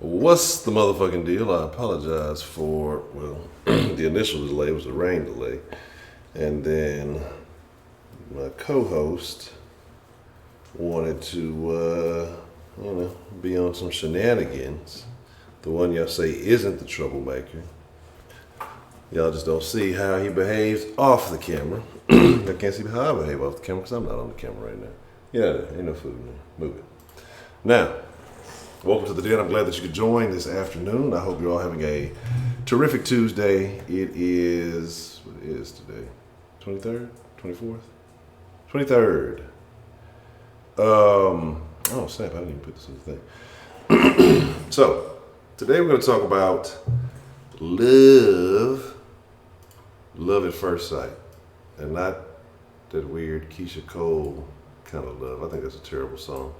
What's the motherfucking deal? I apologize for, well, the initial delay was a rain delay. And then my co host wanted to, be on some shenanigans. The one y'all say isn't the troublemaker. Y'all just don't see how he behaves off the camera. I can't see how I behave off the camera because I'm not on the camera right now. Yeah, ain't no food in there. Move it. Now, welcome to the den. I'm glad that you could join this afternoon. I hope you're all having a terrific Tuesday. It is, what is today? 23rd? 24th? 23rd. Oh snap, I didn't even put this in the thing. So, today we're going to talk about love at first sight. And not that weird Keisha Cole kind of love. I think that's a terrible song.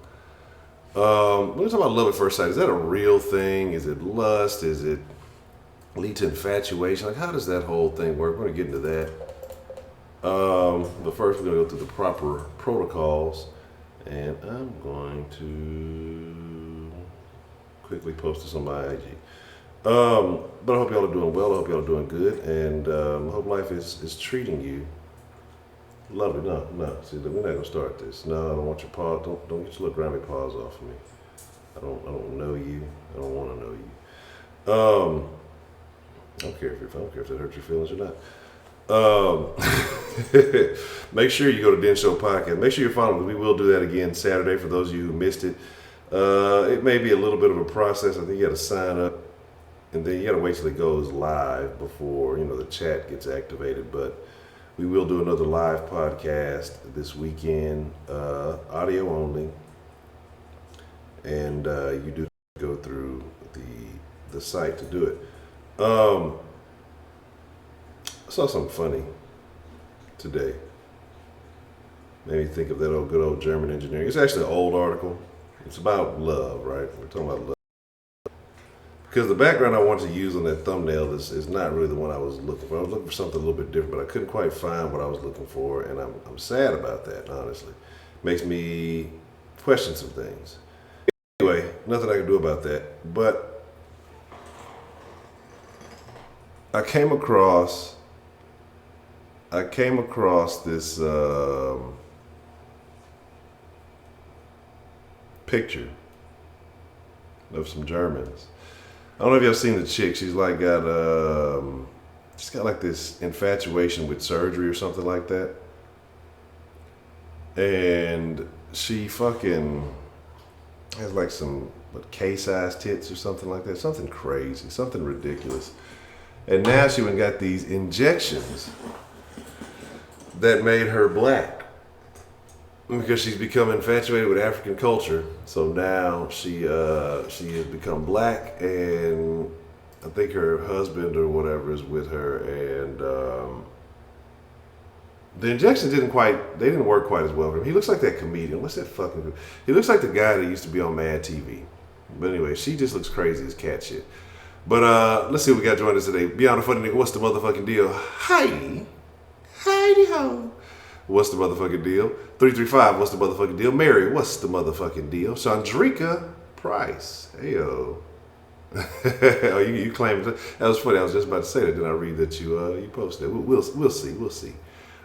We're going to talk about love at first sight. Is that a real thing? Is it lust? Is it lead to infatuation? Like, how does that whole thing work? We're going to get into that. But first, we're going to go through the proper protocols. And I'm going to quickly post this on my IG. But I hope y'all are doing well. I hope y'all are doing good. And I hope life is treating you lovely. No. See, we're not going to start this. No, I don't want your paws. Don't get your little grimy paws off of me. I don't know you. I don't want to know you. I don't care if that hurts your feelings or not. Make sure you go to Den Show Podcast. Make sure you're following. We will do that again Saturday for those of you who missed it. It may be a little bit of a process. I think you got to sign up, and then you got to wait till it goes live before the chat gets activated. But we will do another live podcast this weekend, audio only, and you do go through the site to do it. I saw something funny today. Made me think of that good old German engineering. It's actually an old article. It's about love, right? We're talking about love. Because the background I wanted to use on that thumbnail is not really the one I was looking for. I was looking for something a little bit different, but I couldn't quite find what I was looking for, and I'm sad about that, honestly. Makes me question some things. Anyway, nothing I can do about that. But I came across this picture of some Germans. I don't know if y'all seen the chick. She's like she's got like this infatuation with surgery or something like that. And she fucking has like some K-size tits or something like that. Something crazy, something ridiculous. And now she went and got these injections that made her black because she's become infatuated with African culture. So now she has become black, and I think her husband or whatever is with her, and the injections didn't work quite as well for him. He looks like that comedian. What's that fucking? He looks like the guy that used to be on Mad TV. But anyway, she just looks crazy as cat shit. But let's see what we got joining us today. Beyond the funny nigga, what's the motherfucking deal? Heidi ho. What's the motherfucking deal? 335, what's the motherfucking deal? Mary, what's the motherfucking deal? Chandrika Price, heyo. Oh, you claimed that was funny. I was just about to say that. Then I read that you posted it. We'll see. You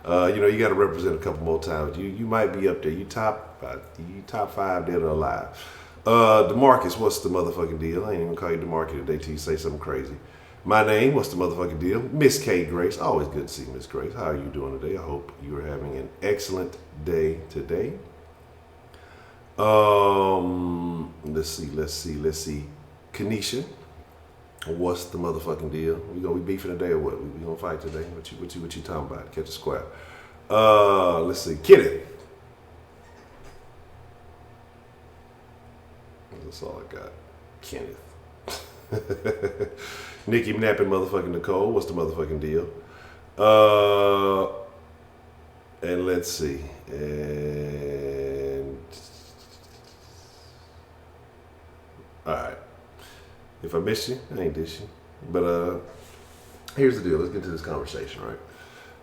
got to represent a couple more times. You might be up there. You top 5 dead or alive. DeMarcus, what's the motherfucking deal? I ain't even call you DeMarcus today till you say something crazy. My name, what's the motherfucking deal? Miss K Grace, always good to see Miss Grace. How are you doing today? I hope you are having an excellent day today. Let's see. Kanisha, what's the motherfucking deal? We gonna be beefing today or what? We gonna fight today? What you talking about? Catch a square. Let's see. Kenneth. That's all I got. Kenneth. Nikki napping motherfucking Nicole, what's the motherfucking deal? And let's see. And alright. If I missed you, I ain't dish you. But here's the deal. Let's get to this conversation, right?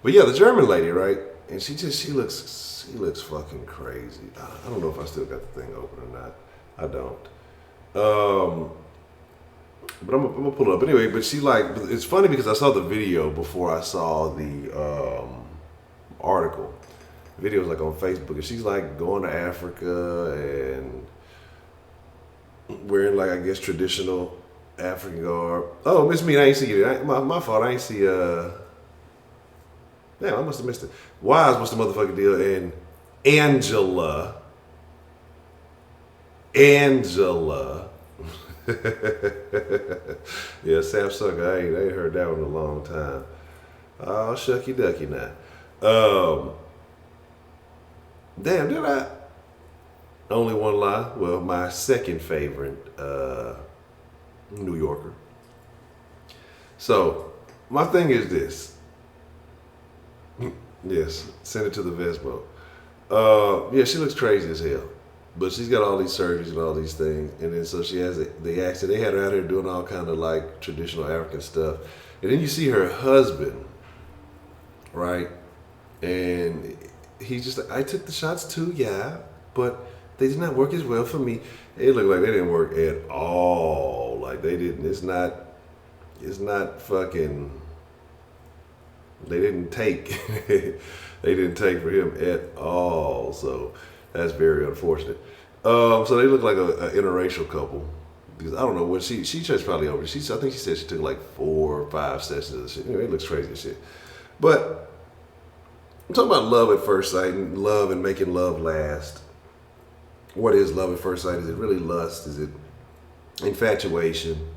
But yeah, the German lady, right? And she looks fucking crazy. I don't know if I still got the thing open or not. I don't. But I'm gonna pull it up anyway. But she like, it's funny because I saw the video before I saw the article. The video was like on Facebook, and she's like going to Africa and wearing like I guess traditional African garb. Oh, Miss Me, I ain't see it. My fault. I ain't see. Damn, I must have missed it. Wise, what's the motherfucking deal? And Angela. Yeah, Sapsucker. I ain't heard that one in a long time. Oh, shucky ducky now. Damn, did I? Only one lie. Well, my second favorite New Yorker. So, my thing is this. Yes, send it to the Vespo. Yeah, she looks crazy as hell. But she's got all these surgeries and all these things. And then so she has the accident. They had her out here doing all kind of like traditional African stuff. And then you see her husband, right? And he's just like, I took the shots too, yeah. But they did not work as well for me. It looked like they didn't work at all. Like they didn't, it's not fucking, they didn't take, they didn't take for him at all. So that's very unfortunate. So they look like a interracial couple. Because I don't know what she checks probably over. I think she said she took like 4 or 5 sessions of shit. Anyway, it looks crazy as shit. But I'm talking about love at first sight and love and making love last. What is love at first sight? Is it really lust? Is it infatuation?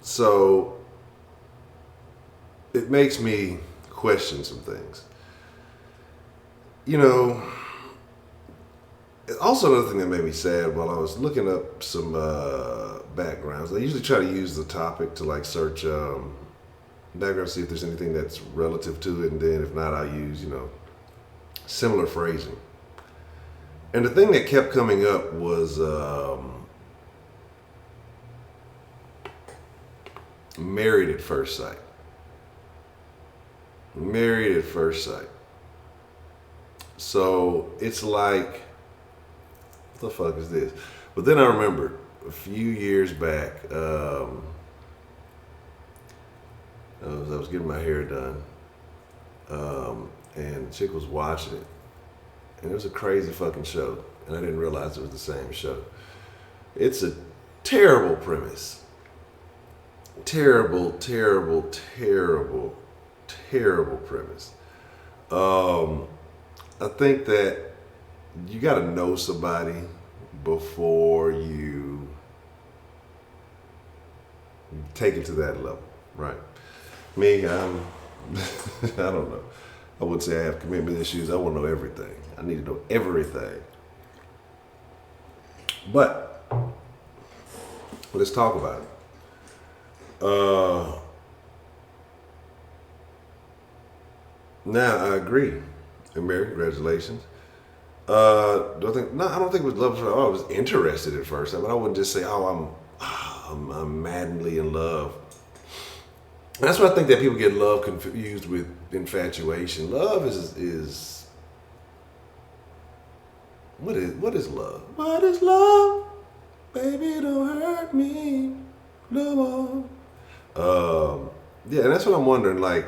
So it makes me question some things. You know, also another thing that made me sad while I was looking up some backgrounds. I usually try to use the topic to like search background, see if there's anything that's relative to it, and then if not, I'll use, similar phrasing. And the thing that kept coming up was married at first sight. Married at first sight. So it's like, what the fuck is this? But then I remembered a few years back, I was getting my hair done, and the chick was watching it, and it was a crazy fucking show, and I didn't realize it was the same show. It's a terrible premise. Terrible premise. I think that you got to know somebody before you take it to that level, right? Me, I'm, I don't know. I would say I have commitment issues. I want to know everything. I need to know everything. But let's talk about it. Now I agree. And Mary, congratulations. I don't think it was love. I was interested at first, but I wouldn't just say, "Oh, I'm madly in love." And that's why I think that people get love confused with infatuation. Love is what is love? What is love? Baby, don't hurt me no more. Yeah, and that's what I'm wondering. Like,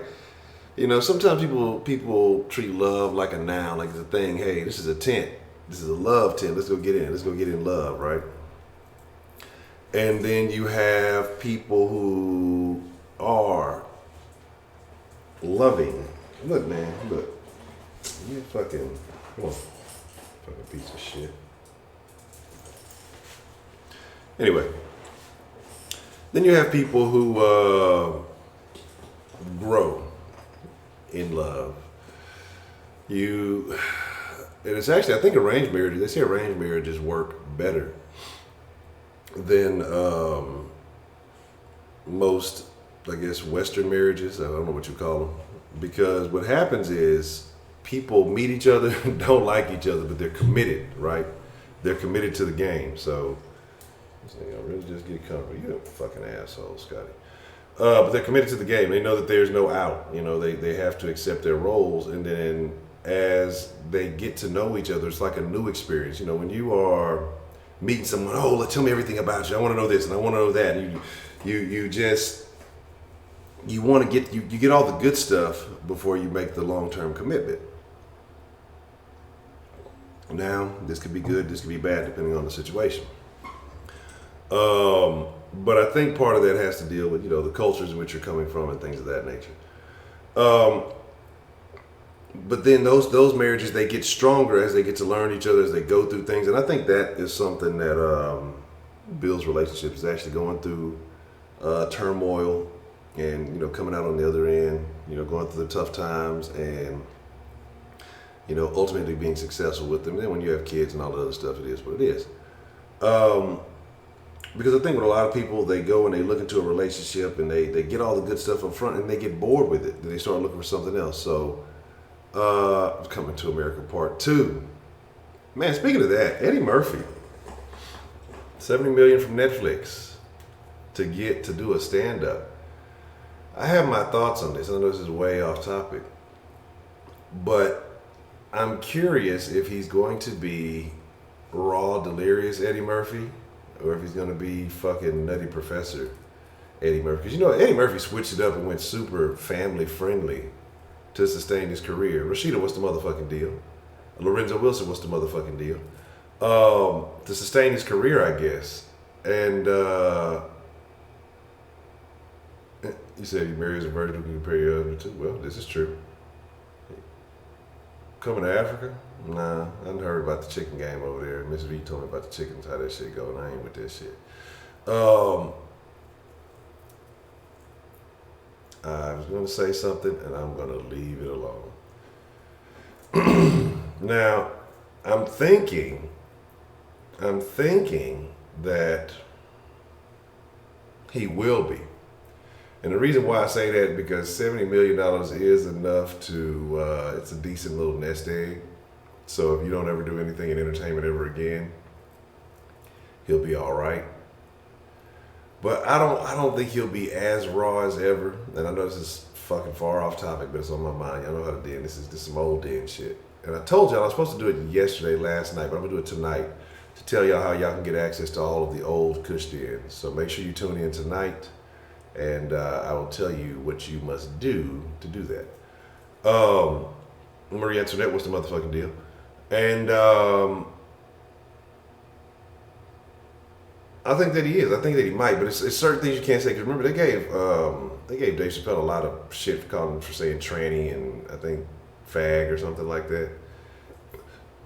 sometimes people treat love like a noun, like it's a thing. Hey, this is a tent. This is a love tent. Let's go get in. Let's go get in love, right? And then you have people who are loving. Look, man, look. You fucking, come on. Fucking piece of shit. Anyway. Then you have people who grow in love. And it's actually, I think arranged marriages, they say arranged marriages work better than most, I guess, Western marriages. I don't know what you call them. Because what happens is people meet each other, don't like each other, but they're committed, right? They're committed to the game. So, really just get comfortable. You're a fucking asshole, Scotty. But they're committed to the game. They know that there's no out. They have to accept their roles. And then as they get to know each other, it's like a new experience. When you are meeting someone. Oh, tell me everything about you. I want to know this and I want to know that. And you want to get you get all the good stuff before you make the long-term commitment. Now, this could be good, this could be bad, depending on the situation. But I think part of that has to deal with, the cultures in which you're coming from and things of that nature. But then those marriages, they get stronger as they get to learn each other, as they go through things. And I think that is something that builds relationships, is actually going through turmoil and, coming out on the other end, going through the tough times and, ultimately being successful with them. And then when you have kids and all the other stuff, it is what it is. Because I think with a lot of people, they go and they look into a relationship and they get all the good stuff up front and they get bored with it. Then they start looking for something else. So, Coming to America Part 2. Man, speaking of that, Eddie Murphy, $70 million from Netflix to get to do a stand-up. I have my thoughts on this. I know this is way off topic, but I'm curious if he's going to be raw, delirious Eddie Murphy, or if he's going to be fucking Nutty Professor Eddie Murphy. Because Eddie Murphy switched it up and went super family friendly to sustain his career. Rashida, what's the motherfucking deal? Lorenzo Wilson, what's the motherfucking deal? To sustain his career, I guess. And you said he marries a virgin who can compare your husband to. Well, this is true. Coming to Africa? Nah, I hadn't heard about the chicken game over there. Miss V told me about the chickens, how that shit go, and I ain't with that shit. I was going to say something, and I'm going to leave it alone. Now, I'm thinking that he will be. And the reason why I say that, because $70 million is enough to, it's a decent little nest egg. So if you don't ever do anything in entertainment ever again, he'll be all right. But I don't think he'll be as raw as ever. And I know this is fucking far off topic, but it's on my mind. Y'all know how to den. This is some old den shit. And I told y'all I was supposed to do it yesterday, last night, but I'm gonna do it tonight to tell y'all how y'all can get access to all of the old Kush dens. So make sure you tune in tonight, and I will tell you what you must do to do that. Marie Antoinette, what's the motherfucking deal? And I think that he is. I think that he might, but it's certain things you can't say. Because remember, they gave Dave Chappelle a lot of shit for saying tranny and I think fag or something like that.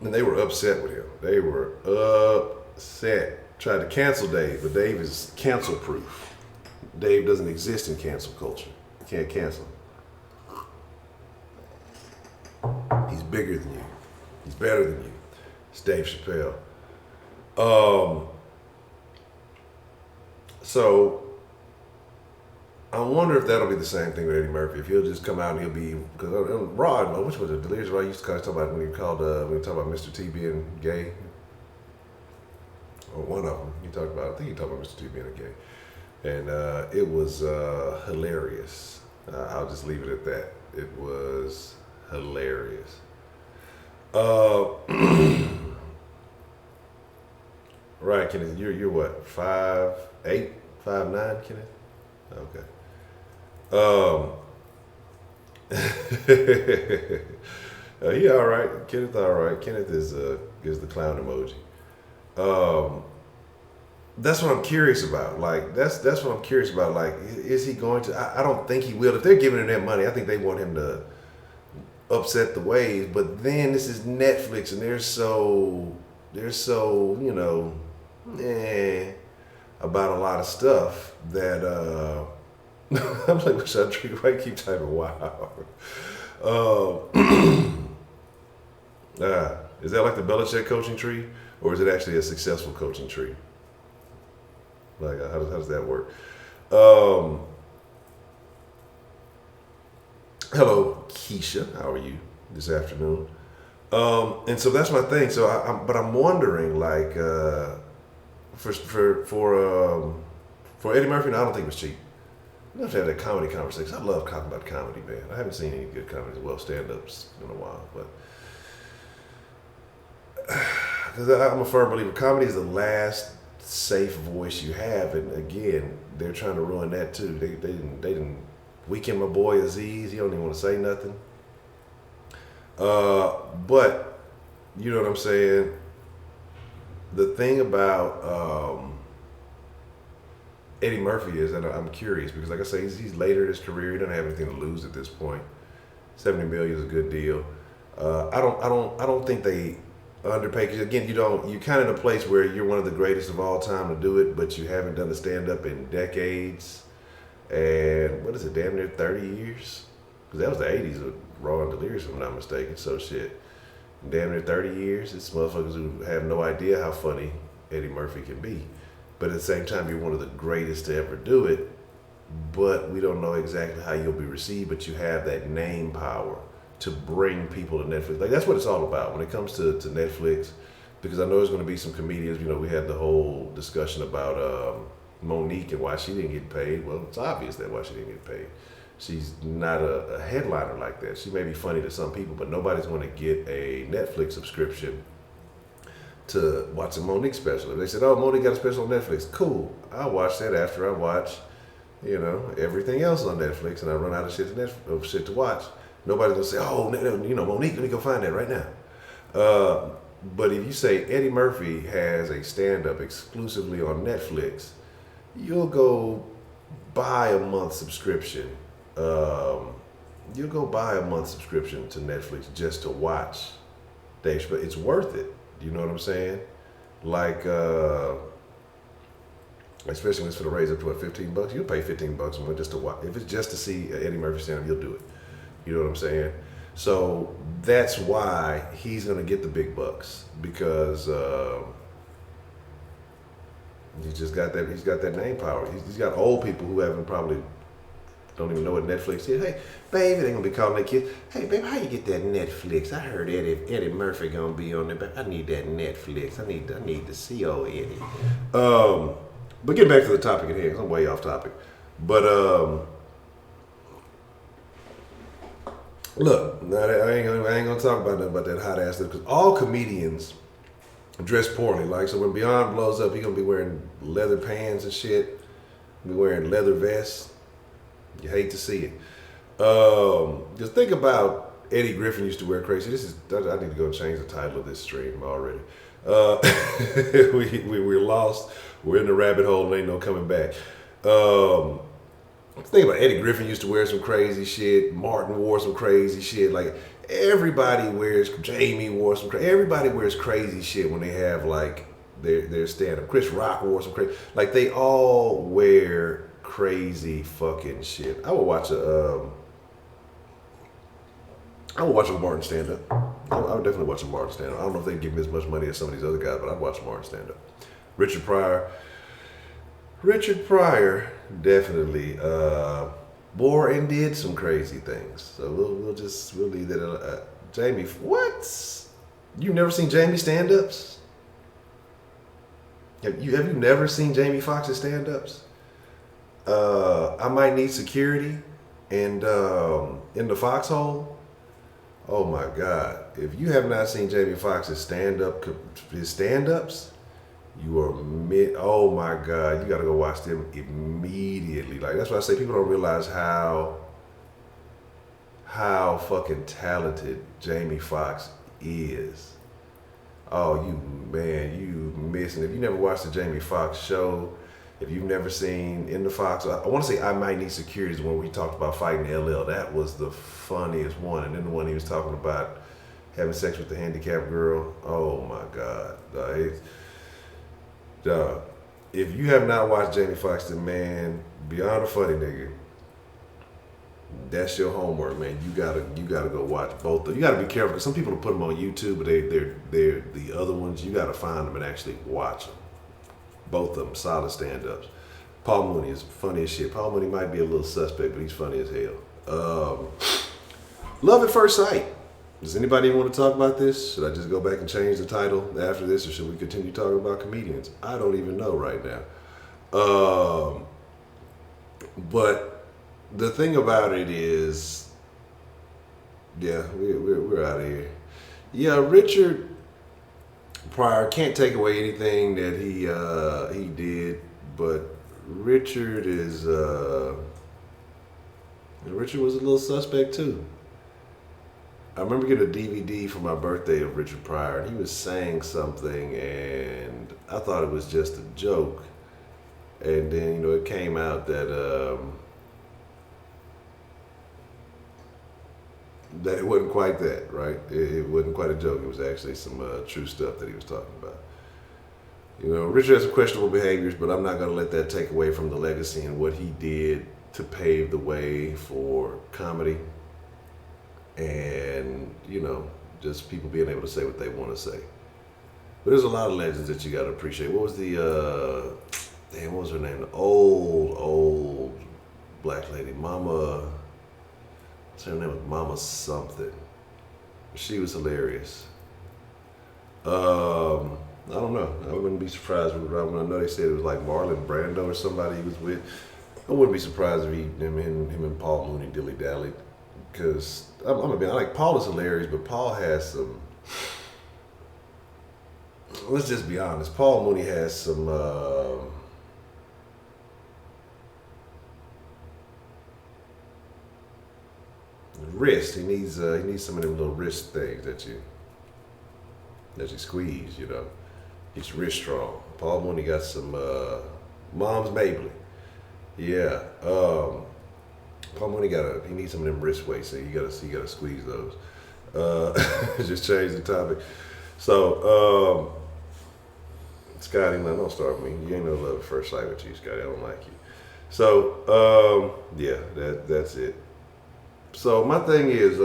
And they were upset with him. They were upset. Tried to cancel Dave, but Dave is cancel proof. Dave doesn't exist in cancel culture. You can't cancel him. He's bigger than you. He's better than you. It's Dave Chappelle. So I wonder if that'll be the same thing with Eddie Murphy. If he'll just come out and he'll be, because Rod, which was it? Delirious Rod used to talk about when he talked about Mr. T being gay. Or one of them. I think he talked about Mr. T being a gay. And it was hilarious. I'll just leave it at that. It was hilarious. Right, Kenneth, you're what, 5'8", 5'9", Kenneth? Okay. He all right. Kenneth all right. Kenneth is the clown emoji. That's what I'm curious about. Like that's what I'm curious about. Like, is he going to? I don't think he will. If they're giving him that money, I think they want him to upset the waves. But then this is Netflix, and they're so about a lot of stuff that I'm like, what should I drink? Why keep typing wow? Is that like the Belichick coaching tree, or is it actually a successful coaching tree? Like, how does that work? Hello, Keisha. How are you this afternoon? And so that's my thing. So I'm wondering, like, for Eddie Murphy, no, I don't think it was cheap. You have to have that comedy conversation. I love talking about comedy, man. I haven't seen any good comedy, well, stand-ups in a while, but because I'm a firm believer, comedy is the last safe voice you have, and again, they're trying to ruin that too. They didn't weaken my boy Aziz. He don't even want to say nothing. But you know what I'm saying. The thing about Eddie Murphy is that I'm curious because, like I say, he's later in his career. He doesn't have anything to lose at this point. $70 million is a good deal. I don't think they underpay. Because again, you're kind of in a place where you're one of the greatest of all time to do it, but you haven't done the stand up in decades. And what is it? Damn near 30 years. Because that was the 80s with Raw and Delirious, if I'm not mistaken. So shit. Damn near 30 years. It's motherfuckers who have no idea how funny Eddie Murphy can be. But at the same time, you're one of the greatest to ever do it. But we don't know exactly how you'll be received, but you have that name power to bring people to Netflix. Like, that's what it's all about when it comes to Netflix. Because I know there's going to be some comedians, you know, we had the whole discussion about Monique and why she didn't get paid. Well, it's obvious that why she didn't get paid. She's not a headliner like that. She may be funny to some people, but nobody's going to get a Netflix subscription to watch a Monique special. If they said, oh, Monique got a special on Netflix, cool. I'll watch that after I watch, you know, everything else on Netflix, and I run out of shit to watch. Nobody's going to say, oh, you know, Monique, let me go find that right now. But if you say Eddie Murphy has a stand-up exclusively on Netflix, you'll go buy a month subscription. You'll go buy a month subscription to Netflix just to watch Dave. But it's worth it. You know what I'm saying? Like, especially when it's going to raise up to what, $15. You'll pay $15 a month just to watch. If it's just to see Eddie Murphy stand up, you'll do it. You know what I'm saying? So that's why he's going to get the big bucks, because he's just got that. He's got that name power. He's got old people who don't even know what Netflix is. Hey, baby, they're gonna be calling their kids. Hey, baby, how you get that Netflix? I heard Eddie Murphy gonna be on there, but I need that Netflix. I need to see old Eddie. But getting back to the topic at hand, 'cause I'm way off topic. But look, I ain't gonna talk about nothing about that hot ass stuff, because all comedians dress poorly. Like, so when Beyond blows up, he gonna be wearing leather pants and shit. Be wearing leather vests. You hate to see it. Just think about Eddie Griffin used to wear crazy. I need to go change the title of this stream already. We're lost. We're in the rabbit hole and ain't no coming back. Think about Eddie Griffin used to wear some crazy shit. Martin wore some crazy shit. Like, everybody wears, Jamie wore some crazy, everybody wears crazy shit when they have like their stand-up. Chris Rock wore some crazy, like they all wear crazy fucking shit. I would watch a Martin stand-up. I would definitely watch a Martin stand-up. I don't know if they'd give me as much money as some of these other guys, but I'd watch a Martin stand-up. Richard Pryor definitely wore and did some crazy things. So we'll leave that. Jamie, what? You've never seen Jamie stand-ups? Have you never seen Jamie Foxx's stand-ups? I Might Need Security and In the Foxhole. Oh my God! If you have not seen Jamie Foxx's stand-ups, you are oh my God! You got to go watch them immediately. Like, that's why I say people don't realize how fucking talented Jamie Foxx is. Oh, you missing. If you never watched the Jamie Foxx show, if you've never seen In the Fox, I want to say I Might Need Security is when we talked about fighting LL. That was the funniest one. And then the one he was talking about having sex with the handicapped girl. Oh my God. If you have not watched Jamie Foxx, then man, beyond a funny nigga, that's your homework, man. You gotta go watch both of them. You gotta be careful, because some people will put them on YouTube, but they're the other ones. You gotta find them and actually watch them. Both of them solid stand-ups. Paul Mooney is funny as shit. Paul Mooney might be a little suspect, but he's funny as hell. Love at First Sight. Does anybody want to talk about this? Should I just go back and change the title after this, or should we continue talking about comedians? I don't even know right now. But the thing about it is, yeah, we're out of here. Yeah, Richard Pryor. Can't take away anything that he did, but Richard is Richard was a little suspect too. I remember getting a DVD for my birthday of Richard Pryor, and he was saying something, and I thought it was just a joke. And then, it came out that that it wasn't quite that, right? It wasn't quite a joke. It was actually some true stuff that he was talking about. Richard has some questionable behaviors, but I'm not going to let that take away from the legacy and what he did to pave the way for comedy. And, just people being able to say what they want to say. But there's a lot of legends that you got to appreciate. What was the, what was her name? The old black lady. Mama, what's her name? Was Mama something. She was hilarious. I don't know. I wouldn't be surprised when I know they said it was like Marlon Brando or somebody he was with. I wouldn't be surprised if him and Paul Mooney dilly-dallied. Because I'm gonna be like, Paul is hilarious, but Paul has some. Let's just be honest. Paul Mooney has some wrist. He needs some of them little wrist things that you squeeze. He's wrist strong. Paul Mooney got some Mom's Maybelline. Yeah. Paul Mooney he needs some of them wrist weights, so you gotta squeeze those. Just change the topic. So, Scotty, no, don't start with me. You ain't no love at first sight with you, Scotty. I don't like you. So, yeah, that's it. So my thing is,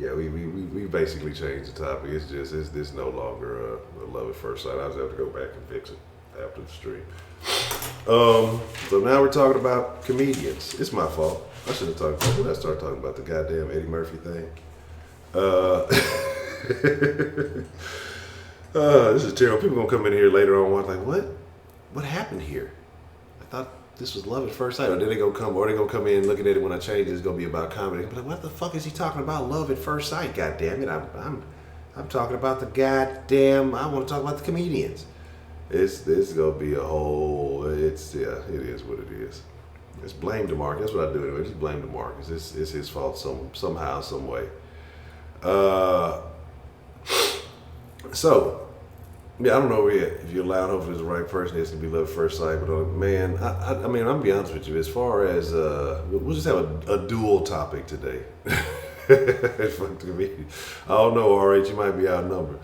yeah, we basically changed the topic. It's this no longer a love at first sight. I just have to go back and fix it after the stream. So now we're talking about comedians. It's my fault. I should have talked about. When did I start talking about the goddamn Eddie Murphy thing? This is terrible. People gonna come in here later on and watch like, what happened here? I thought this was love at first sight. Or then they gonna come in looking at it when I change it. It's gonna be about comedy. I'm like, what the fuck is he talking about? Love at first sight? God damn it! I'm talking about the goddamn. I want to talk about the comedians. It's gonna be a whole. It is what it is. It's blame DeMarcus. That's what I do anyway. Just blame DeMarcus. It's his fault somehow, some way. So, yeah, I don't know if you're allowed. Hopefully, it's the right person. It's gonna be love at first sight. But man, I mean, I'm gonna be honest with you. As far as we'll just have a dual topic today. Fuck the comedian. I don't know. All right, you might be outnumbered.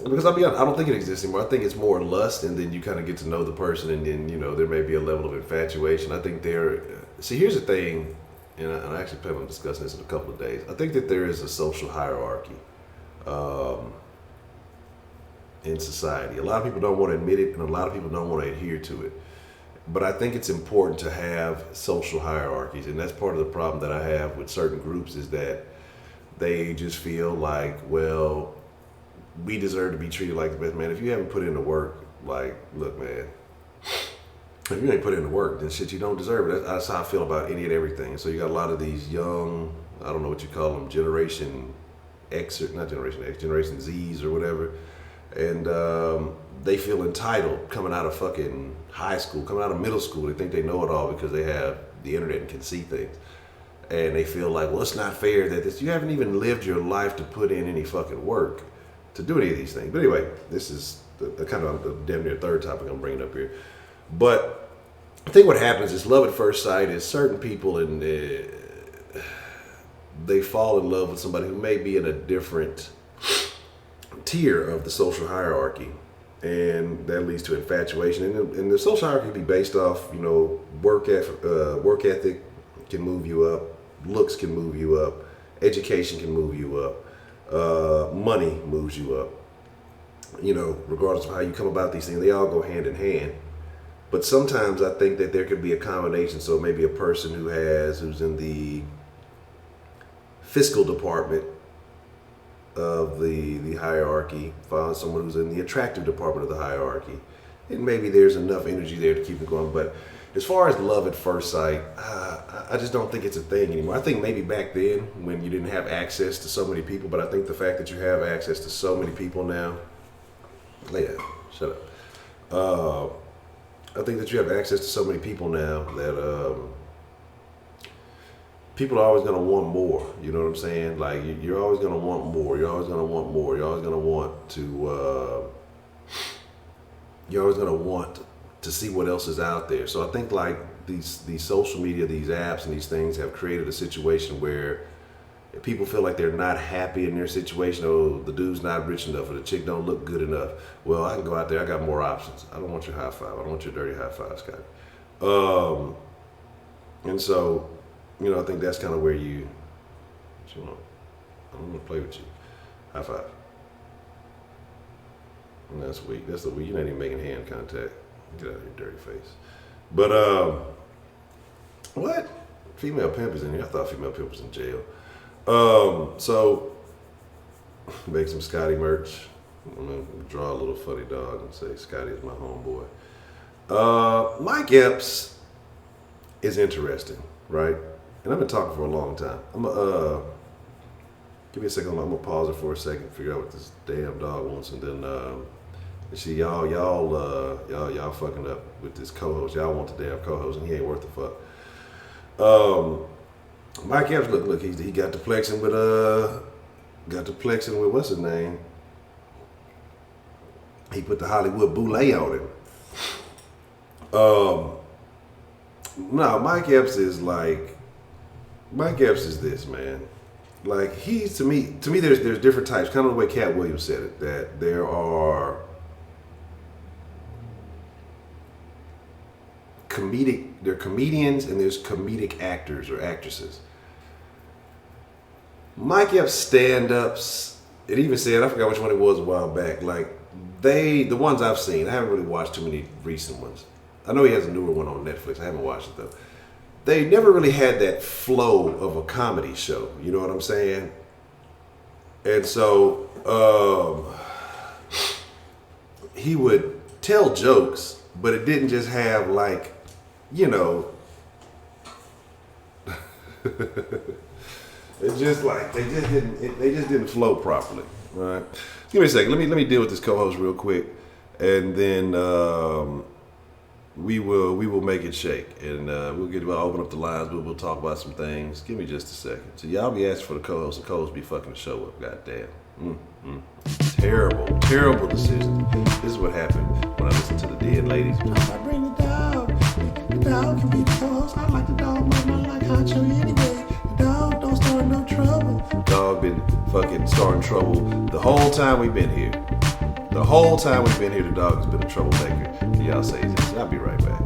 Because I'll be honest, I don't think it exists anymore. I think it's more lust, and then you kind of get to know the person, and then there may be a level of infatuation. I think here's the thing, and I actually plan on discussing this in a couple of days. I think that there is a social hierarchy in society. A lot of people don't want to admit it, and a lot of people don't want to adhere to it. But I think it's important to have social hierarchies, and that's part of the problem that I have with certain groups is that they just feel like, well, we deserve to be treated like the best. Man, if you haven't put in the work, like, look, man, if you ain't put in the work, then shit, you don't deserve it. That's how I feel about any and everything. So you got a lot of these young, I don't know what you call them, Generation X, or not Generation X, Generation Zs or whatever. And they feel entitled coming out of fucking high school, coming out of middle school. They think they know it all because they have the internet and can see things. And they feel like, well, it's not fair that you haven't even lived your life to put in any fucking work to do any of these things. But anyway, this is the kind of the damn near third topic I'm bringing up here. But I think what happens is love at first sight is certain people and they fall in love with somebody who may be in a different tier of the social hierarchy, and that leads to infatuation. And the social hierarchy can be based off, work ethic can move you up, looks can move you up, education can move you up. Money moves you up, regardless of how you come about these things. They all go hand in hand. But sometimes I think that there could be a combination. So maybe a person who's in the fiscal department of the hierarchy finds someone who's in the attractive department of the hierarchy. And maybe there's enough energy there to keep it going. But as far as love at first sight, I just don't think it's a thing anymore. I think maybe back then when you didn't have access to so many people, but I think the fact that you have access to so many people now, lay down, shut up. I think that you have access to so many people now that people are always going to want more. You know what I'm saying? Like you're always going to want more. You're always going to want more. You're always going to want to. You're always going to want to see what else is out there. So I think like these social media, these apps, and these things have created a situation where if people feel like they're not happy in their situation. Oh, the dude's not rich enough, or the chick don't look good enough. Well, I can go out there. I got more options. I don't want your high five. I don't want your dirty high five, Scotty. And so, you know, I think that's kind of where what you want. I don't want to play with you. High five. And that's weak. That's the weak. You're not even making hand contact. Get out of your dirty face. But what? Female pimp is in here. I thought female pimp was in jail. So make some Scotty merch. I'm gonna draw a little funny dog and say Scotty is my homeboy. Mike Epps is interesting, right? And I've been talking for a long time. I'm gonna give me a second. I'm gonna pause it for a second, figure out what this damn dog wants, and then see y'all fucking up with this co-host. Y'all want the damn co-host, and he ain't worth the fuck. Mike Epps, look, he got the plexing with what's his name? He put the Hollywood boule on him. No, Mike Epps is this, man. Like he's to me there's different types, kind of the way Cat Williams said it, that there are comedians and there's comedic actors or actresses. Mike Epps stand-ups, it even said, I forgot which one it was a while back, like the ones I've seen, I haven't really watched too many recent ones. I know he has a newer one on Netflix, I haven't watched it though. They never really had that flow of a comedy show, you know what I'm saying? And so he would tell jokes, but it didn't just have like, you know, it's just like they just didn't flow properly. All right, give me a second. Let me deal with this co-host real quick, and then we will make it shake, and we'll open up the lines. We'll talk about some things. Give me just a second. So y'all be asking for the co-host, and co-host be fucking the show up. Goddamn. Terrible decision. This is what happened when I listened to the Dead Ladies. I bring the dog. The dog can be the co-host. I like the dog more than I like Honcho anyway. The dog don't start no trouble. The dog been fucking starting trouble the whole time we've been here. The whole time we've been here, the dog has been a troublemaker. Y'all say this. I'll be right back.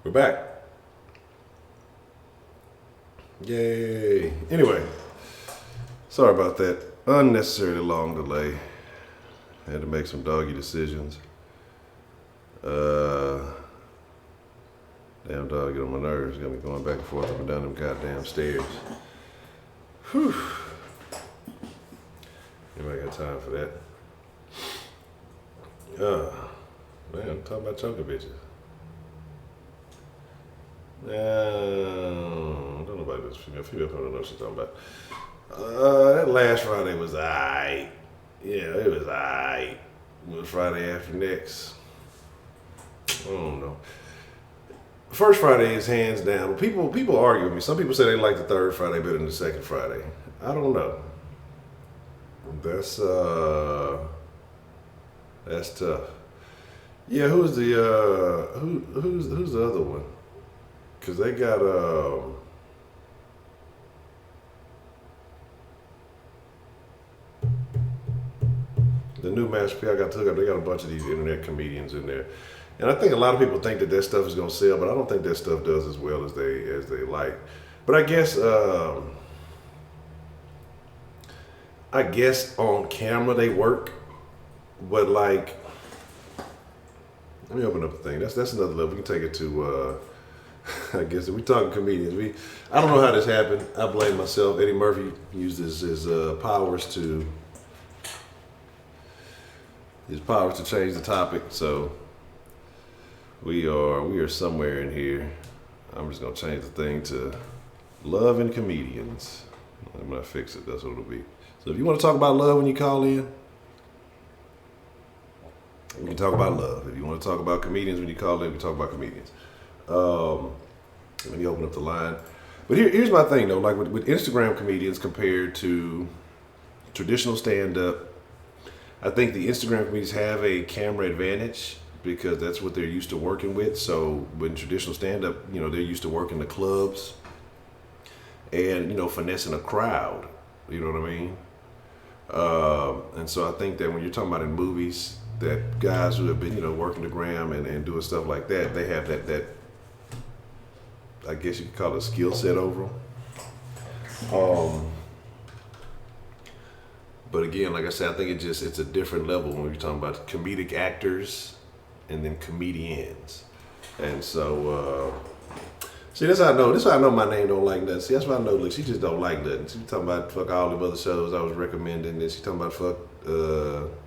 We're back. Yay. Anyway, sorry about that unnecessarily long delay. I had to make some doggy decisions. Damn dog get on my nerves. Got me going back and forth up and down them goddamn stairs. Whew. Anybody got time for that? Man, I'm talking about choking bitches. I don't know about this female. Female probably don't know what she's talking about. That last Friday was aight. Yeah, it was aight. It was Friday after next. I don't know. First Friday is hands down. People argue with me. Some people say they like the third Friday better than the second Friday. I don't know. That's tough. Yeah, who's the who's the other one? Cause they got the new Master P I got to hook up. They got a bunch of these internet comedians in there. And I think a lot of people think that stuff is gonna sell, but I don't think that stuff does as well as they like. But I guess on camera they work, but like, let me open up the thing. That's another level. We can take it to. I guess if we talking comedians, I don't know how this happened. I blame myself. Eddie Murphy used his powers to change the topic. So we are somewhere in here. I'm just gonna change the thing to love and comedians. I'm gonna fix it. That's what it'll be. So if you want to talk about love when you call in, we can talk about love. If you want to talk about comedians when you call in, we can talk about comedians. Let me open up the line. But here's my thing though, like with Instagram comedians compared to traditional stand-up, I think the Instagram comedians have a camera advantage because that's what they're used to working with. So when traditional stand-up, they're used to working the clubs and, finessing a crowd. You know what I mean? And so I think that when you're talking about in movies, that guys who have been, working the gram and doing stuff like that, they have that I guess you could call it a skill set over them. But again, like I said, I think it's a different level when we're talking about comedic actors and then comedians. And so, see, that's how I know. This is how I know my name don't like nothing. See, that's why I know. Look, she just don't like nothing. She talking about fuck all the other shows I was recommending. Then she talking about fuck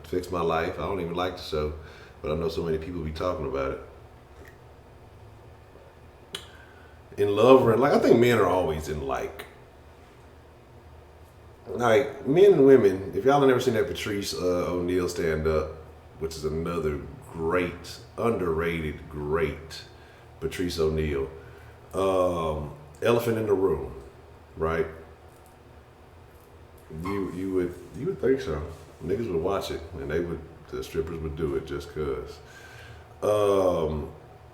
Fix My Life. I don't even like the show, but I know so many people be talking about it. In love, or I think men are always in like men and women. If y'all have never seen that Patrice O'Neal stand up, which is another great, underrated, great Patrice O'Neal. Elephant in the Room, right? You would think so. Niggas would watch it, and the strippers would do it just cause.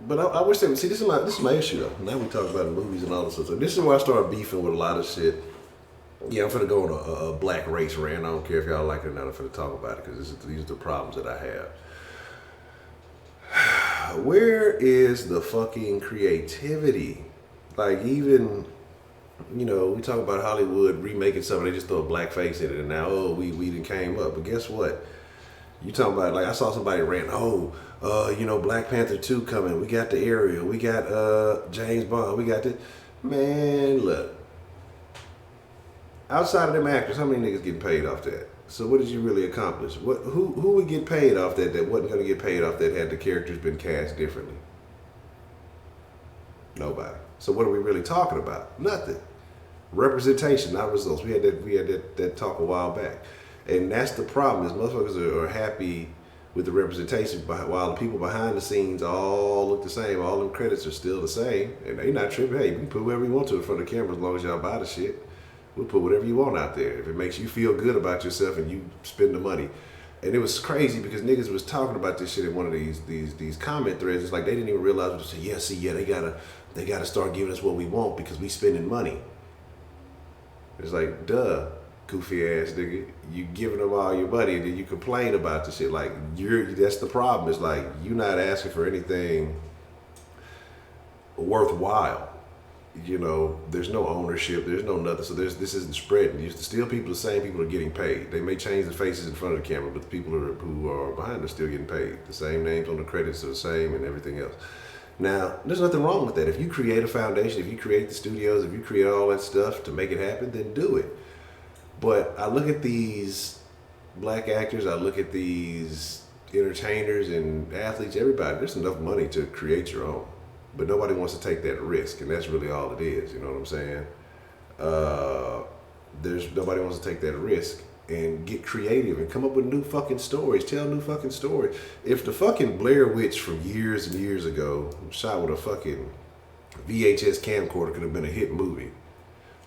But I wish they would see. This is my issue though. Now we talk about movies and all this stuff. So this is where I started beefing with a lot of shit. Yeah, I'm finna go on a black race rant. I don't care if y'all like it or not. I'm finna talk about it because these are the problems that I have. Where is the fucking creativity? Like even, we talk about Hollywood remaking something. They just throw a black face in it, and now we done came up. But guess what? You talking about I saw somebody rant. Black Panther 2 coming. We got the Ariel. We got James Bond. We got the man. Look, outside of them actors, how many niggas getting paid off that? So what did you really accomplish? Who would get paid off that wasn't going to get paid off that had the characters been cast differently? Nobody. So what are we really talking about? Nothing. Representation, not results. We had that talk a while back, and that's the problem. Is motherfuckers are happy with the representation, while the people behind the scenes all look the same. All them credits are still the same, and they not tripping. Hey, you can put whoever you want to in front of the camera as long as y'all buy the shit. We'll put whatever you want out there if it makes you feel good about yourself and you spend the money. And it was crazy because niggas was talking about this shit in one of these comment threads. It's like they didn't even realize what to say. They gotta start giving us what we want because we spending money. It's like, duh, goofy ass nigga. You giving them all your money and then you complain about the shit. Like that's the problem. It's like you not asking for anything worthwhile. You know, there's no ownership, there's no nothing. So this isn't spreading. Still, people, the same people are getting paid. They may change the faces in front of the camera, but the people who are behind are still getting paid. The same names on the credits are the same and everything else. Now, there's nothing wrong with that. If you create a foundation, if you create the studios, if you create all that stuff to make it happen, then do it. But I look at these black actors, I look at these entertainers and athletes, everybody, there's enough money to create your own. But nobody wants to take that risk, and that's really all it is. You know what I'm saying? There's nobody wants to take that risk and get creative and come up with new fucking stories, tell new fucking stories. If the fucking Blair Witch from years and years ago, shot with a fucking VHS camcorder, could have been a hit movie,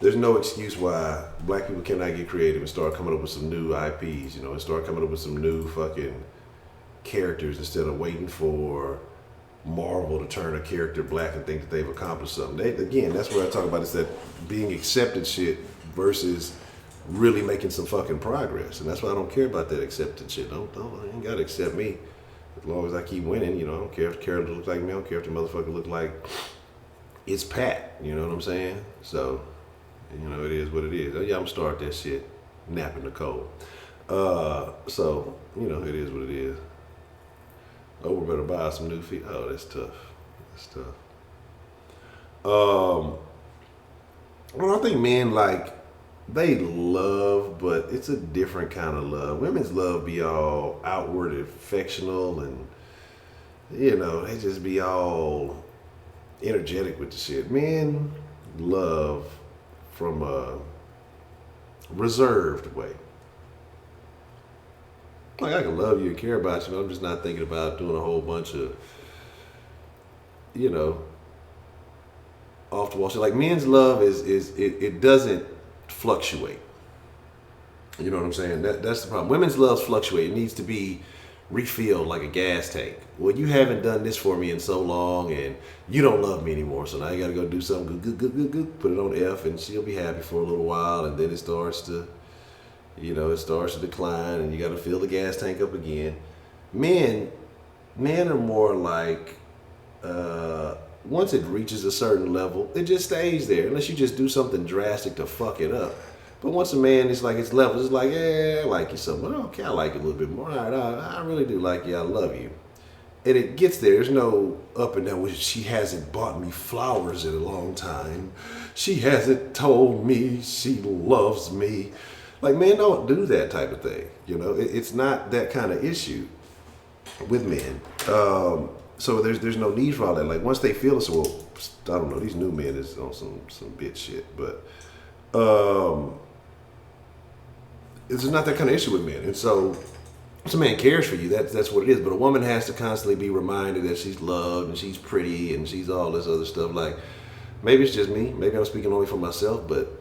there's no excuse why black people cannot get creative and start coming up with some new IPs, you know, and start coming up with some new fucking characters instead of waiting for Marvel to turn a character black and think that they've accomplished something. Again, that's what I talk about, is that being accepted shit versus really making some fucking progress. And that's why I don't care about that acceptance shit. You ain't gotta accept me as long as I keep winning. You know, I don't care if the character looks like me. I don't care if the motherfucker look like it's Pat. You know what I'm saying? So, you know, it is what it is. Oh yeah, I'm gonna start that shit. Napping the cold. So, you know, it is what it is. Oh, we better buy some new feet. Oh, that's tough. That's tough. Well, I think men, like, they love, but it's a different kind of love. Women's love be all outward, affectional, and, you know, they just be all energetic with the shit. Men love from a reserved way. Like, I can love you and care about you, but I'm just not thinking about doing a whole bunch of, you know, off the wall shit. Like, men's love it doesn't fluctuate. You know what I'm saying? That's the problem. Women's love fluctuate. It needs to be refilled like a gas tank. Well, you haven't done this for me in so long, and you don't love me anymore, so now you got to go do something good. Put it on F, and she'll be happy for a little while, and then it starts to, you know, it starts to decline, and you got to fill the gas tank up again. Men are more like, once it reaches a certain level, it just stays there, unless you just do something drastic to fuck it up. But once a man is like, it's levels, it's like, yeah, I like you so much. Okay, I like you a little bit more. All right, I really do like you. I love you. And it gets there. There's no up and down. She hasn't bought me flowers in a long time. She hasn't told me she loves me. Like, men don't do that type of thing. You know, it's not that kind of issue with men. So there's no need for all that. Like, once they feel it, well, I don't know, these new men is on some bitch shit, but it's not that kind of issue with men. And so, if a man cares for you, that's what it is. But a woman has to constantly be reminded that she's loved and she's pretty and she's all this other stuff. Like, maybe it's just me. Maybe I'm speaking only for myself, but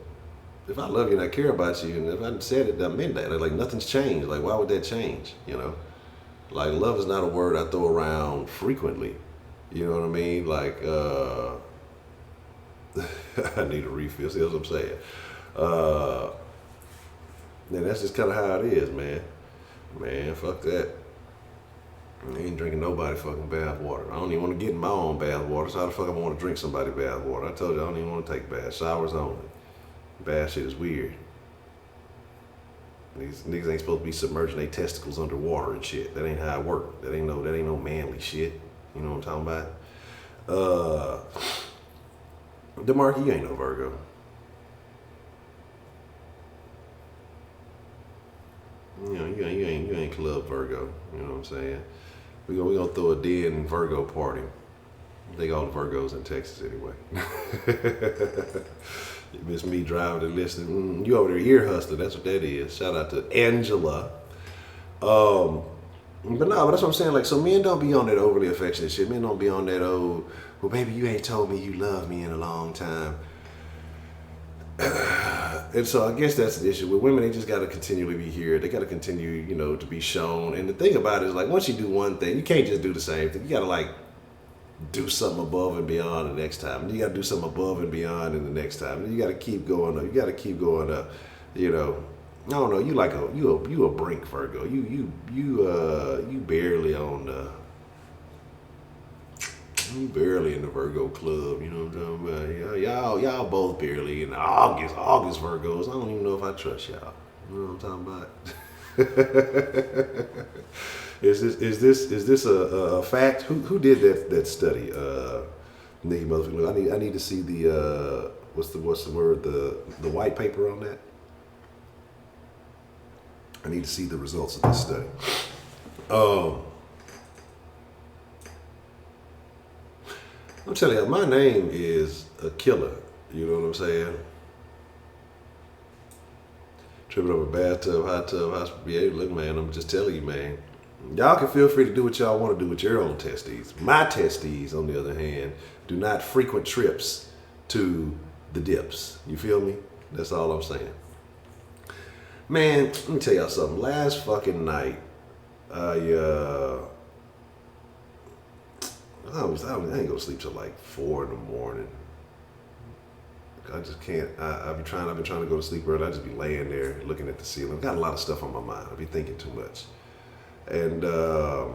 if I love you and I care about you, and if I said it, I meant that. Like, nothing's changed. Like, why would that change? You know? Like, love is not a word I throw around frequently. You know what I mean? Like, I need a refill. See what I'm saying? And that's just kind of how it is, man. Man, fuck that. I ain't drinking nobody fucking bath water. I don't even want to get in my own bath water. So how the fuck I want to drink somebody bath water? I told you I don't even want to take baths. Showers only. Bath shit is weird. These niggas ain't supposed to be submerging their testicles underwater and shit. That ain't how it work. That ain't no manly shit. You know what I'm talking about? DeMarco, you ain't no Virgo. You know, you ain't club Virgo. You know what I'm saying? We gonna throw a den Virgo party. I think all the Virgos in Texas anyway. You miss me driving and listening. You over there ear hustling. That's what that is. Shout out to Angela. But that's what I'm saying. Like, so men don't be on that overly affectionate shit. Men don't be on that old, well, baby, you ain't told me you love me in a long time. And so I guess that's the issue with women. They just got to continually be here. They got to continue, you know, to be shown. And the thing about it is, like, once you do one thing, you can't just do the same thing. You got to, like, do something above and beyond the next time. And you got to do something above and beyond in the next time. And you got to keep going up. You got to keep going up. You know, I don't know. You a brink Virgo. You barely on the. I'm barely in the Virgo club, you know what I'm talking about? Y'all both barely in the August Virgos. I don't even know if I trust y'all. You know what I'm talking about? Is this a fact? Who did that study? Nikki motherfucker. I need to see the what's the word, the white paper on that. I need to see the results of this study. I'm telling you, my name is a killer. You know what I'm saying? Tripping over bathtub, hot tub, hospital. Yeah, look, man, I'm just telling you, man. Y'all can feel free to do what y'all want to do with your own testes. My testes, on the other hand, do not frequent trips to the dips. You feel me? That's all I'm saying. Man, let me tell y'all something. Last fucking night, I ain't gonna sleep till like 4 in the morning. I just can't. I've been trying to go to sleep early. I just be laying there looking at the ceiling. I've got a lot of stuff on my mind. I be thinking too much. And I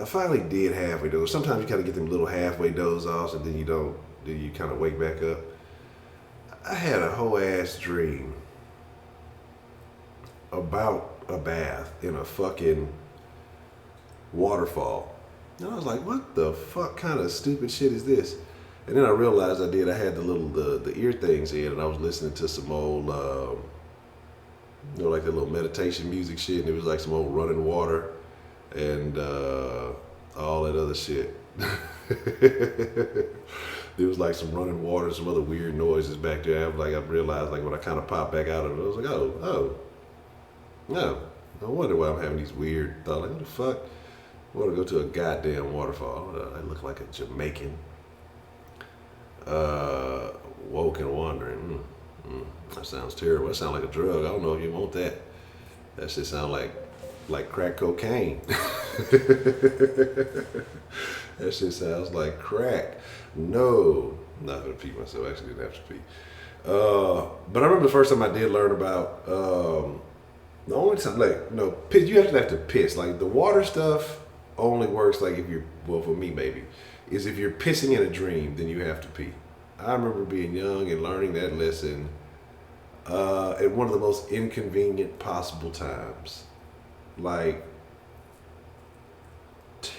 finally did halfway doze. Sometimes you kind of get them little halfway doze offs, and then you don't. Then you kind of wake back up. I had a whole ass dream about a bath in a fucking waterfall. And I was like, what the fuck kind of stupid shit is this? And then I realized I had the ear things in, and I was listening to some old, like that little meditation music shit, and it was like some old running water and all that other shit. There was like some running water, some other weird noises back there. I realized when I kind of popped back out of it, I was like, oh, no. No wonder why I'm having these weird thoughts. Like, what the fuck? I want to go to a goddamn waterfall. I look like a Jamaican. Woke and wandering. That sounds terrible. That sounds like a drug. I don't know if you want that. That shit sound like crack cocaine. That shit sounds like crack. No, I'm not gonna pee myself. I actually didn't have to pee. But I remember the first time I did learn about the only time, piss. You actually have to piss. Like the water stuff only works if you're, well, for me maybe, is if you're pissing in a dream, then you have to pee. I remember being young and learning that lesson at one of the most inconvenient possible times.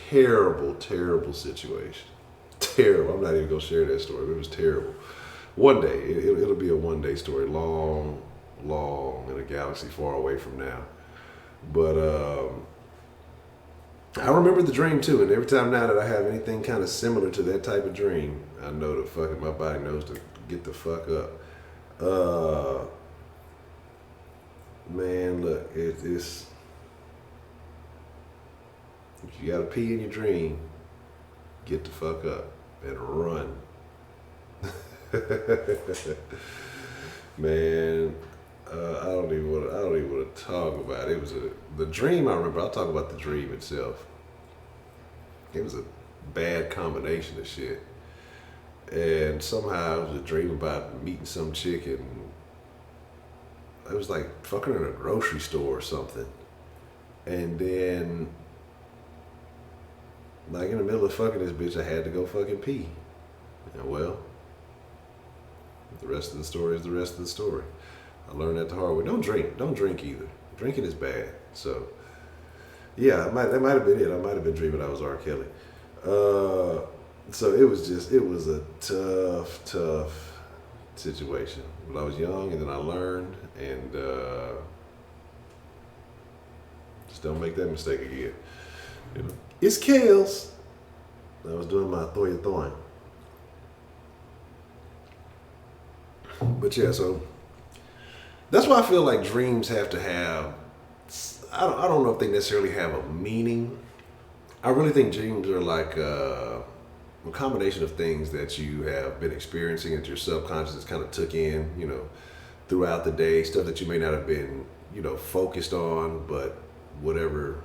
Terrible situation. Terrible. I'm not even gonna share that story, but it was terrible. One day, it'll be a one-day story, long in a galaxy far away from now. But I remember the dream too, and every time now that I have anything kind of similar to that type of dream, I know my body knows to get the fuck up. Man, look, it's if you gotta pee in your dream, get the fuck up and run. Man, I don't even want to talk about it. It was the dream. I remember. I'll talk about the dream itself. It was a bad combination of shit, and somehow it was a dream about meeting some chick, and it was like fucking in a grocery store or something, and then in the middle of fucking this bitch, I had to go fucking pee. And well, the rest of the story is the rest of the story. I learned that the hard way. Don't drink either. Drinking is bad. So, yeah, that might have been it. I might have been dreaming I was R. Kelly. So it was a tough situation. But I was young, and then I learned, and just don't make that mistake again. You know, it's Kales. I was doing my Thoya Thoin. But yeah, so that's why I feel like dreams have to have, I don't know if they necessarily have a meaning. I really think dreams are like a combination of things that you have been experiencing that your subconscious kind of took in, throughout the day, stuff that you may not have been, focused on, but whatever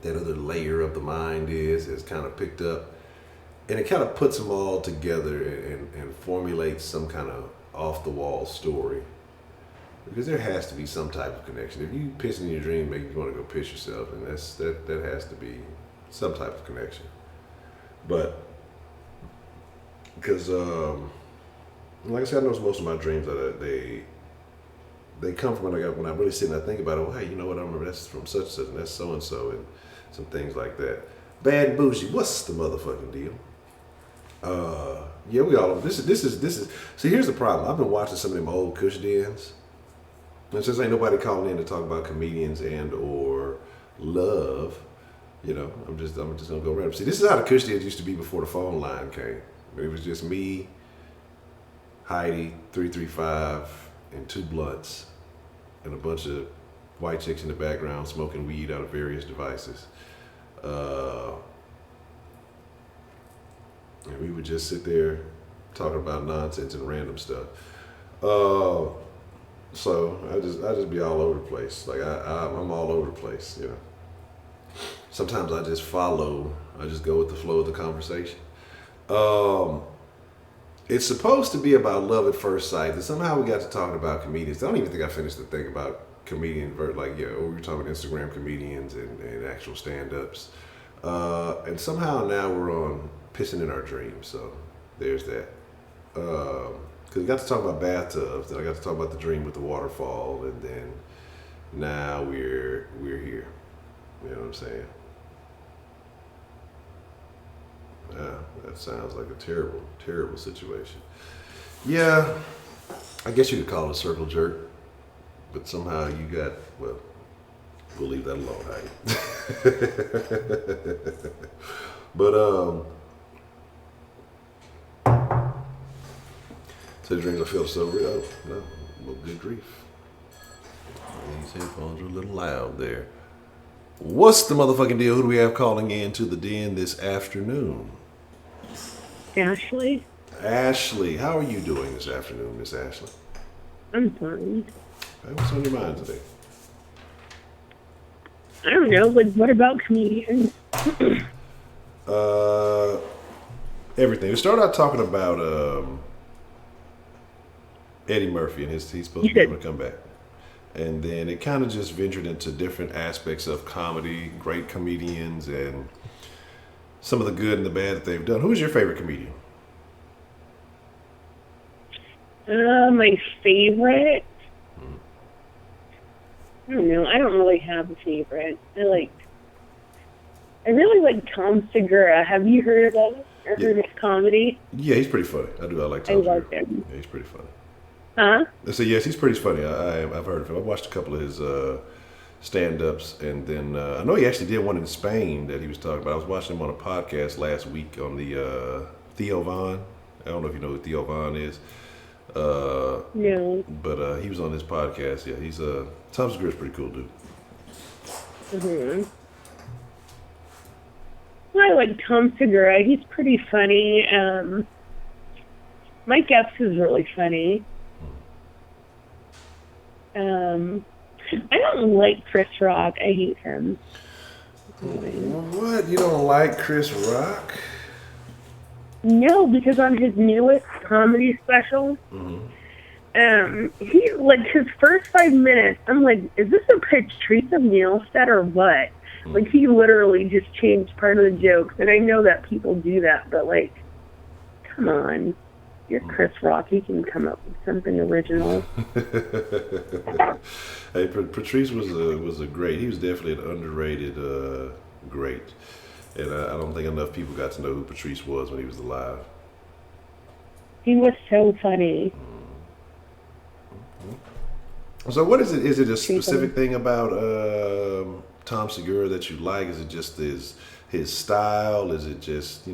that other layer of the mind is kind of picked up. And it kind of puts them all together and formulates some kind of off-the-wall story. Because there has to be some type of connection. If you piss in your dream, make you want to go piss yourself, and that has to be some type of connection. But because, like I said, I know most of my dreams are they come from when I really sit and I think about it. Well, hey, you know what? I remember that's from such and such, and that's so and so, and some things like that. Bad and bougie. What's the motherfucking deal? Yeah, we all. This is. See, here's the problem. I've been watching some of them old Kush dens. And since ain't nobody calling in to talk about comedians and or love, you know, I'm just gonna go random. See, this is how the Kush dens used to be before the phone line came. It was just me, Heidi, 335, and 2 blunts, and a bunch of white chicks in the background smoking weed out of various devices. And we would just sit there talking about nonsense and random stuff. So I just be all over the place. Like I'm all over the place, you know. Sometimes I just go with the flow of the conversation. It's supposed to be about love at first sight, and somehow we got to talking about comedians. I don't even think I finished the thing about comedian, like, we were talking about Instagram comedians and actual stand-ups. And somehow now we're on pissing in our dreams, so there's that. Because we got to talk about bathtubs, then I got to talk about the dream with the waterfall, and then now we're here. You know what I'm saying? Yeah, that sounds like a terrible, terrible situation. Yeah, I guess you could call it a circle jerk, but somehow you got, well, we'll leave that alone, Heidi. But, so the dreams I feel so real. Oh, no, well, good grief. These headphones are a little loud there. What's the motherfucking deal? Who do we have calling in to the den this afternoon? Ashley? Ashley, how are you doing this afternoon, Miss Ashley? I'm fine. Hey, what's on your mind today? I don't know, like, what about comedians? Everything. We started out talking about Eddie Murphy, and he's supposed to be able to come back. And then it kind of just ventured into different aspects of comedy, great comedians, and some of the good and the bad that they've done. Who's your favorite comedian? My favorite? I don't know. I don't really have a favorite. I really like Tom Segura. Have you heard of him? Or heard his comedy? Yeah, he's pretty funny. I like Tom Segura. I love him. Yeah, he's pretty funny. Huh? I said, yes, he's pretty funny. I've heard of him. I've watched a couple of his stand-ups, and then I know he actually did one in Spain that he was talking about. I was watching him on a podcast last week on the Theo Von. I don't know if you know who Theo Von is. No. But he was on this podcast. Yeah, he's Tom Segura's pretty cool dude. Mm-hmm. Well, I like Tom Segura. He's pretty funny. Mike Epps is really funny. I don't like Chris Rock. I hate him. What? You don't like Chris Rock? No, because on his newest comedy special, he, like, his first 5 minutes, I'm like, is this a Patrice O'Neal set or what? Like, he literally just changed part of the jokes, and I know that people do that, but, like, come on. You're Chris Rock. You can come up with something original. Hey, Patrice was a great. He was definitely an underrated great, and I don't think enough people got to know who Patrice was when he was alive. He was so funny. So, what is it? Is it a specific thing about Tom Segura that you like? Is it just his style? Is it just,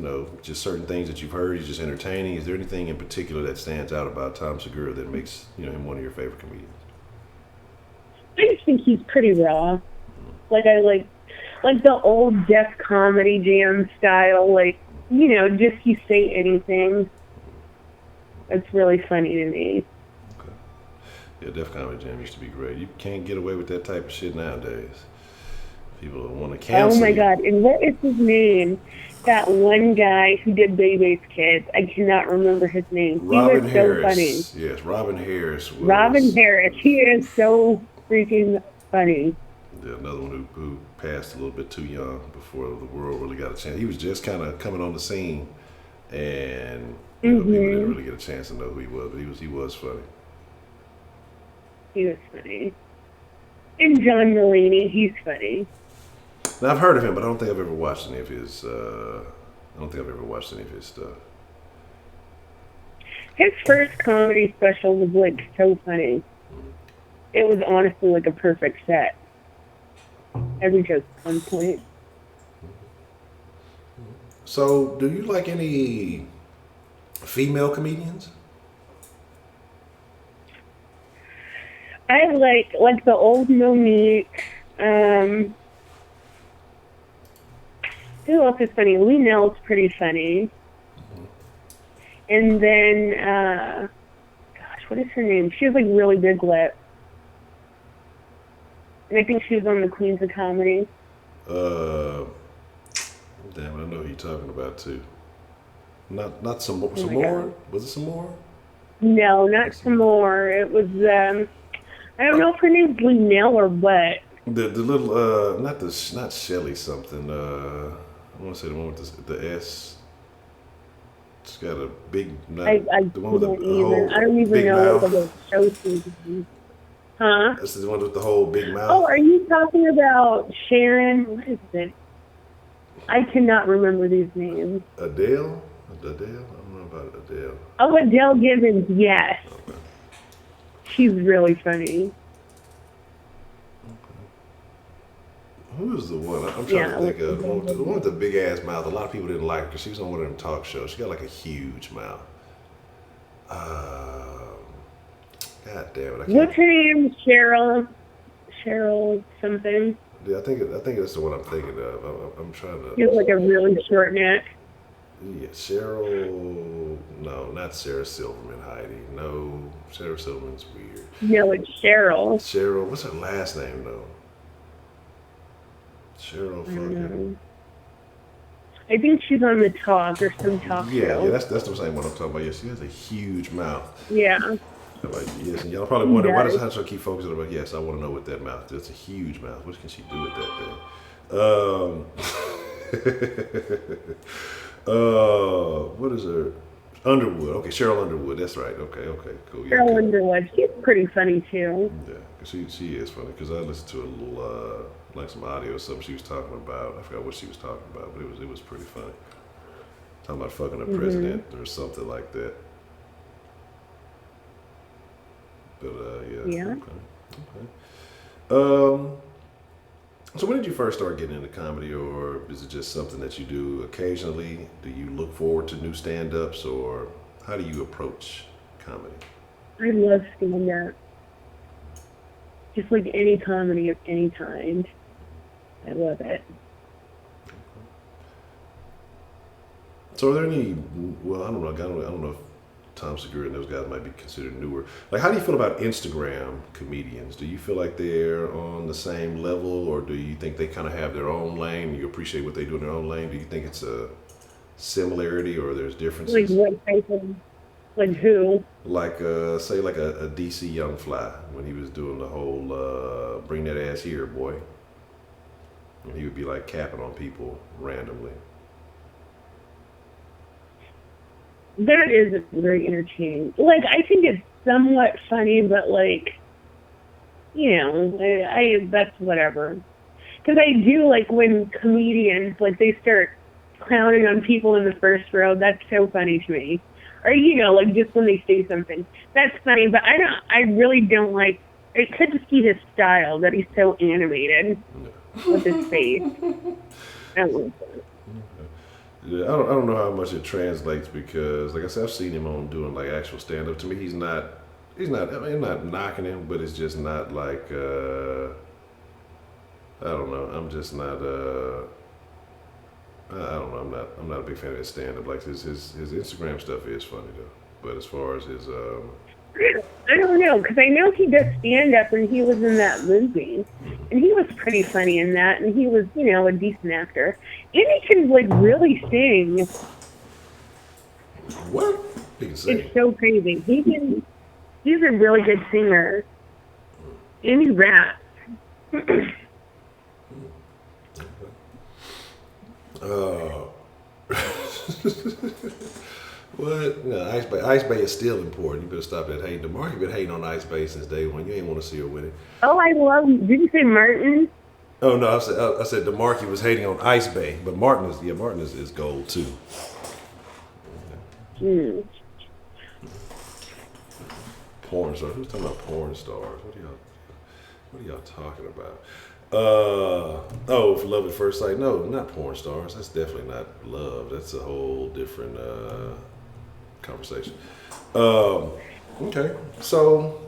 just certain things that you've heard? He's just entertaining. Is there anything in particular that stands out about Tom Segura that makes, him one of your favorite comedians? I just think he's pretty raw. Like, I like the old Def Comedy Jam style, just you say anything. It's really funny to me. Okay. Yeah, Def Comedy Jam used to be great. You can't get away with that type of shit nowadays. People want to Oh cancel my you. God. And what is his name? That one guy who did Bebe's Kids. I cannot remember his name. He was Robin so funny. Harris. Yes, Robin Harris Robin was Harris. He is so freaking funny. another one who passed a little bit too young before the world really got a chance. He was just kind of coming on the scene, and people didn't Mm-hmm. really get a chance to know who he was, but he was funny. He was funny. And John Mulaney, he's funny. Now I've heard of him, but I don't think I've ever watched any of his. I don't think I've ever watched any of his stuff. His first comedy special was like so funny. It was honestly like a perfect set. Every joke on point. So, do you like any female comedians? I like the old Monique. Who else is funny? Lee Nell's pretty funny. And then, gosh, what is her name? She has like really big lips. And I think she was on the Queens of Comedy. Uh, Damn, I know who you're talking about too. Not some Oh some my more. God. Was it some more? No, not some more. It was, I don't know if her name's Lee Nell or what. The little not Shelly something. I want to say the one with the S. It's got a big not I the one with don't the even. whole I don't even big know what mouth. the show season. Huh? That's the one with the whole big Oh, mouth. are you talking about Sharon? What is it? I cannot remember these names. Adele. Adele. I don't know about Adele. Oh, Adele Givens. Yes, she's really funny. Who is the one? I'm trying Yeah. to think of the one with the big ass mouth. A lot of people didn't like her because she was on one of them talk shows. She got like a huge mouth. God damn it! I What's can't. her name? Cheryl something. Yeah, I think that's the one I'm thinking of. I'm trying She has to. like a really short neck. Yeah, Cheryl. No, not Sarah Silverman. Heidi. No, Sarah Silverman's weird. No, it's Cheryl. Cheryl. What's her last name though? Cheryl I don't fucking. know. I think she's on the talk or some talk Yeah, show. that's the same one I'm talking about. Yeah, she has a huge mouth. Yeah, I'm like, yes, and y'all probably she wonder why does does. Honcho keep focusing on? Yes, I want to know what that mouth. That's a huge mouth. What can she do with that thing? What is her? Underwood. Okay, Cheryl Underwood. That's right. Okay, cool. Yeah, Cheryl Underwood. She's pretty funny too. yeah, 'cause she is funny. Because I listened to a little like some audio or something she was talking about. I forgot what she was talking about, but it was pretty funny. Talking about fucking a Mhm. president or something like that. But yeah. Yeah. Okay. So when did you first start getting into comedy, or is it just something that you do occasionally? Do you look forward to new stand-ups, or how do you approach comedy? I love stand up. Just like any comedy of any kind. I love it. So are there any? Well, I don't know. I don't know if Tom Segura and those guys might be considered newer. Like, how do you feel about Instagram comedians? Do you feel like they're on the same level, or do you think they kind of have their own lane? You appreciate what they do in their own lane? Do you think it's a similarity, or there's Like differences? what type of, like who? Like, say, like a DC Young Fly when he was doing the whole "Bring that ass here, boy," and he would be like capping on people randomly. That is very entertaining. Like, I think it's somewhat funny, but like, you know, I that's whatever. Because I do like when comedians, like, they start clowning on people in the first row. That's so funny to me. Or, you know, like, just when they say something. That's funny, but I really don't like, it could just be his style that he's so animated with his face. I don't like that. Yeah, I don't know how much it translates because, like I said, I've seen him on doing like actual stand up. To me, he's not. I mean, I'm not knocking him, but it's just not like. I don't know. I'm just not. I don't know. I'm not a big fan of his stand up. Like his Instagram stuff is funny though. But as far as his I don't know, because I know he does stand up and he was in that movie. And he was pretty funny in that, and he was, you know, a decent actor. And he can, like, really sing. What? He can sing. It's so crazy. He's a really good singer. And he raps. What? No, Ice Bay is still important. You better stop that hating. DeMarcus been hating on Ice Bay since day one. You ain't want to see her winning. Oh, I love. Did you say Martin? Oh no, I said DeMarcus was hating on Ice Bay, but Martin is gold too. Hmm. Porn stars. Who's talking about porn stars? What are y'all talking about? For love at first sight. No, not porn stars. That's definitely not love. That's a whole different conversation. Okay, so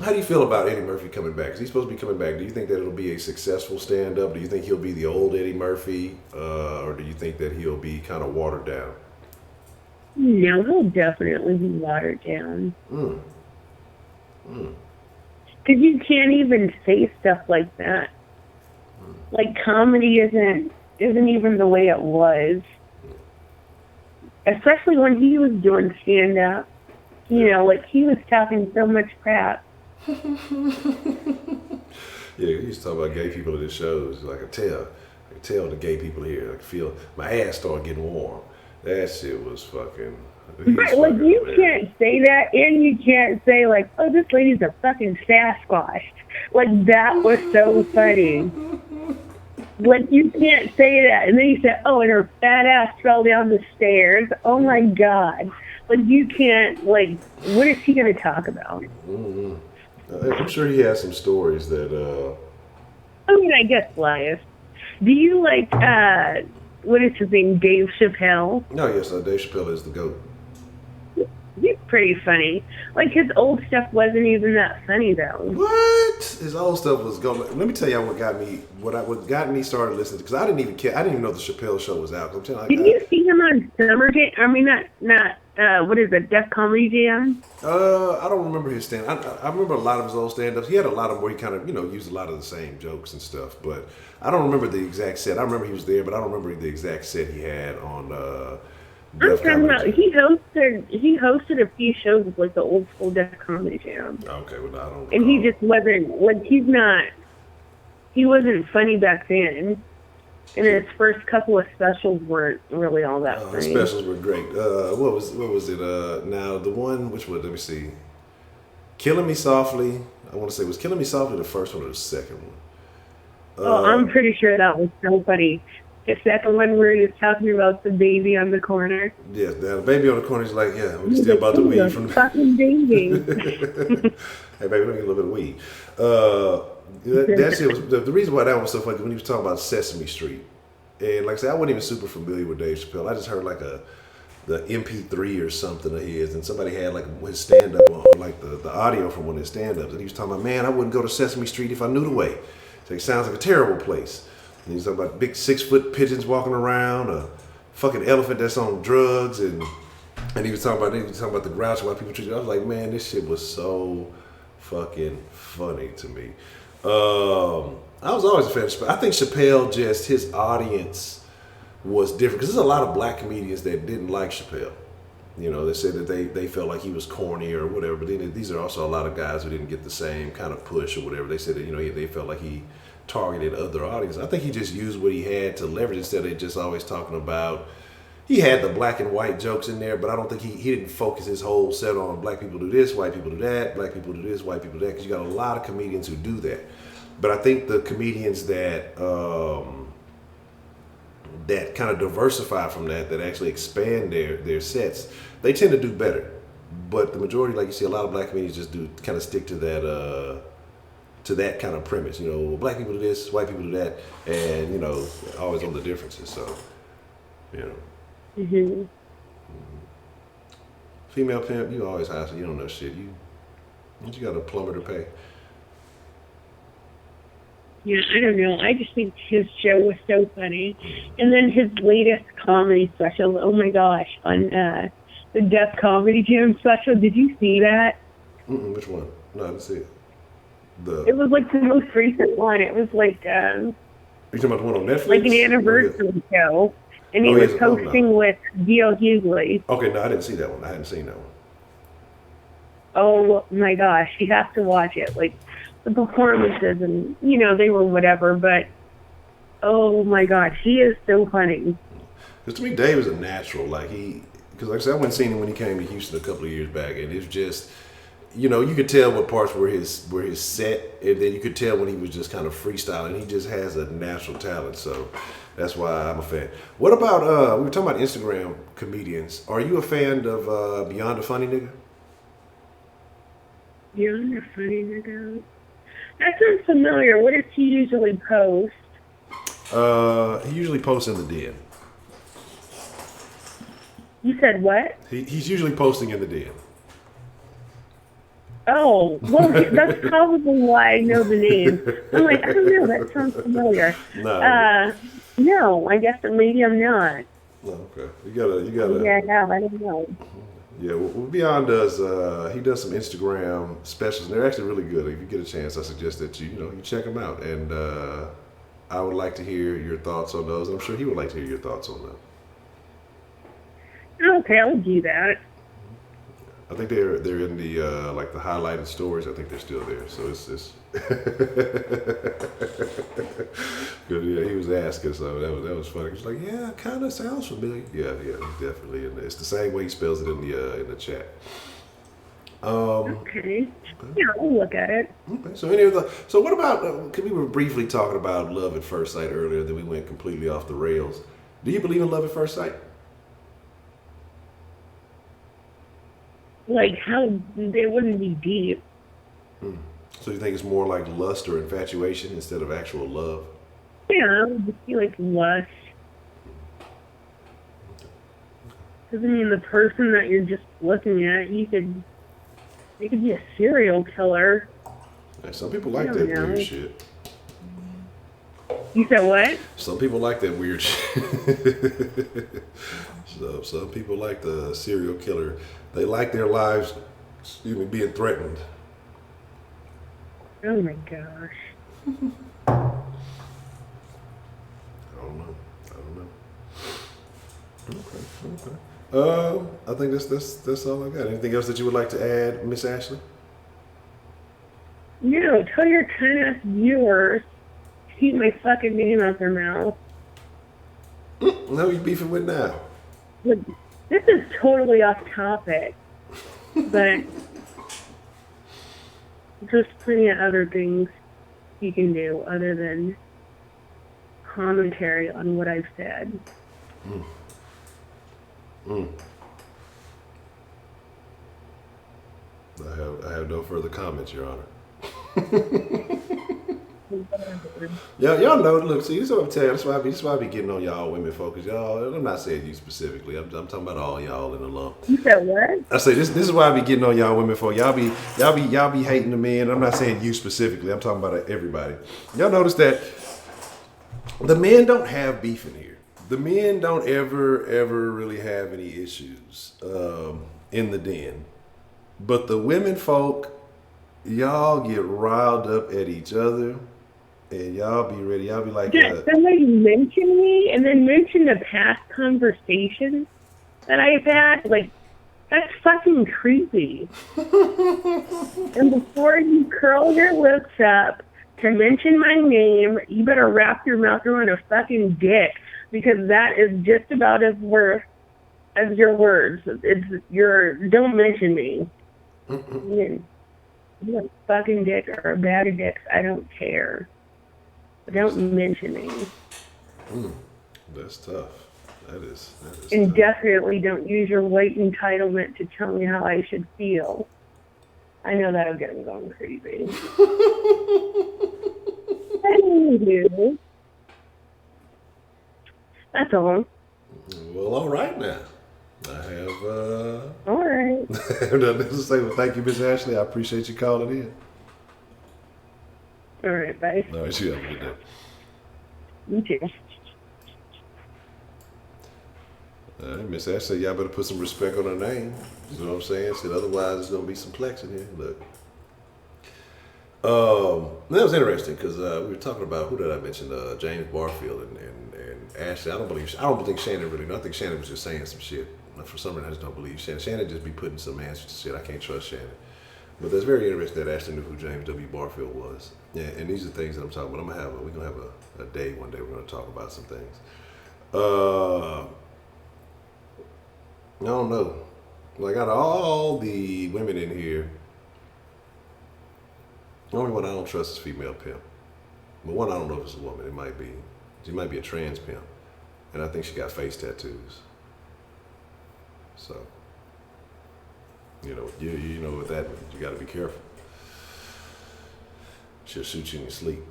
how do you feel about Eddie Murphy coming back? Is he supposed to be coming back? Do you think that it'll be a successful stand-up? Do you think he'll be the old Eddie Murphy, or do you think that he'll be kind of watered down? No, he'll definitely be watered down. Because you can't even say stuff like that. Like, comedy isn't even the way it was. Especially when he was doing stand-up. You know, like, he was talking so much crap. Yeah, he used to talk about gay people at his shows. I could tell the gay people here. I could feel my ass start getting warm. That shit was fucking... Right, like, you can't say that, and you can't say, like, oh, this lady's a fucking Sasquatch. Like, that was so funny. Like, you can't say that. And then you said, oh, and her fat ass fell down the stairs. Oh, my God. Like, you can't, like, what is he going to talk about? Mm-hmm. I'm sure he has some stories that, I mean, I guess life. Do you like, what is his name, Dave Chappelle? No, yes, Dave Chappelle is the GOAT. He's pretty funny. Like, his old stuff wasn't even that funny, though. What? His old stuff was going. Let me tell you what got me started listening, because I didn't even care. I didn't even know the Chappelle Show was out. Did you see him on Summer Jam? I mean, not what is it, Def Comedy Jam? I don't remember his stand. I remember a lot of his old stand-ups. He had a lot of them where he kind of, used a lot of the same jokes and stuff. But I don't remember the exact set. I remember he was there, but I don't remember the exact set he had on. I'm talking about he hosted a few shows with, like, the old school Def Comedy Jam. Okay, well, I don't. And he just wasn't, like, he wasn't funny back then. And his first couple of specials weren't really all that funny. His specials were great. What was it? Now the one, which one? Let me see. Killing Me Softly. I want to say, was Killing Me Softly the first one or the second one? I'm pretty sure that was so funny. The second one where he was talking about the baby on the corner. Yeah, the baby on the corner is like, yeah, we still about the weed from the fucking baby. Hey, baby, let me get a little bit of weed. That shit was the reason why that was so funny, when he was talking about Sesame Street. And like I said, I wasn't even super familiar with Dave Chappelle. I just heard like the MP3 or something of his, and somebody had like his stand-up on, like the audio from one of his stand-ups, and he was talking about, man, I wouldn't go to Sesame Street if I knew the way. So it sounds like a terrible place. And he's talking about big 6-foot pigeons walking around, a fucking elephant that's on drugs, and he was talking about the grouch, why people treat you. I was like, man, this shit was so fucking funny to me. I was always a fan of Chappelle. I think Chappelle, just his audience was different, because there's a lot of black comedians that didn't like Chappelle. They said that they felt like he was corny or whatever, but then these are also a lot of guys who didn't get the same kind of push or whatever. They said that, they felt like he targeted other audiences. I think he just used what he had to leverage, instead of just always talking about, he had the black and white jokes in there, but I don't think he didn't focus his whole set on black people do this, white people do that, black people do this, white people do that, because you got a lot of comedians who do that. But I think the comedians that kind of diversify from that actually expand their sets, they tend to do better. But the majority, like you see, a lot of black comedians just do kind of stick to that kind of premise. Black people do this, white people do that, and always on the differences. So, Mm-hmm. Female pimp, you always hustle. You don't know shit. You got a plumber to pay. Yeah, I don't know. I just think his show was so funny. And then his latest comedy special, oh my gosh, on the Def Comedy Jam special. Did you see that? Which one? No, I didn't see it. It was like the most recent one. It was like You talking about the one on Netflix? like an anniversary show, and he was hosting with D.L. Hughley. Okay, no, I didn't see that one. I hadn't seen that one. Oh my gosh, you have to watch it. Like the performances, and they were whatever, but oh my gosh, he is so funny. Because to me, Dave is a natural. Because like I said, I went and seen him when he came to Houston a couple of years back, and it's just, you could tell what parts were his set, and then you could tell when he was just kind of freestyling. He just has a natural talent, so that's why I'm a fan. What about we were talking about Instagram comedians? Are you a fan of Beyond the Funny Nigga? Beyond the Funny Nigga. That sounds familiar. What does he usually post? He usually posts in the Den. You said what? He's usually posting in the Den. Oh, well, that's probably why I know the name. I'm like, I don't know, that sounds familiar. No, I guess that maybe I'm not. No, okay. You gotta. Yeah, no, I don't know. Yeah, well, Beyond does. He does some Instagram specials, and they're actually really good. If you get a chance, I suggest that you check them out. And I would like to hear your thoughts on those. I'm sure he would like to hear your thoughts on them. Okay, I'll do that. I think they're in the like the highlighted stories. I think they're still there. So it's good. Yeah, he was asking, so that was funny. He's like, yeah, kind of sounds familiar. Yeah, definitely. And it's the same way he spells it in the chat. Okay. Yeah, I'll look at it. Okay. So what about? Cause we were briefly talking about love at first sight earlier. Then we went completely off the rails. Do you believe in love at first sight? Like, how they wouldn't be deep. So you think it's more like lust or infatuation instead of actual love? Yeah, it would just be like lust. Because, I mean, the person that you're just looking at, they could be a serial killer. Yeah, some people like that weird shit. You said what? Some people like that weird shit. So some people like the serial killer. They like their lives being threatened. Oh my gosh. I don't know. Okay. I think that's all I got. Anything else that you would like to add, Miss Ashley? No, tell your 10-ass viewers to keep my fucking name out their mouth. No, you beefing with now. Look, this is totally off topic, but there's plenty of other things you can do other than commentary on what I've said. I have no further comments, Your Honor. Yeah, y'all know. Look, see, this is what I'm telling you. This is why I be getting on y'all women focus. Y'all, I'm not saying you specifically. I'm talking about all y'all in the lump. You said what? I say this is why I be getting on y'all women for. Y'all be hating the men. I'm not saying you specifically. I'm talking about everybody. Y'all notice that the men don't have beef in here. The men don't ever really have any issues in the den. But the women folk, y'all get riled up at each other. And y'all be ready. Y'all be like, somebody mention me and then mention the past conversations that I've had. Like, that's fucking creepy. And before you curl your lips up to mention my name, you better wrap your mouth around a fucking dick, because that is just about as worth as your words. Don't mention me. You're a fucking dick or a bag of dicks. I don't care. Don't mention me. That's tough. That is and tough. Definitely don't use your white entitlement to tell me how I should feel. I know that'll get me going crazy. Anywho, that's all. Well, all right now. I have all right. nothing to say. Well, thank you, Miss Ashley. I appreciate you calling in. All right, bye. All right, you have a good day. You too. All right, Miss Ashley, y'all better put some respect on her name. You know what I'm saying? Said otherwise, there's gonna be some plex in here. Look. That was interesting because we were talking about, who did I mention? James Barfield and Ashley. I don't think Shannon really knew. I think Shannon was just saying some shit. For some reason, I just don't believe Shannon. Shannon just be putting some answers to shit. I can't trust Shannon. But that's very interesting that Ashley knew who James W. Barfield was. Yeah, and these are things that I'm talking about. We're gonna have a day one day. We're gonna talk about some things. I don't know. Like, out of all the women in here, the only one I don't trust is female pimp. But one, I don't know if it's a woman. It might be. She might be a trans pimp. And I think she got face tattoos. So, you know what that means. You got to be careful. She'll shoot you in your sleep.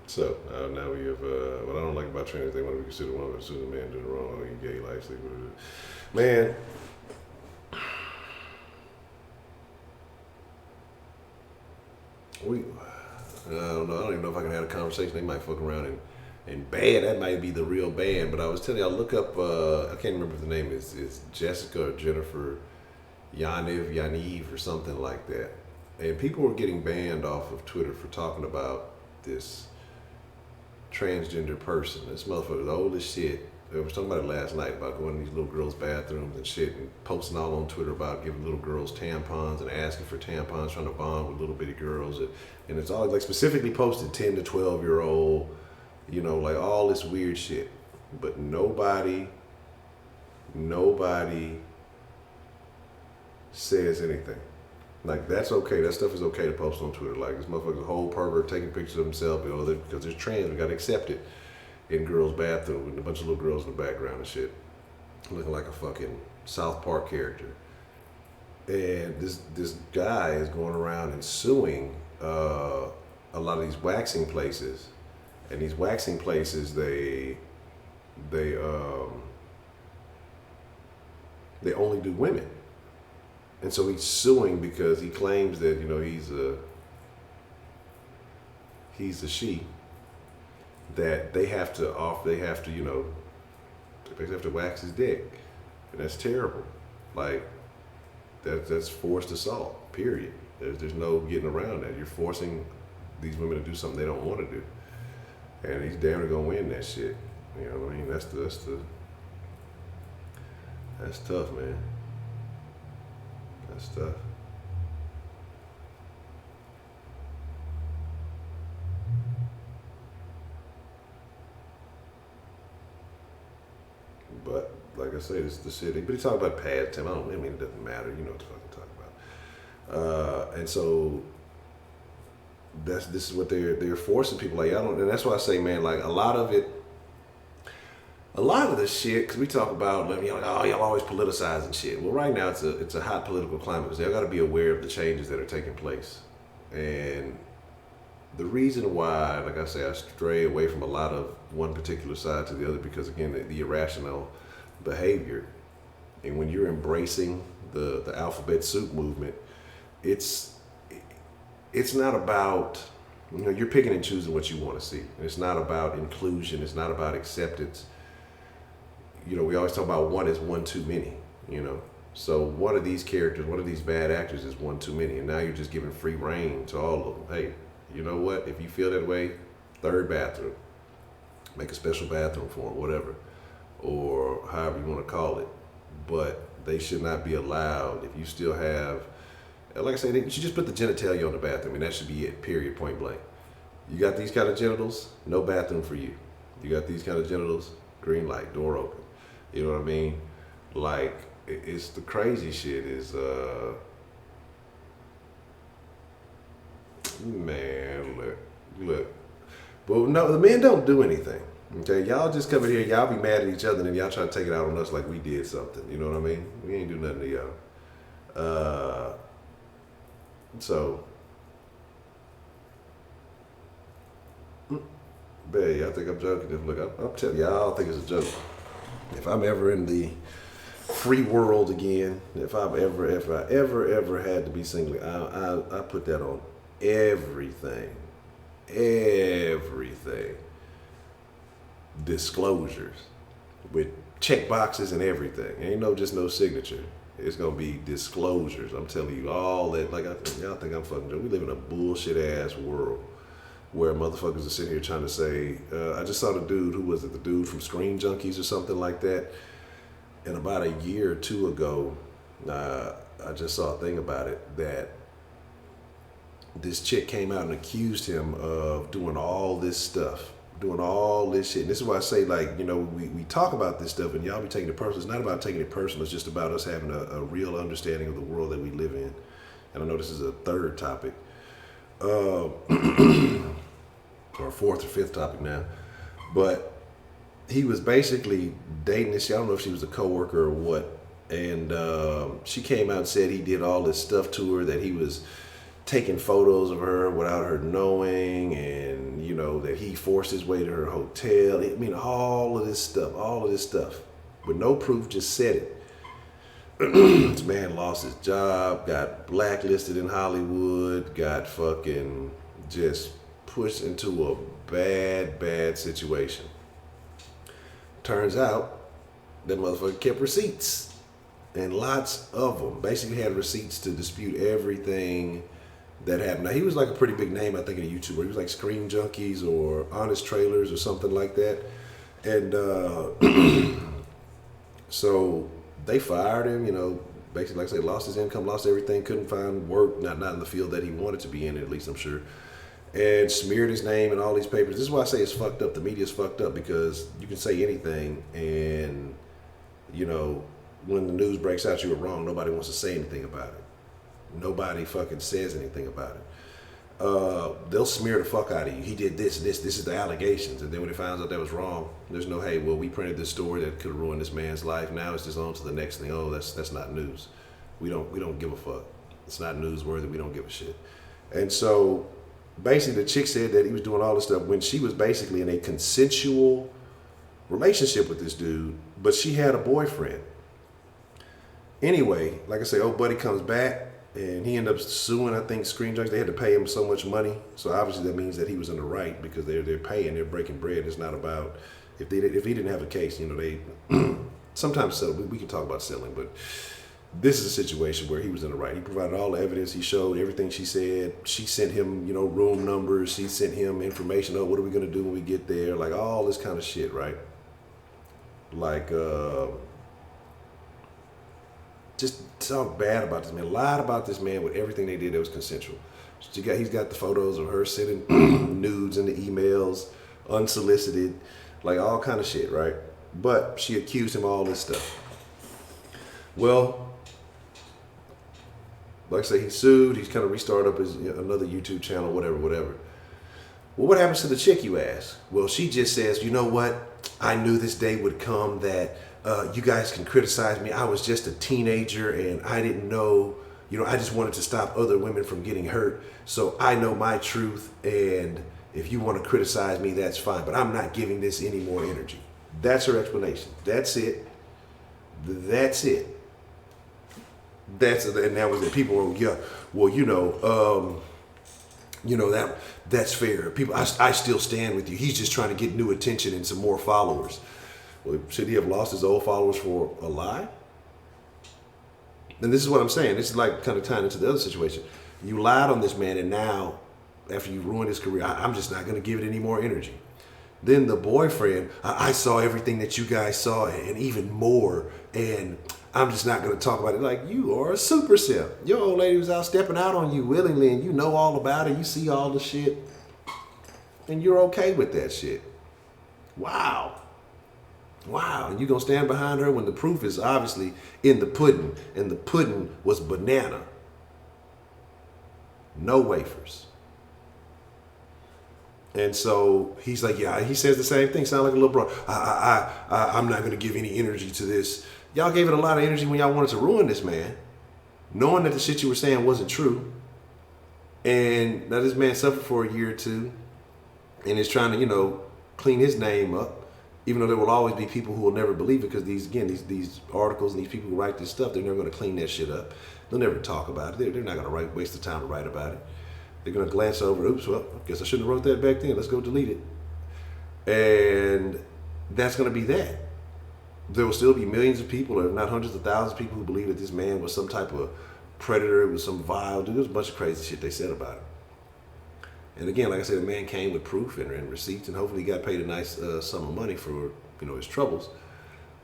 So, now we have, what I don't like about trans, they want to be considered one, but a man doing wrong, or you gay, like, sleep with it. Man. I don't know. I don't even know if I can have a conversation. They might fuck around and ban. That might be the real ban. But I was telling you, I look up. I can't remember if the name is Jessica or Jennifer Yaniv or something like that. And people were getting banned off of Twitter for talking about this transgender person. This motherfucker's old as shit. I was talking about it last night, about going to these little girls' bathrooms and shit, and posting all on Twitter about giving little girls tampons and asking for tampons, trying to bond with little bitty girls. And it's all like specifically posted 10 to 12-year-old, like all this weird shit. But nobody says anything. Like, that's okay. That stuff is okay to post on Twitter. Like, this motherfucker's a whole pervert taking pictures of himself, because there's trans. We got to accept it. In girls' bathroom with a bunch of little girls in the background and shit, looking like a fucking South Park character. And this guy is going around and suing a lot of these waxing places, and these waxing places they only do women, and so he's suing because he claims that he's a she. That they have to wax his dick, and that's terrible. Like, that's forced assault. Period. There's no getting around that. You're forcing these women to do something they don't want to do, and he's damn near gonna win that shit. You know what I mean? That's tough, man. That's tough. But like I say, this is the city. But he talked about past time. It doesn't matter. You know what the fuck I'm talking about. And so this is what they're forcing people. Like, and that's why I say, man, like a lot of the shit, because we talk about, like, oh, y'all always politicizing shit. Well, right now it's a hot political climate, because they've got to be aware of the changes that are taking place. And the reason why, like I say, I stray away from a lot of one particular side to the other, because again, the irrational behavior, and when you're embracing the alphabet soup movement, it's not about, you're picking and choosing what you want to see. It's not about inclusion. It's not about acceptance. We always talk about one is one too many. So one of these characters, one of these bad actors is one too many, and now you're just giving free reign to all of them. Hey, you know what? If you feel that way, third bathroom. Make a special bathroom for them, whatever. Or however you want to call it. But they should not be allowed. If you still have, like I say, you should just put the genitalia on the bathroom, and that should be it, period, point blank. You got these kind of genitals, no bathroom for you. You got these kind of genitals, green light, door open. You know what I mean? Like, it's the crazy shit is, man, look. But no, the men don't do anything. Okay, y'all just come in here, y'all be mad at each other, and then y'all try to take it out on us like we did something. You know what I mean? We ain't do nothing to y'all. So, babe, I think I'm joking. Look, I'm telling y'all, I think it's a joke. If I'm ever in the free world again, if I ever had to be single, I put that on everything. Disclosures with check boxes and everything. Ain't just no signature. It's gonna be disclosures. I'm telling you all that. Like, y'all think I'm fucking joking. We live in a bullshit ass world where motherfuckers are sitting here trying to say, I just saw the dude, who was it? The dude from Screen Junkies or something like that. And about a year or two ago, I just saw a thing about it that this chick came out and accused him of doing all this stuff, doing all this shit. And this is why I say, like, you know, we talk about this stuff and y'all be taking it personal. It's not about taking it personal. It's just about us having a real understanding of the world that we live in. And I know this is a third topic, or fourth or fifth topic now. But he was basically dating this. I don't know if she was a coworker or what. And she came out and said he did all this stuff to her, that he was taking photos of her without her knowing, and, you know, that he forced his way to her hotel. I mean, all of this stuff with no proof, just said it. This man lost his job, got blacklisted in Hollywood, got fucking just pushed into a bad situation. Turns out that motherfucker kept receipts, and lots of them. Basically had receipts to dispute everything that happened. Now, he was like a pretty big name, I think, in YouTuber. He was like Screen Junkies or Honest Trailers or something like that. And so they fired him, you know, basically, like I say, lost his income, lost everything, couldn't find work, not in the field that he wanted to be in, at least I'm sure. And smeared his name in all these papers. This is why I say it's fucked up. The media's fucked up, because you can say anything, and, you know, when the news breaks out you were wrong, nobody wants to say anything about it. Nobody fucking says anything about it. They'll smear the fuck out of you. He did this is the allegations. And then when he finds out that was wrong, there's no, hey, well, we printed this story that could have ruined this man's life. Now it's just on to the next thing. Oh, that's not news. We don't give a fuck. It's not newsworthy. We don't give a shit. And so basically the chick said that he was doing all this stuff when she was basically in a consensual relationship with this dude, but she had a boyfriend. Anyway, like I say, old buddy comes back, and he ended up suing, I think, Screen Junkies. They had to pay him so much money. So obviously that means that he was in the right, because they're paying, they're breaking bread. It's not about, if he didn't have a case, you know, they sometimes sell. We can talk about selling, but this is a situation where he was in the right. He provided all the evidence. He showed everything she said. She sent him, you know, room numbers. She sent him information. Oh, what are we going to do when we get there? Like all this kind of shit, right? Like, just talk bad about this man, lied about this man with everything they did that was consensual. He's got the photos of her sending nudes in the emails, unsolicited, like all kind of shit, right? But she accused him of all this stuff. Well, like I say, he sued. He's kind of restarted up his another YouTube channel, whatever. Well, what happens to the chick, you ask? Well, she just says, you know what? I knew this day would come that you guys can criticize me. I was just a teenager and I didn't know, you know, I just wanted to stop other women from getting hurt. So I know my truth, and if you want to criticize me, that's fine. But I'm not giving this any more energy. That's her explanation. That's it. And that was it. People were, yeah, well, that's fair. People, I still stand with you. He's just trying to get new attention and some more followers. Well, should he have lost his old followers for a lie? And this is what I'm saying. This is like kind of tying into the other situation. You lied on this man, and now, after you ruined his career, I'm just not going to give it any more energy. Then the boyfriend, I saw everything that you guys saw and even more, and I'm just not going to talk about it. Like, you are a super simp. Your old lady was out stepping out on you willingly, and you know all about it. You see all the shit, and you're okay with that shit. Wow. And you're going to stand behind her when the proof is obviously in the pudding, and the pudding was banana. No wafers. And so he's like, yeah, he says the same thing. Sound like a little bro. I'm not going to give any energy to this. Y'all gave it a lot of energy when y'all wanted to ruin this man, knowing that the shit you were saying wasn't true. And now this man suffered for a year or two and is trying to, clean his name up. Even though there will always be people who will never believe it, because these articles and these people who write this stuff, they're never going to clean that shit up. They'll never talk about it. They're not going to waste the time to write about it. They're going to glance over, oops, well, I guess I shouldn't have wrote that back then. Let's go delete it. And that's going to be that. there will still be millions of people, or not hundreds of thousands of people, who believe that this man was some type of predator, was some vile dude. There's a bunch of crazy shit they said about him. And again, like I said, the man came with proof and receipts, and hopefully he got paid a nice sum of money for his troubles.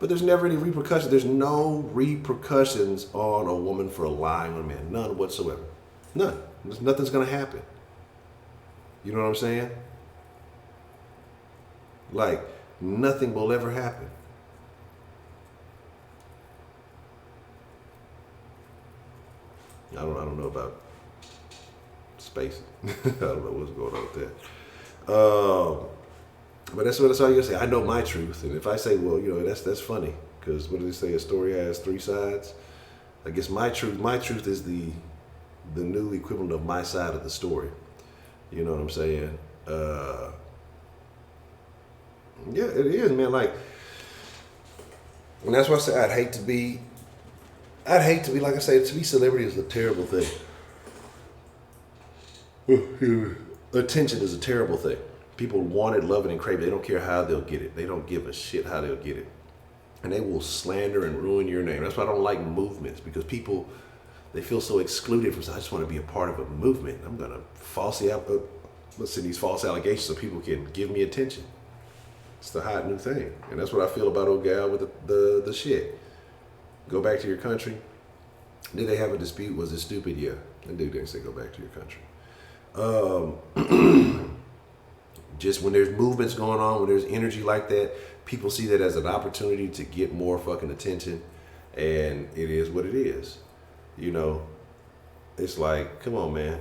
But there's never any repercussions. There's no repercussions on a woman for lying on a man. None whatsoever. None. Nothing's going to happen. You know what I'm saying? Like, nothing will ever happen. I don't know about space. I don't know what's going on with that. But that's all you gotta say. I know my truth, and if I say, well, that's funny, because what do they say? A story has three sides. I guess my truth is the new equivalent of my side of the story. You know what I'm saying? Yeah, it is, man. Like, and that's why I say I'd hate to be, like I say, to be celebrity is a terrible thing. Attention is a terrible thing. People want it, love it, and crave it. They don't care how they'll get it. They don't give a shit how they'll get it. And they will slander and ruin your name. That's why I don't like movements, because people, they feel so excluded from, I just want to be a part of a movement. I'm going to listen to these false allegations so people can give me attention. It's the hot new thing. And that's what I feel about old gal with the shit. Go back to your country. Did they have a dispute? Was it stupid? Yeah. That dude didn't say go back to your country. Just when there's movements going on, when there's energy like that, people see that as an opportunity to get more fucking attention, and it is what it is. It's like, come on, man.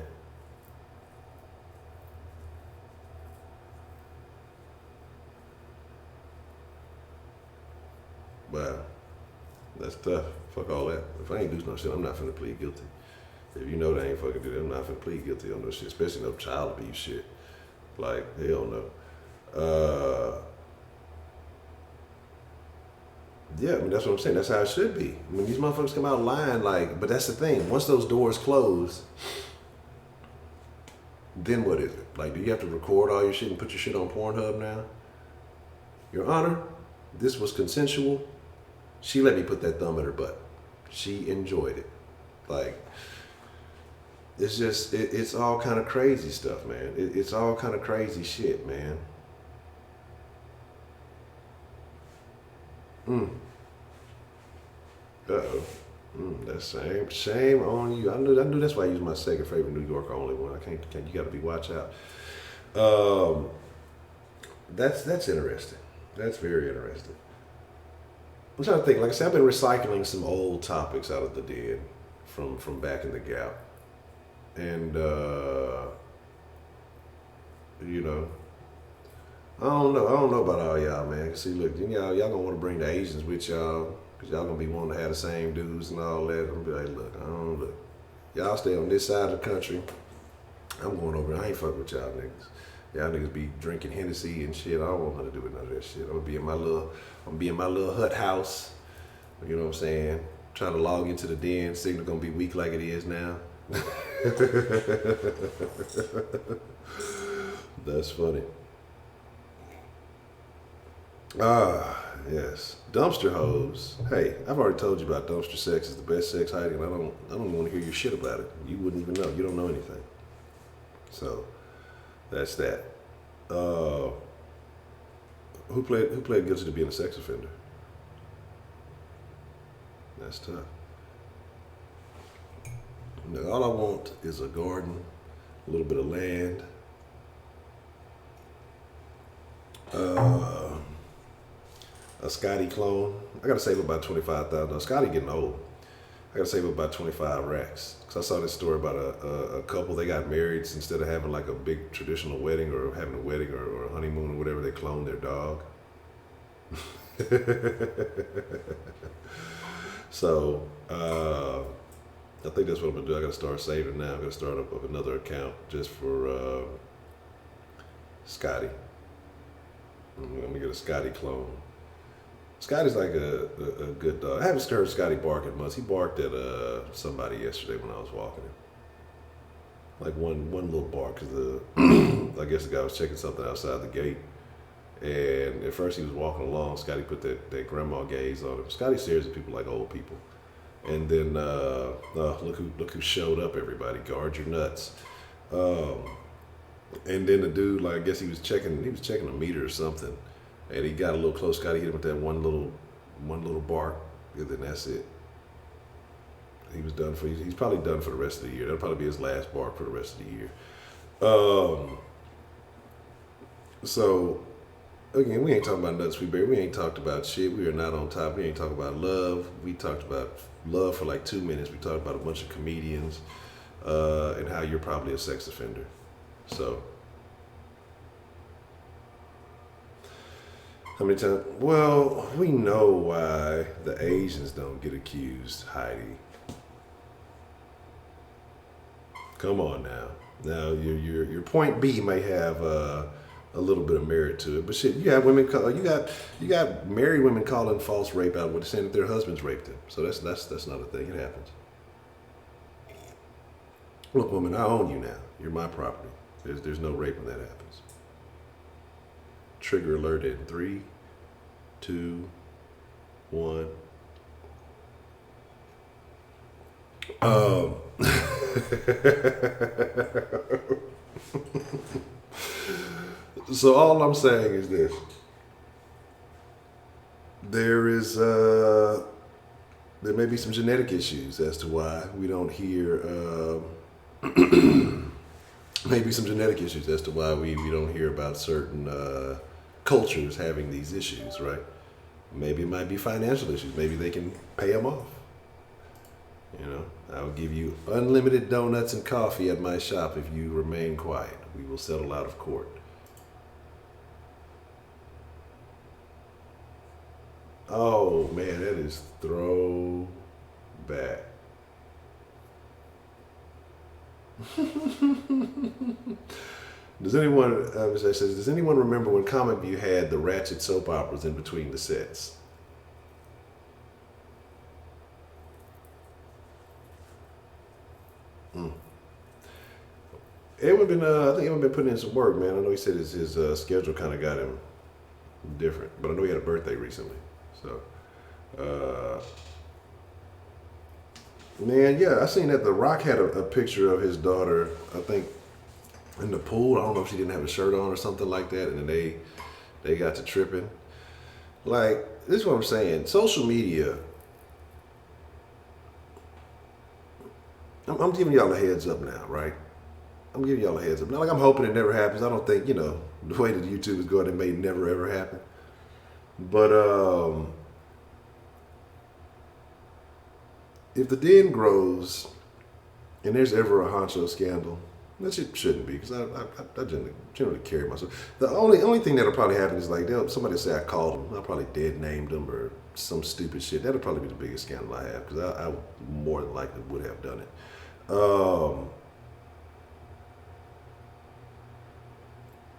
Wow, that's tough. Fuck all that. If I ain't do no shit, I'm not finna plead guilty. If you know they ain't fucking do that, I'm not finna plead guilty on no shit, especially no child abuse shit. Like, hell no. Yeah, I mean, that's what I'm saying. That's how it should be. I mean, these motherfuckers come out lying, like, but that's the thing. Once those doors close, then what is it? Like, do you have to record all your shit and put your shit on Pornhub now? Your Honor, this was consensual. She let me put that thumb in her butt. She enjoyed it. Like, it's just, it's all kind of crazy stuff, man. It's all kind of crazy shit, man. Uh-oh. That's shame on you. I knew that's why I use my second favorite New Yorker only one. I can't you gotta be watch out. That's interesting. That's very interesting. I'm trying to think, like I said, I've been recycling some old topics out of the den from back in the Gap. And I don't know about all y'all, man. See, look, y'all gonna want to bring the Asians with y'all, because y'all gonna be wanting to have the same dudes and all that. I'm gonna be like, look. Y'all stay on this side of the country. I'm going over there. I ain't fucking with y'all niggas. Y'all niggas be drinking Hennessy and shit. I don't want nothing to do with none of that shit. I'm gonna be in my little hut house. You know what I'm saying? Trying to log into the den. Signal gonna be weak like it is now. That's funny. Yes. Dumpster hoes. Hey, I've already told you about dumpster sex is the best sex hiding. I don't want to hear your shit about it. You wouldn't even know. You don't know anything. So that's that. Who pled guilty to being a sex offender? That's tough. Now, all I want is a garden, a little bit of land, a Scotty clone. I gotta save about $25,000. Scotty getting old. I gotta save about 25 racks. Cause I saw this story about a couple. They got married, so instead of having like a big traditional wedding or having a wedding or a honeymoon or whatever, they cloned their dog. So I think that's what I'm gonna do. I gotta start saving now. I'm gonna start up another account just for Scotty. I'm gonna get a Scotty clone. Scotty's like a good dog. I haven't heard Scotty barking much. He barked at somebody yesterday when I was walking him. Like one little bark, because I guess the guy was checking something outside the gate. And at first he was walking along. Scotty put that grandma gaze on him. Scotty stares at people like old people. And then look who showed up, everybody. Guard your nuts. And then the dude, like, I guess he was checking a meter or something. And he got a little close. Scotty hit him with that one little bark. And then that's it. He's probably done for the rest of the year. That'll probably be his last bark for the rest of the year. So again, we ain't talking about nuts, we ain't talked about shit. We are not on top. We ain't talking about love. We talked about love for like 2 minutes. We talked about a bunch of comedians and how you're probably a sex offender. So how many times? Well, we know why the Asians don't get accused, Heidi. Come on now. Now your point B may have a little bit of merit to it, but shit, you have women you got married women calling false rape out with saying that their husbands raped them. So that's not a thing. It happens. Look, woman, I own you now. You're my property. There's no rape when that happens. Trigger alert in 3, 2, 1. So all I'm saying is this: there may be some genetic issues as to why we don't hear. Maybe some genetic issues as to why we don't hear about certain cultures having these issues, right? Maybe it might be financial issues. Maybe they can pay them off. You know, I'll give you unlimited donuts and coffee at my shop if you remain quiet. We will settle out of court. Oh man, that is throwback. Does anyone remember when Comic View had the Ratchet soap operas in between the sets? Edwin been, I think Edwin been putting in some work, man. I know he said his schedule kind of got him different, but I know he had a birthday recently. So, man, yeah, I seen that The Rock had a picture of his daughter, I think, in the pool. I don't know if she didn't have a shirt on or something like that, and then they got to tripping. Like, this is what I'm saying. Social media, I'm giving y'all a heads up now, right? I'm giving y'all a heads up. Not like I'm hoping it never happens. I don't think, the way that YouTube is going, it may never ever happen. But if the den grows and there's ever a Honcho scandal, that shit shouldn't be, because I generally carry myself. The only thing that'll probably happen is like somebody will say I called him. I'll probably dead named him or some stupid shit. That'll probably be the biggest scandal I have, because I more than likely would have done it.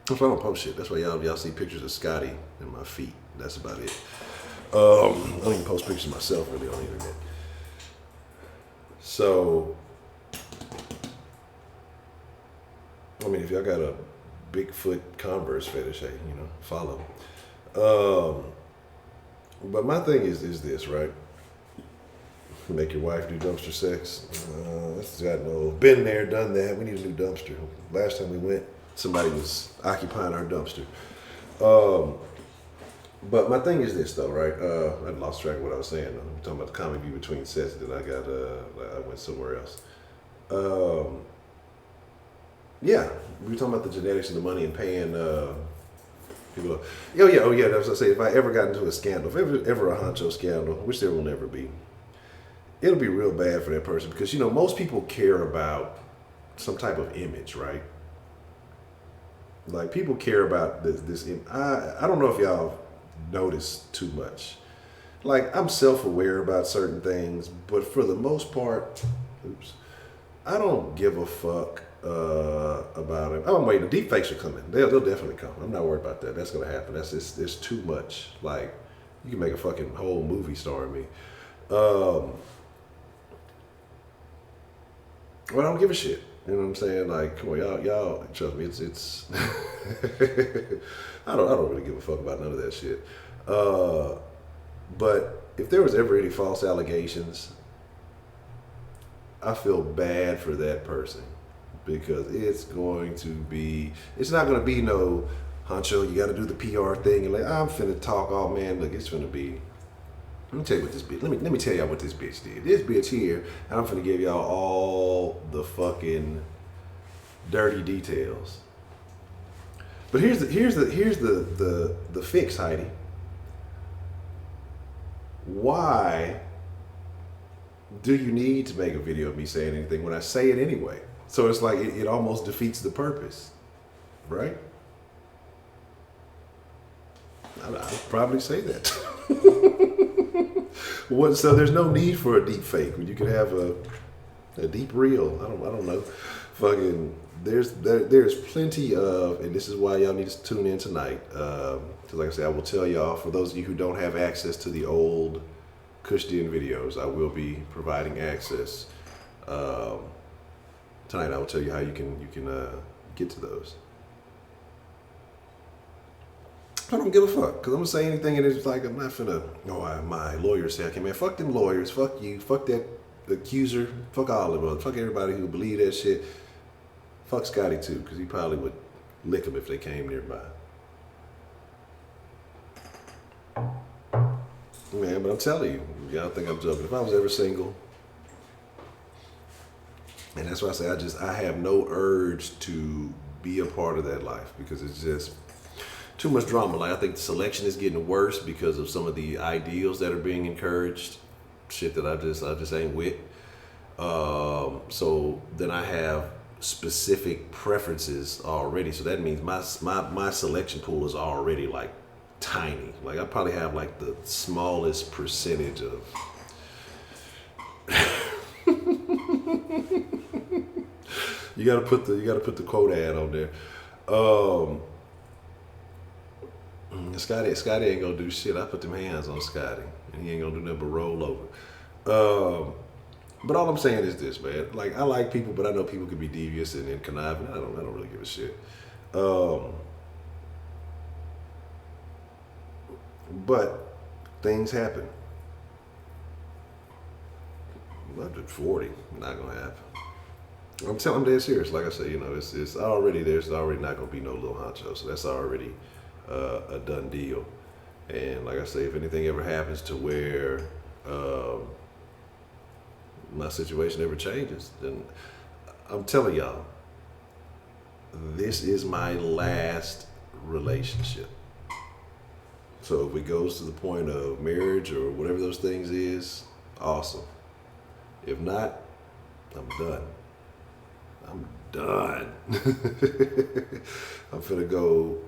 That's why I don't post shit. That's why y'all see pictures of Scotty and my feet. That's about it. I don't even post pictures of myself really on the internet. So, I mean, if y'all got a Bigfoot Converse fetish, hey, follow. But my thing is this, right? Make your wife do dumpster sex. That's gotten old. Been there, done that. We need a new dumpster. Last time we went, somebody was occupying our dumpster. But my thing is this, though, right? I lost track of what I was saying. I'm talking about the comic view between sets. Then I went somewhere else. Yeah, we were talking about the genetics and the money and paying people. Oh yeah. That's what I say. If I ever got into a scandal, if ever a Honcho scandal, which there will never be, it'll be real bad for that person, because most people care about some type of image, right? Like, people care about this. I don't know if y'all notice too much. Like, I'm self-aware about certain things, but for the most part, I don't give a fuck about it. I'm waiting. The deep fakes are coming. They'll definitely come. I'm not worried about that. That's gonna happen. There's too much. Like, you can make a fucking whole movie starring me. Well, I don't give a shit. You know what I'm saying? Like, come on, y'all. Trust me, it's. I don't really give a fuck about none of that shit. But if there was ever any false allegations, I feel bad for that person because it's going to be. It's not going to be no, Honcho. You got to do the PR thing and like I'm finna talk. Oh man, look, it's finna be. Let me tell you what this bitch. Let me tell y'all what this bitch did. This bitch here, I'm finna give y'all all the fucking dirty details. But here's the fix, Heidi. Why do you need to make a video of me saying anything when I say it anyway? So it's like it almost defeats the purpose, right? I'd probably say that. So there's no need for a deep fake when you can have a deep reel. I don't know. Fucking there's plenty of, and this is why y'all need to tune in tonight. Because like I said, I will tell y'all, for those of you who don't have access to the old Kushdian videos, I will be providing access. Tonight I will tell you how you can get to those. I don't give a fuck, because I'm going to say anything and it's like, I'm not finna, my lawyer say, okay, man, fuck them lawyers, fuck you, fuck that accuser, fuck all of them, fuck everybody who believe that shit. Fuck Scotty too, because he probably would lick them if they came nearby. Man, but I'm telling you, y'all think I'm joking. If I was ever single, and that's why I say I have no urge to be a part of that life, because it's just too much drama. Like, I think the selection is getting worse because of some of the ideals that are being encouraged. Shit that I just ain't with. So then I have specific preferences already. So that means my selection pool is already like tiny. Like I probably have like the smallest percentage of. You gotta put the quote ad on there. Scotty ain't gonna do shit. I put them hands on Scotty, and he ain't gonna do nothing but roll over. But all I'm saying is this, man. Like, I like people, but I know people can be devious and conniving. I don't really give a shit. But things happen. Up to 40, not gonna happen. I'm dead serious. Like I say, it's already there's already not gonna be no little Honcho, so that's already a done deal. And like I say, if anything ever happens to where my situation ever changes, then I'm telling y'all, this is my last relationship. So if it goes to the point of marriage or whatever those things is, awesome. If not, I'm done. I'm finna go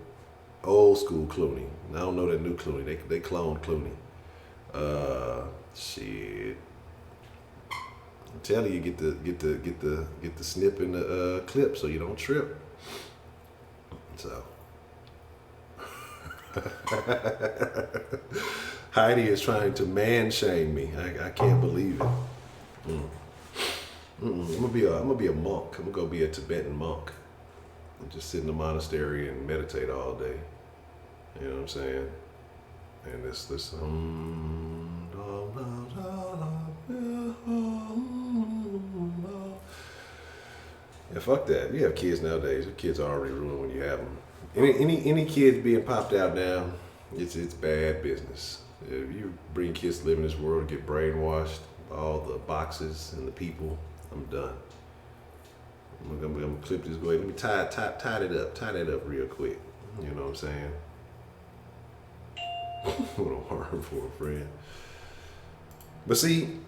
old school Clooney. I don't know that new Clooney. They cloned Clooney. Shit. I'm telling you, get the snip in the clip so you don't trip. So Heidi is trying to man shame me. I can't believe it. I'm gonna be a monk. I'm gonna go be a Tibetan monk and just sit in the monastery and meditate all day. You know what I'm saying? And this yeah, fuck that. You have kids nowadays. Your kids are already ruined when you have them. Any kids being popped out now, it's bad business. If you bring kids to live in this world and get brainwashed by all the boxes and the people, I'm done. I'm gonna clip this. Go ahead. Let me tie it up real quick. You know what I'm saying? What a harm for a friend. But see,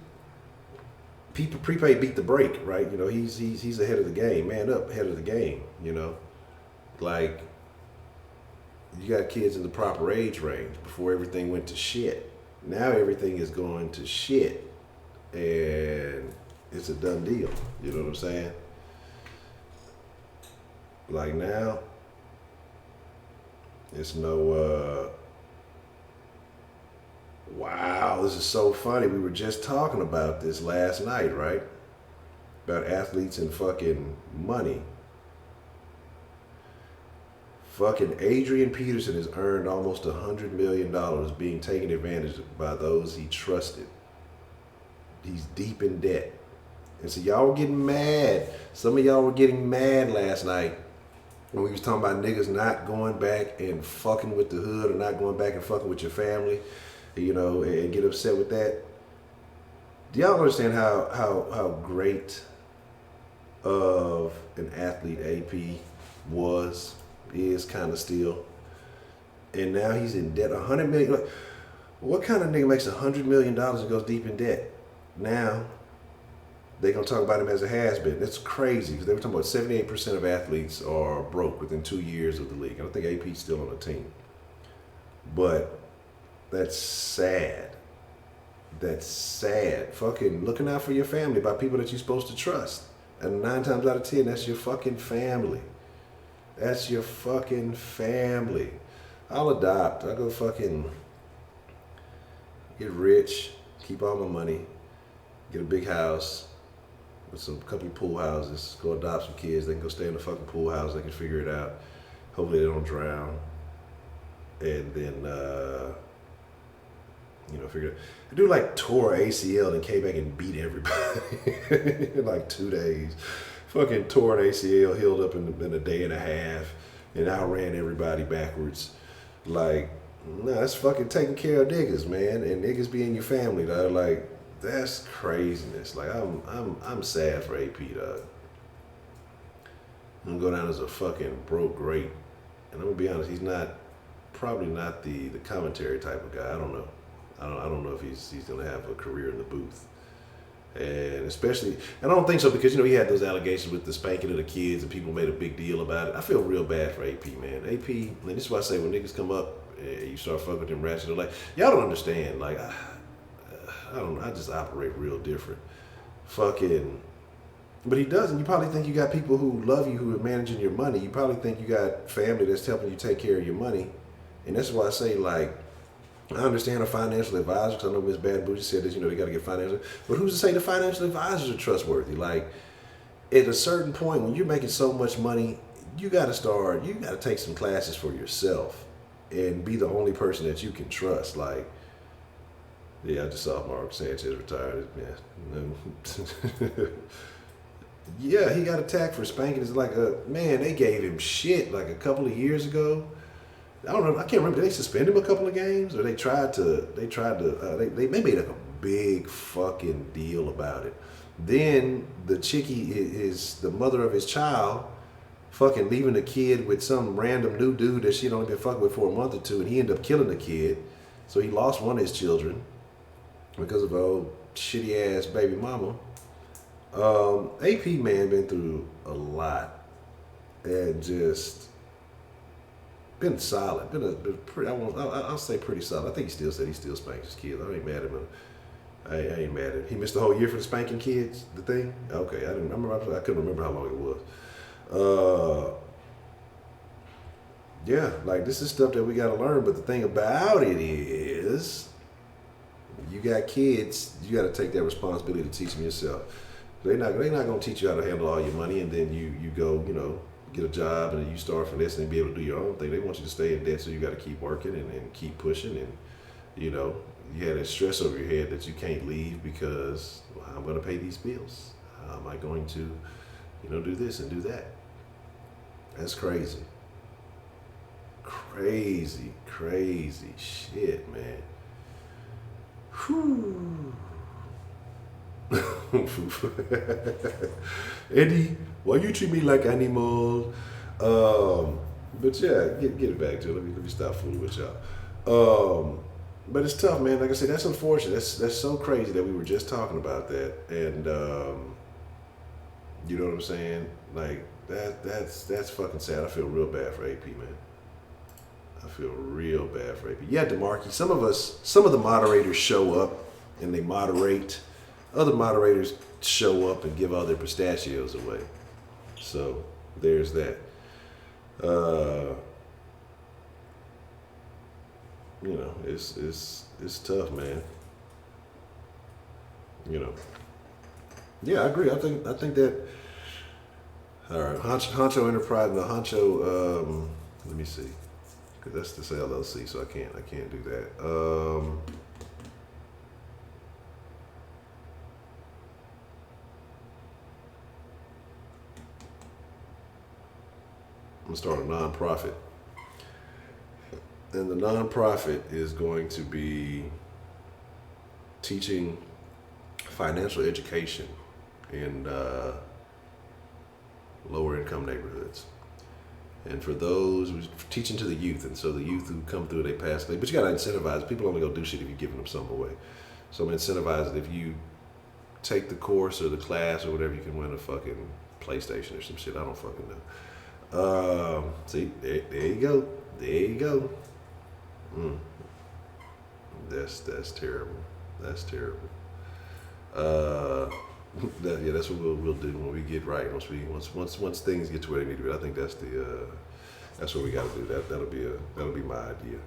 people prepaid beat the break, right? He's ahead of the game, man up, ahead of the game. Like, you got kids in the proper age range before everything went to shit. Now everything is going to shit, and it's a done deal. You know what I'm saying? Like, now, it's no, wow, this is so funny. We were just talking about this last night, right? about athletes and fucking money. Fucking Adrian Peterson has earned almost $100 million being taken advantage of by those he trusted. He's deep in debt. And so y'all were getting mad. Some of y'all were getting mad last night when we was talking about niggas not going back and fucking with the hood or not going back and fucking with your family, you know, and get upset with that. Do y'all understand how great of an athlete AP is kind of still? And now he's in debt. $100 million. What kind of nigga makes $100 million and goes deep in debt? Now they're gonna talk about him as a has-been. That's crazy because they were talking about 78% of athletes are broke within 2 years of the league. I don't think AP's still on the team, but that's sad. That's sad. Fucking looking out for your family by people that you're supposed to trust. And 9 times out of 10, that's your fucking family. That's your fucking family. I'll adopt. I'll go fucking get rich, keep all my money, get a big house with some couple of pool houses, go adopt some kids. They can go stay in the fucking pool house. They can figure it out. Hopefully they don't drown. And then, figure it out. The dude like tore ACL and came back and beat everybody in like 2 days. Fucking tore an ACL, healed up in a day and a half, and outran everybody backwards. Like, no, that's fucking taking care of niggas, man, and niggas be in your family, dog. Like, that's craziness. Like, I'm sad for AP, dog. I'm gonna go down as a fucking broke great, and I'm gonna be honest, he's probably not the commentary type of guy. I don't know. I don't know if he's gonna have a career in the booth. And especially, and I don't think so because, he had those allegations with the spanking of the kids and people made a big deal about it. I feel real bad for AP, man. AP, and this is why I say when niggas come up, you start fucking with them rats, like, y'all don't understand. Like, I don't know, I just operate real different. Fucking, but he doesn't. You probably think you got people who love you who are managing your money. You probably think you got family that's helping you take care of your money. And that's why I say, like, I understand a financial advisor because I know Ms. Bad Bougie said that, they got to get financial. But who's to say the financial advisors are trustworthy? Like, at a certain point, when you're making so much money, you got to take some classes for yourself and be the only person that you can trust. Like, yeah, I just saw Mark Sanchez retired. Yeah. Yeah, he got attacked for spanking. It's like, man, they gave him shit like a couple of years ago. I don't know. I can't remember. Did they suspend him a couple of games, or they made like a big fucking deal about it. Then the chickie is the mother of his child, fucking leaving the kid with some random new dude that she'd only been fucking with for a month or two, and he ended up killing the kid. So he lost one of his children because of a old shitty ass baby mama. AP man been through a lot, and just been solid. Been pretty. I'll say pretty solid. I think he still spanks his kids. I ain't mad at him. I ain't mad at him. He missed the whole year for the spanking kids. The thing. Okay, I couldn't remember how long it was. Yeah, like this is stuff that we got to learn. But the thing about it is, you got kids. You got to take that responsibility to teach them yourself. They're not gonna teach you how to handle all your money, and then you go, get a job, and then you start from this and be able to do your own thing. They want you to stay in debt, so you got to keep working and keep pushing, and you had that stress over your head that you can't leave because, well, I'm going to pay these bills. How am I going to, do this and do that? That's crazy. Crazy shit, man. Whew. Eddie, why you treat me like animal? But yeah, get it back to it. Let me stop fooling with y'all. But it's tough, man. Like I said, that's unfortunate. That's so crazy that we were just talking about that, and you know what I'm saying? Like that's fucking sad. I feel real bad for AP, man. I feel real bad for AP. Yeah, DeMarcus. Some of the moderators show up and they moderate. Other moderators show up and give all their pistachios away. So there's that. It's tough, man. Yeah, I agree. I think that. All right, Honcho Enterprise, the Honcho. Let me see, because that's this LLC, so I can't do that. I'm gonna start a nonprofit, and the nonprofit is going to be teaching financial education in lower income neighborhoods. And for those teaching to the youth, and so the youth who come through, they pass. But you gotta incentivize. People only gonna do shit if you're giving them something away. So I'm incentivizing. If you take the course or the class or whatever, you can win a fucking PlayStation or some shit. I don't fucking know. See, there you go. There you go. That's terrible. That's terrible. Yeah, that's what we'll do when we get right. Once things get to where they need to be. I think that's what we got to do. That'll be my idea.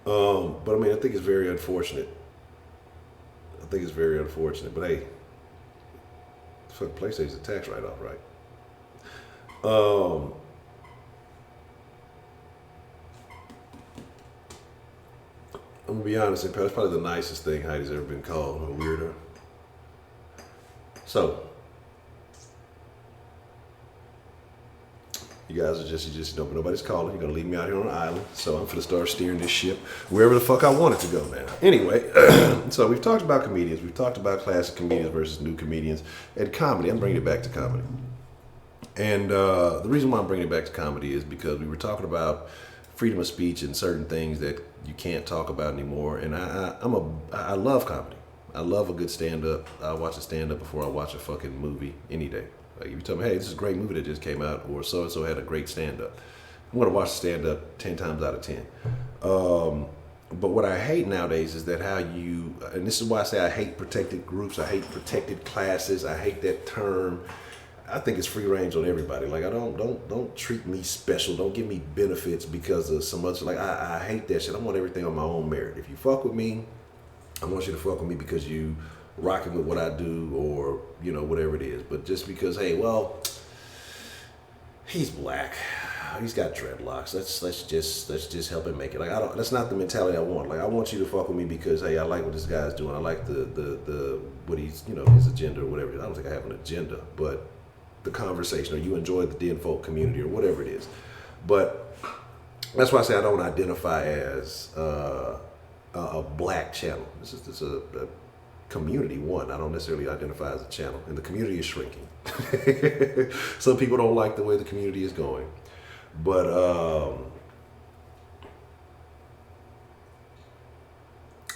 But I mean, I think it's very unfortunate. But hey, fuck, PlayStation's a tax write-off, right? I'm gonna be honest, that's probably the nicest thing Heidi's ever been called, a weirdo. So, you guys are just but nobody's calling. You're gonna leave me out here on an island, so I'm gonna start steering this ship wherever the fuck I want it to go now. Anyway, so we've talked about comedians, we've talked about classic comedians versus new comedians, and comedy. I'm bringing it back to comedy, and the reason why I'm bringing it back to comedy is because we were talking about freedom of speech and certain things that you can't talk about anymore. And I love comedy. I love a good stand-up. I watch a stand-up before I watch a fucking movie any day. Like if you tell me, hey, this is a great movie that just came out, or so-and-so had a great stand-up, I'm gonna watch the stand-up 10 times out of 10. But what I hate nowadays is that and this is why I say I hate protected groups, I hate protected classes, I hate that term. I think it's free range on everybody. Like I don't treat me special. Don't give me benefits because of some other. Like I hate that shit. I want everything on my own merit. If you fuck with me, I want you to fuck with me because you rocking with what I do, or whatever it is. But just because, hey, well, he's black, he's got dreadlocks. Let's just help him make it. Like that's not the mentality I want. Like I want you to fuck with me because, hey, I like what this guy's doing. I like the what he's his agenda or whatever. I don't think I have an agenda, but the conversation, or you enjoy the Den folk community or whatever it is. But that's why I say I don't identify as a black channel. This is a community one. I don't necessarily identify as a channel, and the community is shrinking. Some people don't like the way the community is going, but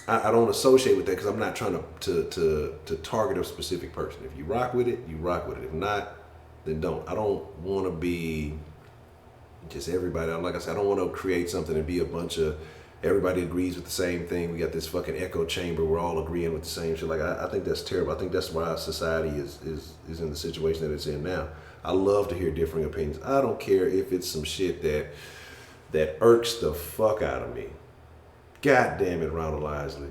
I don't associate with that because I'm not trying to target a specific person. If you rock with it, you rock with it. If not, then don't. I don't want to be just everybody. Like I said, I don't want to create something and be a bunch of everybody agrees with the same thing. We got this fucking echo chamber. We're all agreeing with the same shit. Like I think that's terrible. I think that's why society is in the situation that it's in now. I love to hear differing opinions. I don't care if it's some shit that irks the fuck out of me. God damn it, Ronald Isley.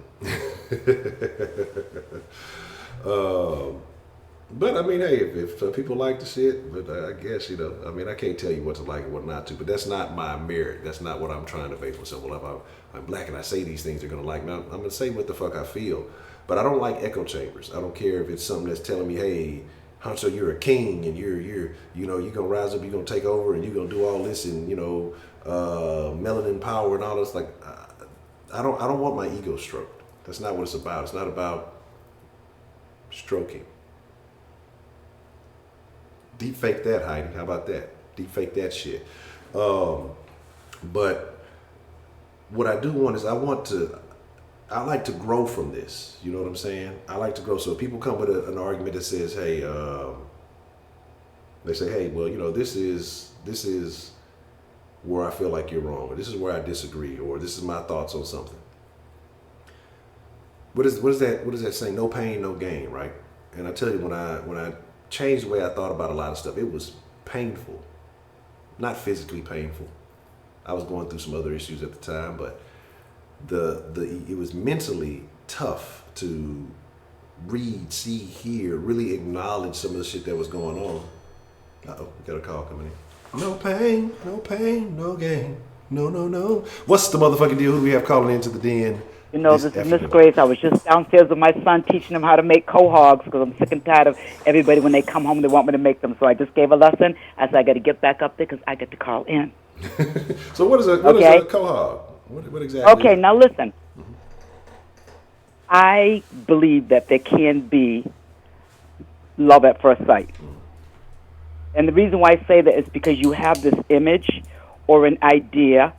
But I mean, hey, if people like the shit, but I guess, I mean, I can't tell you what to like and what not to, but that's not my merit. That's not what I'm trying to base myself. Well, if I'm black and I say these things, they're going to like me. I'm going to say what the fuck I feel. But I don't like echo chambers. I don't care if it's something that's telling me, hey, Honcho, you're a king and you're going to rise up, you're going to take over and you're going to do all this and, melanin power and all this. Like, I don't want my ego stroked. That's not what it's about. It's not about stroking. Deep fake that, Heidi. How about that? Deep fake that shit. But what I do want is I like to grow from this. You know what I'm saying? I like to grow. So if people come with an argument that says, hey, they say, hey, well, this is where I feel like you're wrong, or this is where I disagree, or this is my thoughts on something. What is that saying? No pain, no gain, right? And I tell you, when I changed the way I thought about a lot of stuff, it was painful. Not physically painful. I was going through some other issues at the time, but it was mentally tough to read, see, hear, really acknowledge some of the shit that was going on. Uh-oh, we got a call coming in. No pain, no gain. No, no, no. What's the motherfucking deal? Who do we have calling into the den? You know, this is Miss Grace. I was just downstairs with my son teaching him how to make quahogs because I'm sick and tired of everybody when they come home, they want me to make them. So I just gave a lesson. I said I got to get back up there because I get to call in. So what is a quahog? What exactly? Okay, now listen. I believe that there can be love at first sight. And the reason why I say that is because you have this image or an idea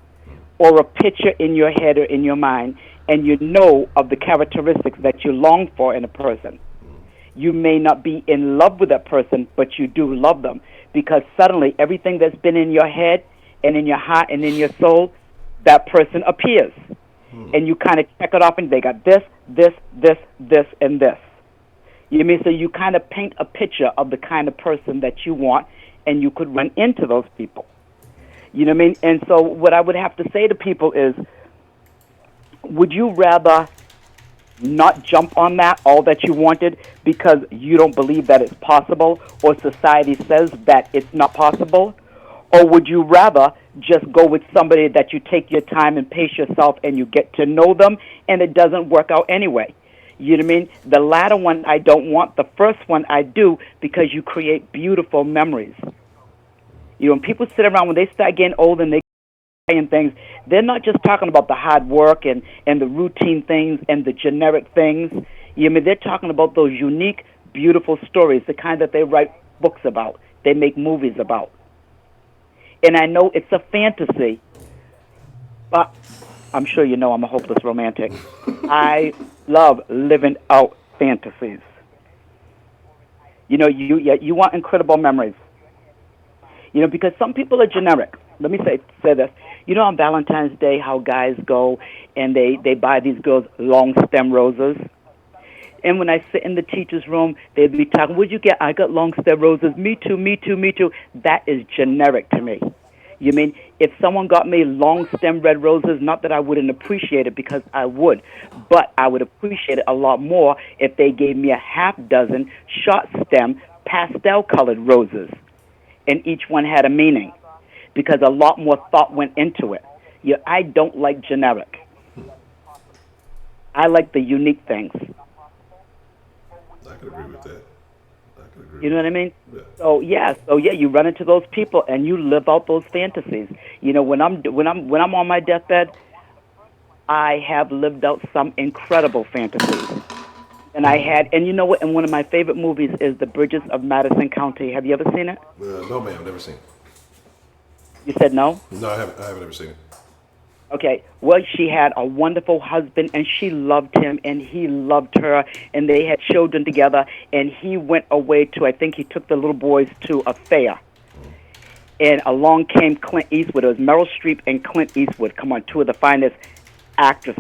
or a picture in your head or in your mind, and you know of the characteristics that you long for in a person. You may not be in love with that person, but you do love them because suddenly everything that's been in your head and in your heart and in your soul, that person appears. And you kind of check it off and they got this, and this. You mean, so you kind of paint a picture of the kind of person that you want, and you could run into those people. You know what I mean? And so what I would have to say to people is, would you rather not jump on that, all that you wanted, because you don't believe that it's possible, or society says that it's not possible? Or would you rather just go with somebody that you take your time and pace yourself and you get to know them and it doesn't work out anyway? You know what I mean? The latter one I don't want. The first one I do because you create beautiful memories. You know, when people sit around, when they start getting old and they and things, they're not just talking about the hard work and the routine things and the generic things. You know, I mean, they're talking about those unique, beautiful stories, the kind that they write books about, they make movies about. And I know it's a fantasy, but I'm sure you know I'm a hopeless romantic. I love living out fantasies. You know, you want incredible memories. You know, because some people are generic. Let me say this. You know on Valentine's Day how guys go and they buy these girls long stem roses? And when I sit in the teacher's room, they'd be talking, what'd you get? I got long stem roses. Me too, me too, me too. That is generic to me. You mean, if someone got me long stem red roses, not that I wouldn't appreciate it because I would, but I would appreciate it a lot more if they gave me a half dozen short stem pastel colored roses. And each one had a meaning because a lot more thought went into it. I don't like generic. I like the unique things. I could agree with that. You know what I mean? Yeah. So yeah, you run into those people and you live out those fantasies. You know, when I'm on my deathbed, I have lived out some incredible fantasies. And you know what? And one of my favorite movies is The Bridges of Madison County. Have you ever seen it? No, ma'am, never seen it. You said no? No, I haven't ever seen it. Okay, well, she had a wonderful husband, and she loved him, and he loved her, and they had children together, and he went away to, I think he took the little boys to a fair. And along came Clint Eastwood. It was Meryl Streep and Clint Eastwood. Come on, two of the finest actor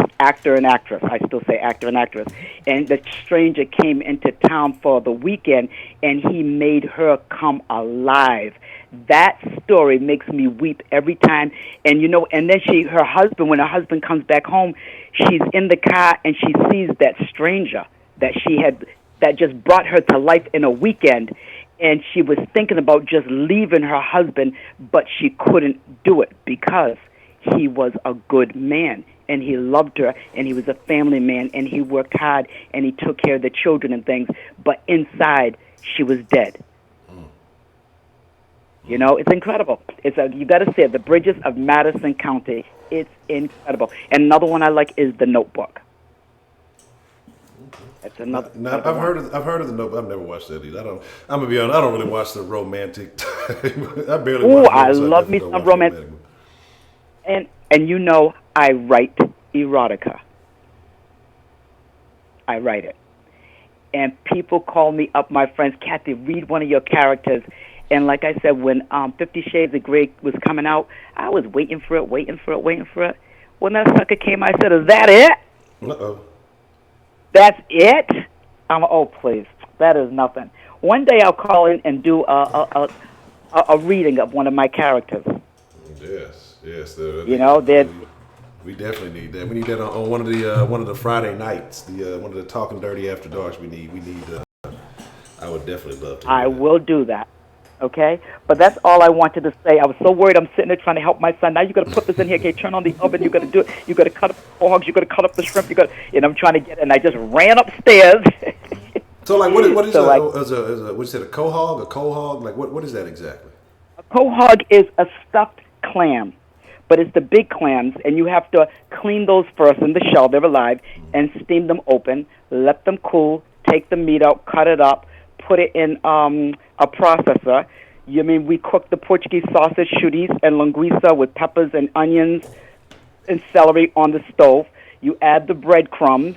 and actress. I still say actor and actress. And the stranger came into town for the weekend, and he made her come alive. That story makes me weep every time. And you know, and then her husband, when her husband comes back home, she's in the car and she sees that stranger that just brought her to life in a weekend. And she was thinking about just leaving her husband, but she couldn't do it because he was a good man and he loved her and he was a family man and he worked hard and he took care of the children and things. But inside, she was dead. You know, it's incredible. You got to see it. The Bridges of Madison County. It's incredible. And another one I like is The Notebook. That's another. Now, I've heard of The Notebook. I've never watched that either. I'm gonna be honest. I don't really watch the romantic. I barely. Oh, I love me some romantic. And you know, I write erotica. I write it, and people call me up. My friends, Kathy, read one of your characters. And like I said, when 50 Shades of Grey was coming out, I was waiting for it. When that sucker came, I said, is that it? Uh-oh. That's it? Oh, please. That is nothing. One day I'll call in and do a reading of one of my characters. Yes. You know, we We definitely need that. We need that on one of the Friday nights. One of the Talking Dirty After Darks. We need. I would definitely love to. I will do that. Okay? But that's all I wanted to say. I was so worried. I'm sitting there trying to help my son. Now you got to put this in here. Okay, turn on the oven. You got to do it. You got to cut up the hogs. You got to cut up the shrimp. And I'm trying to get it. And I just ran upstairs. So, like, what is So, what is it? A quahog? A quahog? Like, what is that exactly? a quahog is a stuffed clam, but it's the big clams, and you have to clean those first in the shell. They're alive, and steam them open. Let them cool. Take the meat out. Cut it up. Put it in a processor. We cook the Portuguese sausage, churis, and linguiça with peppers and onions and celery on the stove. You add the breadcrumbs,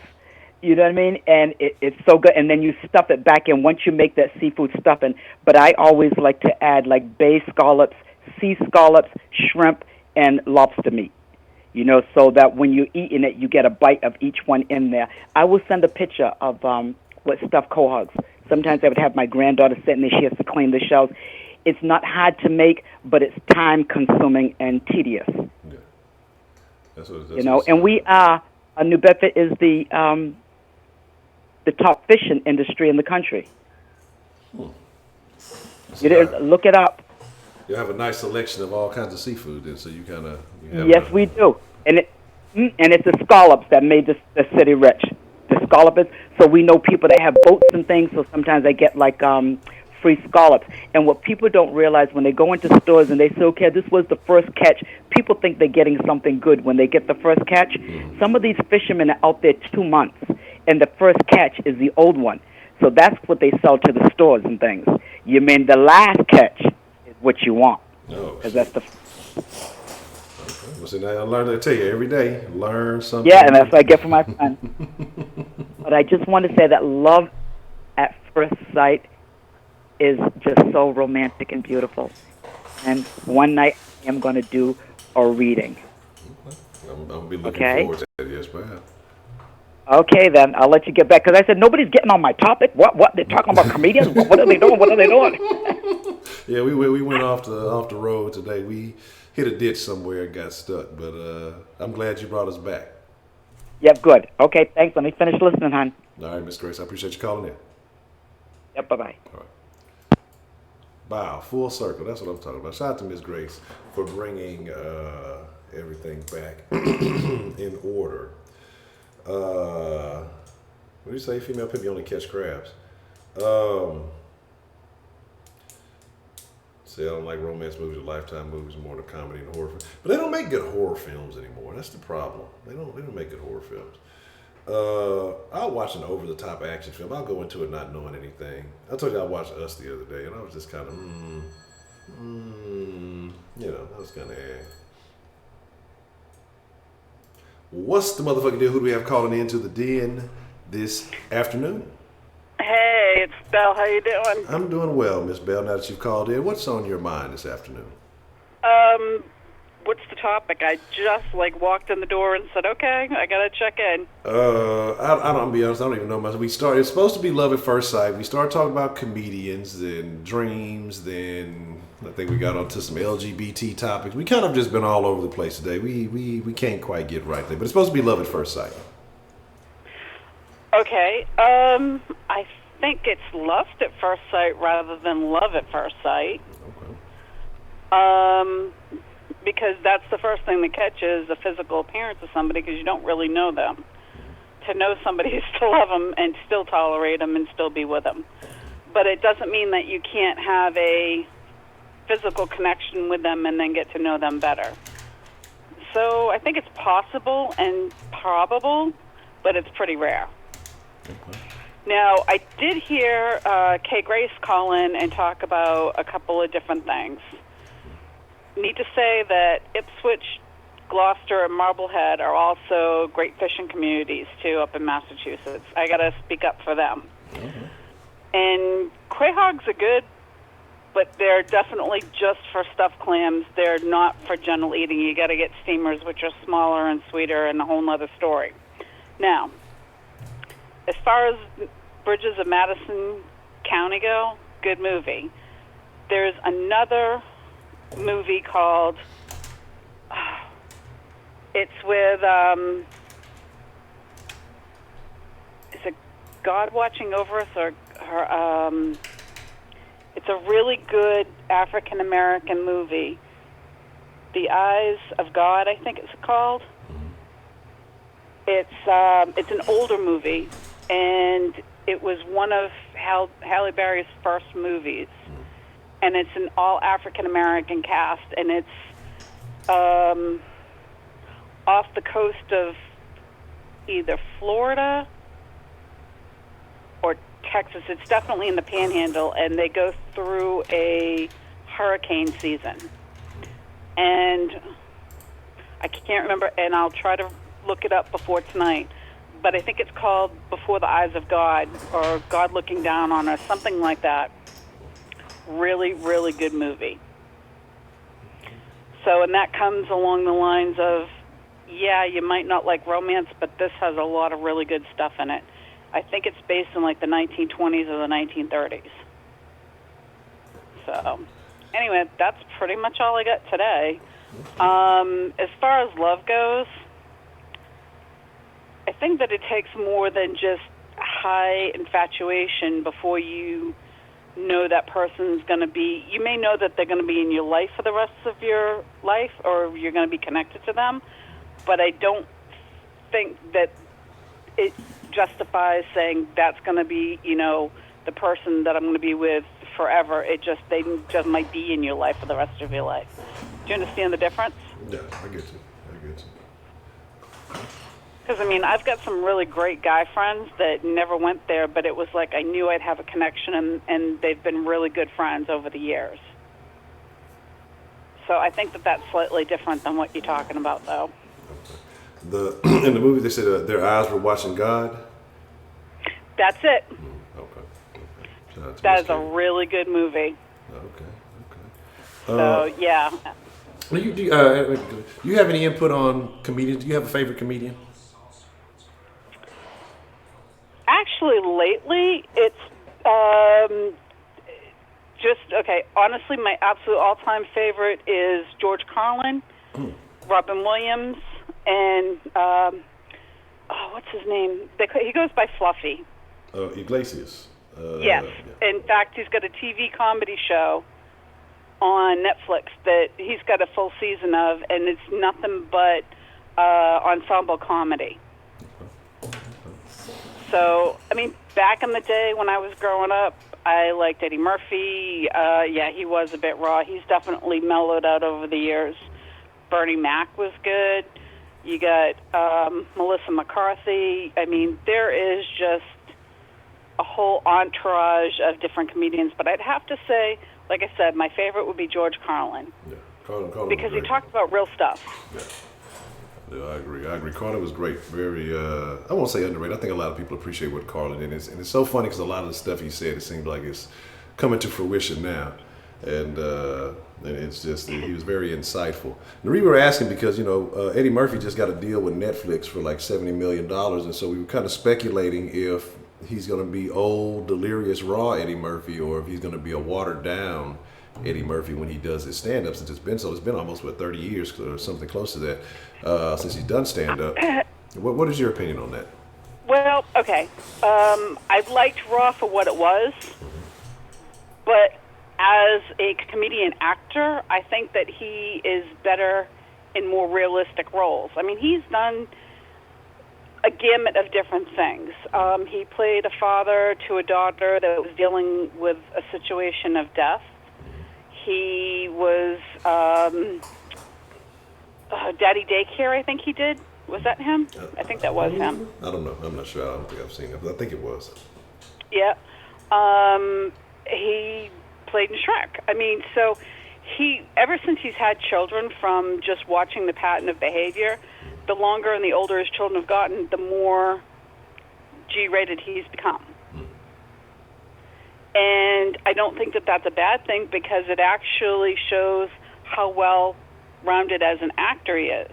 you know what I mean? And it's so good. And then you stuff it back in once you make that seafood stuffing. But I always like to add like bay scallops, sea scallops, shrimp, and lobster meat. So that when you're eating it, you get a bite of each one in there. I will send a picture of what stuffed quahogs. Sometimes I would have my granddaughter sitting there. She has to clean the shells. It's not hard to make, but it's time-consuming and tedious. Yeah. That's And we are, New Bedford is the top fishing industry in the country. Look it up. You have a nice selection of all kinds of seafood, then, so you kind of. Yes, we do, and it's the scallops that made the city rich. The scallops. So we know people that have boats and things. So sometimes I get like free scallops. And what people don't realize when they go into stores and they say, "Okay, this was the first catch," people think they're getting something good when they get the first catch. Some of these fishermen are out there 2 months, and the first catch is the old one. So that's what they sell to the stores and things. The last catch is what you want. Because that's the. Well, see, now I learn to tell you every day, learn something. Yeah, and that's what I get from my son. But I just want to say that love at first sight is just so romantic and beautiful. And one night I am going to do a reading. I'm going to be looking forward to that, yes, ma'am. Okay, then. I'll let you get back. Because I said, nobody's getting on my topic. What? They're talking about comedians? What are they doing? What are they doing? Yeah, we went off the road today. We hit a ditch somewhere and got stuck. But I'm glad you brought us back. Yep, good. Okay, thanks. Let me finish listening, hon. All right, Miss Grace. I appreciate you calling in. Yep, bye-bye. All right. Wow, full circle. That's what I'm talking about. Shout out to Miss Grace for bringing everything back in order. What do you say? Female pimp, you only catch crabs. See, I don't like romance movies or Lifetime movies, more than comedy and horror films. But they don't make good horror films anymore. That's the problem. They don't make good horror films. I'll watch an over-the-top action film. I'll go into it not knowing anything. I told you I watched Us the other day, and I was just kind of, I was kind of, What's the motherfucking deal? Who do we have calling into the den this afternoon? Hey, it's Belle. How you doing? I'm doing well, Miss Bell. Now that you've called in, what's on your mind this afternoon? What's the topic? I just walked in the door and said, okay, I gotta check in. I'll be honest, I don't even know much. It's supposed to be love at first sight. We started talking about comedians, then dreams, then I think we got onto some LGBT topics. We kind of just been all over the place today. We can't quite get right there, but it's supposed to be love at first sight. Okay, I think it's lust at first sight rather than love at first sight. Okay. Because that's the first thing that catches the physical appearance of somebody, because you don't really know them. To know somebody is to love them and still tolerate them and still be with them. But it doesn't mean that you can't have a physical connection with them and then get to know them better. So I think it's possible and probable, but it's pretty rare. Okay. Now, I did hear Kay Grace call in and talk about a couple of different things. Need to say that Ipswich, Gloucester, and Marblehead are also great fishing communities, too, up in Massachusetts. I got to speak up for them. Mm-hmm. And quahogs are good, but they're definitely just for stuffed clams. They're not for general eating. You got to get steamers, which are smaller and sweeter, and a whole other story. Now, as far as Bridges of Madison County go, good movie. There's another movie called It's with, is it God Watching Over Us or her, it's a really good African-American movie. The Eyes of God, I think it's called. It's an older movie, and it was one of Halle Berry's first movies. And it's an all African-American cast, and it's off the coast of either Florida or Texas. It's definitely in the Panhandle, and they go through a hurricane season. And I can't remember, and I'll try to look it up before tonight, but I think it's called Before the Eyes of God, or God Looking Down on Us, something like that. Really, really good movie. So, and that comes along the lines of, yeah, you might not like romance, but this has a lot of really good stuff in it. I think it's based in like the 1920s or the 1930s. So, anyway, that's pretty much all I got today. As far as love goes, I think that it takes more than just high infatuation before you know that person's going to be, you may know that they're going to be in your life for the rest of your life, or you're going to be connected to them, but I don't think that it justifies saying that's going to be, you know, the person that I'm going to be with forever. They just might be in your life for the rest of your life. Do you understand the difference? Yeah, I get you. Because, I mean, I've got some really great guy friends that never went there, but it was like I knew I'd have a connection, and they've been really good friends over the years. So I think that that's slightly different than what you're talking about, though. Okay. In the movie, they said their eyes were watching God. That's it. Okay. That is a really good movie. Okay. So, yeah. Do you have any input on comedians? Do you have a favorite comedian? Actually, lately, it's honestly, my absolute all-time favorite is George Carlin, Robin Williams, and, what's his name? He goes by Fluffy. Iglesias. Yes. Yeah. In fact, he's got a TV comedy show on Netflix that he's got a full season of, and it's nothing but ensemble comedy. So, I mean, back in the day when I was growing up, I liked Eddie Murphy. He was a bit raw. He's definitely mellowed out over the years. Bernie Mac was good. You got Melissa McCarthy. I mean, there is just a whole entourage of different comedians. But I'd have to say, like I said, my favorite would be George Carlin. Yeah, Carlin because he talked about real stuff. Yeah, I agree. Carlin was great. Very, I won't say underrated. I think a lot of people appreciate what Carlin is. And it's so funny because a lot of the stuff he said, it seems like it's coming to fruition now. And it's just, he was very insightful. The reason we were asking because, Eddie Murphy just got a deal with Netflix for like $70 million. And so we were kind of speculating if he's going to be old, delirious, raw Eddie Murphy, or if he's going to be a watered down Eddie Murphy when he does his stand-up, since it's been almost 30 years or something close to that since he's done stand-up. What is your opinion on that? Well, okay. I liked Raw for what it was, but as a comedian actor, I think that he is better in more realistic roles. I mean, he's done a gamut of different things. He played a father to a daughter that was dealing with a situation of death. He was Daddy Daycare, I think he did. Was that him? I think that was him. I don't know. I'm not sure. I don't think I've seen it, but I think it was. Yeah. He played in Shrek. I mean, so ever since he's had children, from just watching the pattern of behavior, the longer and the older his children have gotten, the more G-rated he's become. And I don't think that that's a bad thing, because it actually shows how well-rounded as an actor he is.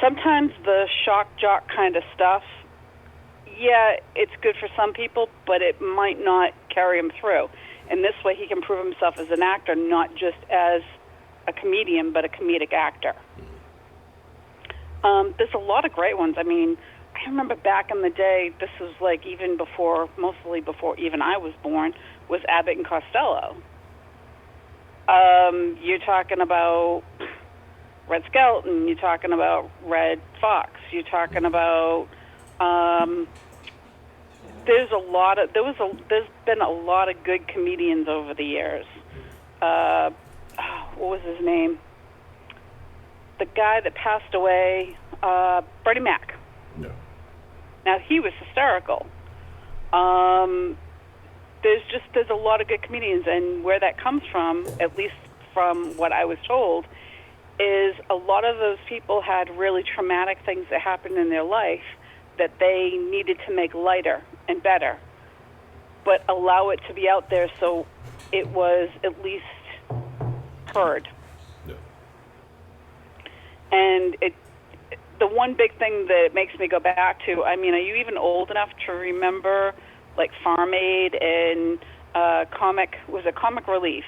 Sometimes the shock jock kind of stuff, yeah, it's good for some people, but it might not carry him through. And this way he can prove himself as an actor, not just as a comedian, but a comedic actor. There's a lot of great ones. I mean, I remember back in the day, this was like mostly before even I was born, was Abbott and Costello. You're talking about Red Skelton, you're talking about Red Fox, you're talking about, there's been a lot of good comedians over the years. What was his name? The guy that passed away, Freddie Mac. No. Now, he was hysterical. There's a lot of good comedians, and where that comes from, at least from what I was told, is a lot of those people had really traumatic things that happened in their life that they needed to make lighter and better, but allow it to be out there so it was at least heard. Yeah. And the one big thing that makes me go back to, I mean, are you even old enough to remember, like, Farm Aid and Comic Relief?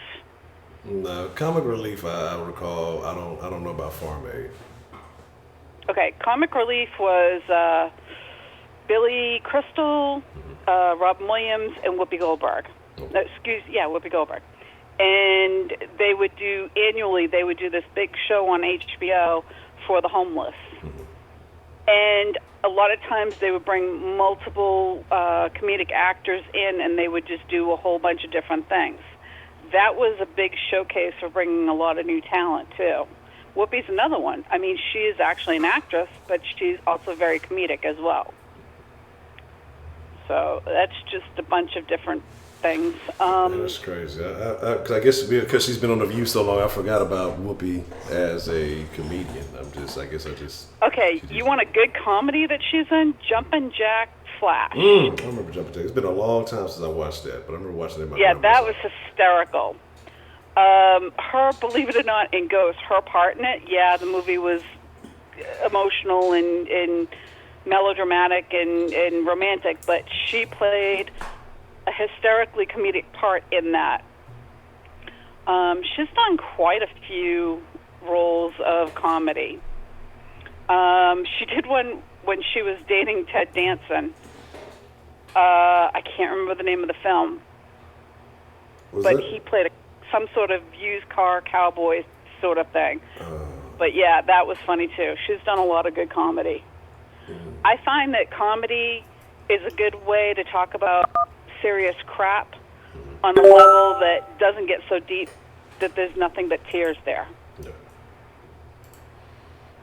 No, Comic Relief, I recall. I don't know about Farm Aid. Okay, Comic Relief was Billy Crystal, Robin Williams, and Whoopi Goldberg. Whoopi Goldberg. And annually they would do this big show on HBO for the homeless. And a lot of times they would bring multiple comedic actors in, and they would just do a whole bunch of different things. That was a big showcase for bringing a lot of new talent, too. Whoopi's another one. I mean, she is actually an actress, but she's also very comedic as well. So that's just a bunch of different things. That's crazy. I guess because she's been on The View so long, I forgot about Whoopi as a comedian. Okay, you want a good comedy that she's in? Jumpin' Jack Flash. I remember Jumpin' Jack. It's been a long time since I watched that, but I remember watching it. Yeah, that was hysterical. Her, believe it or not, in Ghost, her part in it, yeah, the movie was emotional and melodramatic and romantic, but she played a hysterically comedic part in that. She's done quite a few roles of comedy. She did one when she was dating Ted Danson. I can't remember the name of the film. He played some sort of used car cowboy sort of thing. But yeah, that was funny too. She's done a lot of good comedy. I find that comedy is a good way to talk about serious crap on a level that doesn't get so deep that there's nothing but tears there. Yeah.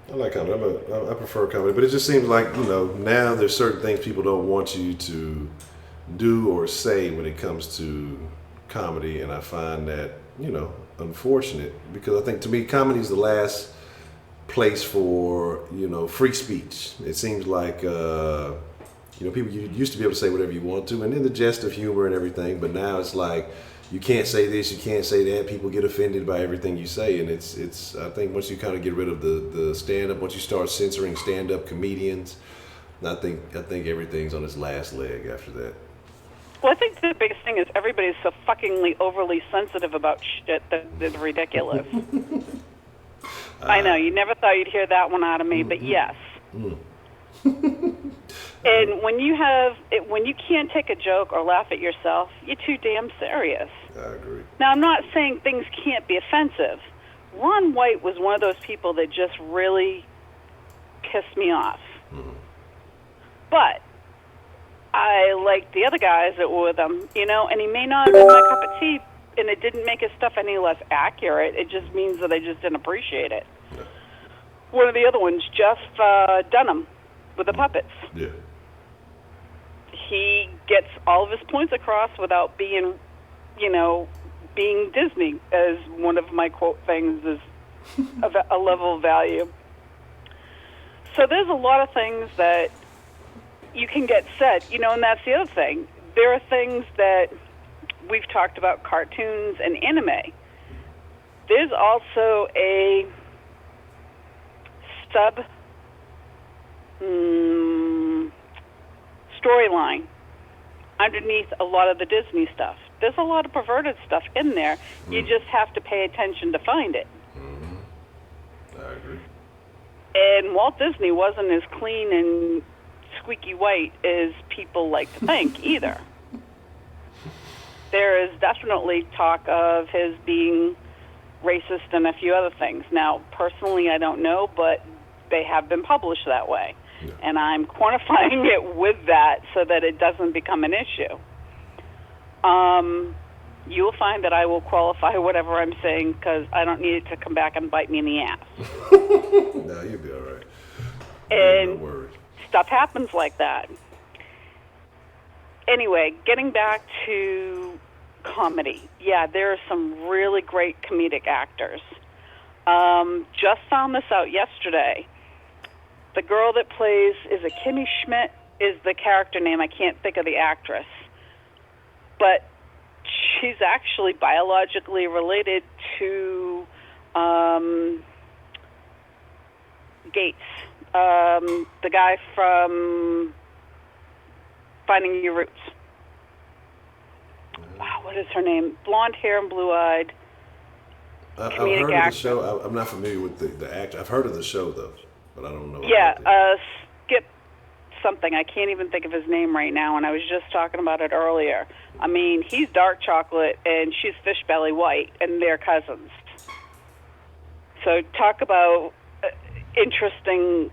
I like comedy. I prefer comedy, but it just seems like, now there's certain things people don't want you to do or say when it comes to comedy, and I find that, unfortunate, because I think, to me, comedy is the last place for, free speech. It seems like, people used to be able to say whatever you want to, and in the jest of humor and everything, but now it's like, you can't say this, you can't say that. People get offended by everything you say, and it's. I think once you kind of get rid of the stand-up, once you start censoring stand-up comedians, I think everything's on its last leg after that. Well, I think the biggest thing is everybody's so fuckingly overly sensitive about shit that it's ridiculous. I know, you never thought you'd hear that one out of me, but yes. And when you can't take a joke or laugh at yourself, you're too damn serious. I agree. Now, I'm not saying things can't be offensive. Ron White was one of those people that just really pissed me off. But I liked the other guys that were with him, and he may not have been my cup of tea, and it didn't make his stuff any less accurate. It just means that I just didn't appreciate it. Yeah. One of the other ones, Jeff Dunham, with the puppets. Yeah. He gets all of his points across without being, being Disney, as one of my quote things is a level of value. So there's a lot of things that you can get said, and that's the other thing. There are things that we've talked about, cartoons and anime. There's also a storyline underneath a lot of the Disney stuff. There's a lot of perverted stuff in there. You just have to pay attention to find it. I agree. And And Walt Disney wasn't as clean and squeaky white as people like to think either. There is definitely talk of his being racist and a few other things. Now, personally, I don't know, but they have been published that way. Yeah. And I'm quantifying it with that so that it doesn't become an issue. You'll find that I will qualify whatever I'm saying because I don't need it to come back and bite me in the ass. No, you'll be all right. And no worries. Stuff happens like that. Anyway, getting back to comedy. Yeah, there are some really great comedic actors. Just found this out yesterday. The girl that plays, is it Kimmy Schmidt, is the character name. I can't think of the actress. But she's actually biologically related to Gates, the guy from Finding Your Roots. Wow, what is her name? Blonde hair and blue-eyed. I've heard of the show. I'm not familiar with the actor. I've heard of the show, though, but I don't know. Yeah, Skip something. I can't even think of his name right now, and I was just talking about it earlier. I mean, he's dark chocolate, and she's fish belly white, and they're cousins. So talk about interesting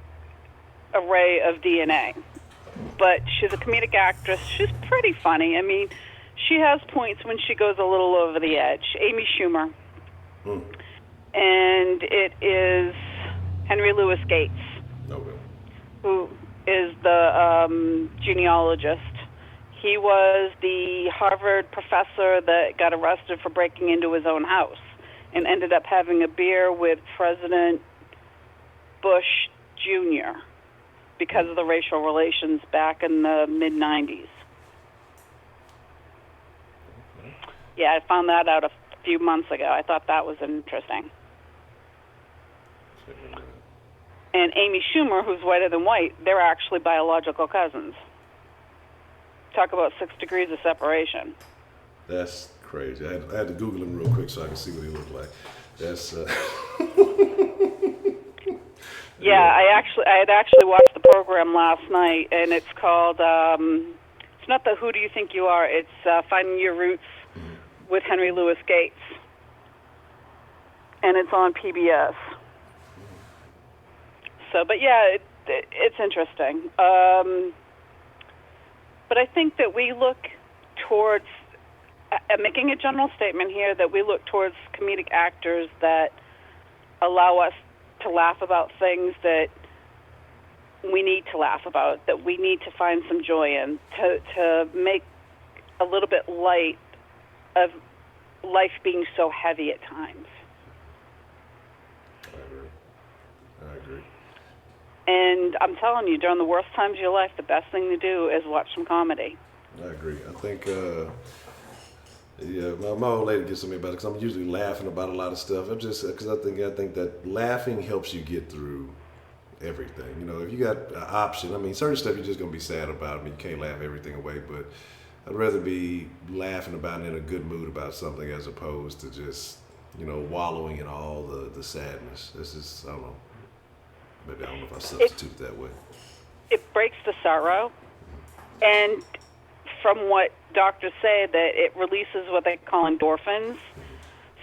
array of DNA. But she's a comedic actress. She's pretty funny. I mean, she has points when she goes a little over the edge. Amy Schumer. And it is Henry Louis Gates, who is the genealogist. He was the Harvard professor that got arrested for breaking into his own house and ended up having a beer with President Bush Jr. because of the racial relations back in the mid-'90s. Yeah, I found that out a few months ago. I thought that was interesting. And Amy Schumer, who's whiter than white, they're actually biological cousins. Talk about 6 degrees of separation. That's crazy. I had to Google him real quick so I can see what he looked like. That's Yeah, I had actually watched the program last night, and it's called, it's not the Who Do You Think You Are, it's Finding Your Roots with Henry Louis Gates. And it's on PBS. So, but yeah, it's interesting. But I think that we look towards, I'm making a general statement here, that we look towards comedic actors that allow us to laugh about things that we need to laugh about, that we need to find some joy in, to make a little bit light of life being so heavy at times. I agree. And I'm telling you, during the worst times of your life, the best thing to do is watch some comedy. I agree. I think, my old lady gets on me about it because I'm usually laughing about a lot of stuff. I'm just because I think that laughing helps you get through everything. You know, if you got an option, I mean, certain stuff you're just gonna be sad about. I mean, you can't laugh everything away, but I'd rather be laughing about and in a good mood about something as opposed to just, you know, wallowing in all the sadness. This is, I don't know. Maybe I don't know if I substitute it that way. It breaks the sorrow, and from what doctors say, that it releases what they call endorphins.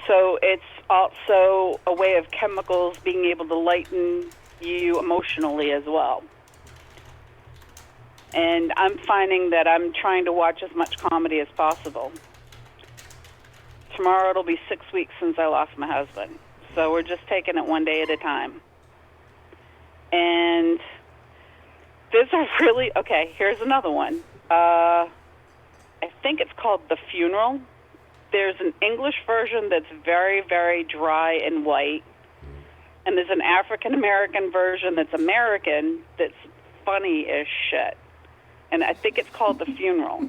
So it's also a way of chemicals being able to lighten you emotionally as well. And I'm finding that I'm trying to watch as much comedy as possible. Tomorrow it'll be 6 weeks since I lost my husband. So we're just taking it one day at a time. And there's a really, okay, here's another one. I think it's called The Funeral. There's an English version that's very, very dry and white. And there's an African-American version that's American that's funny as shit. And I think it's called The Funeral.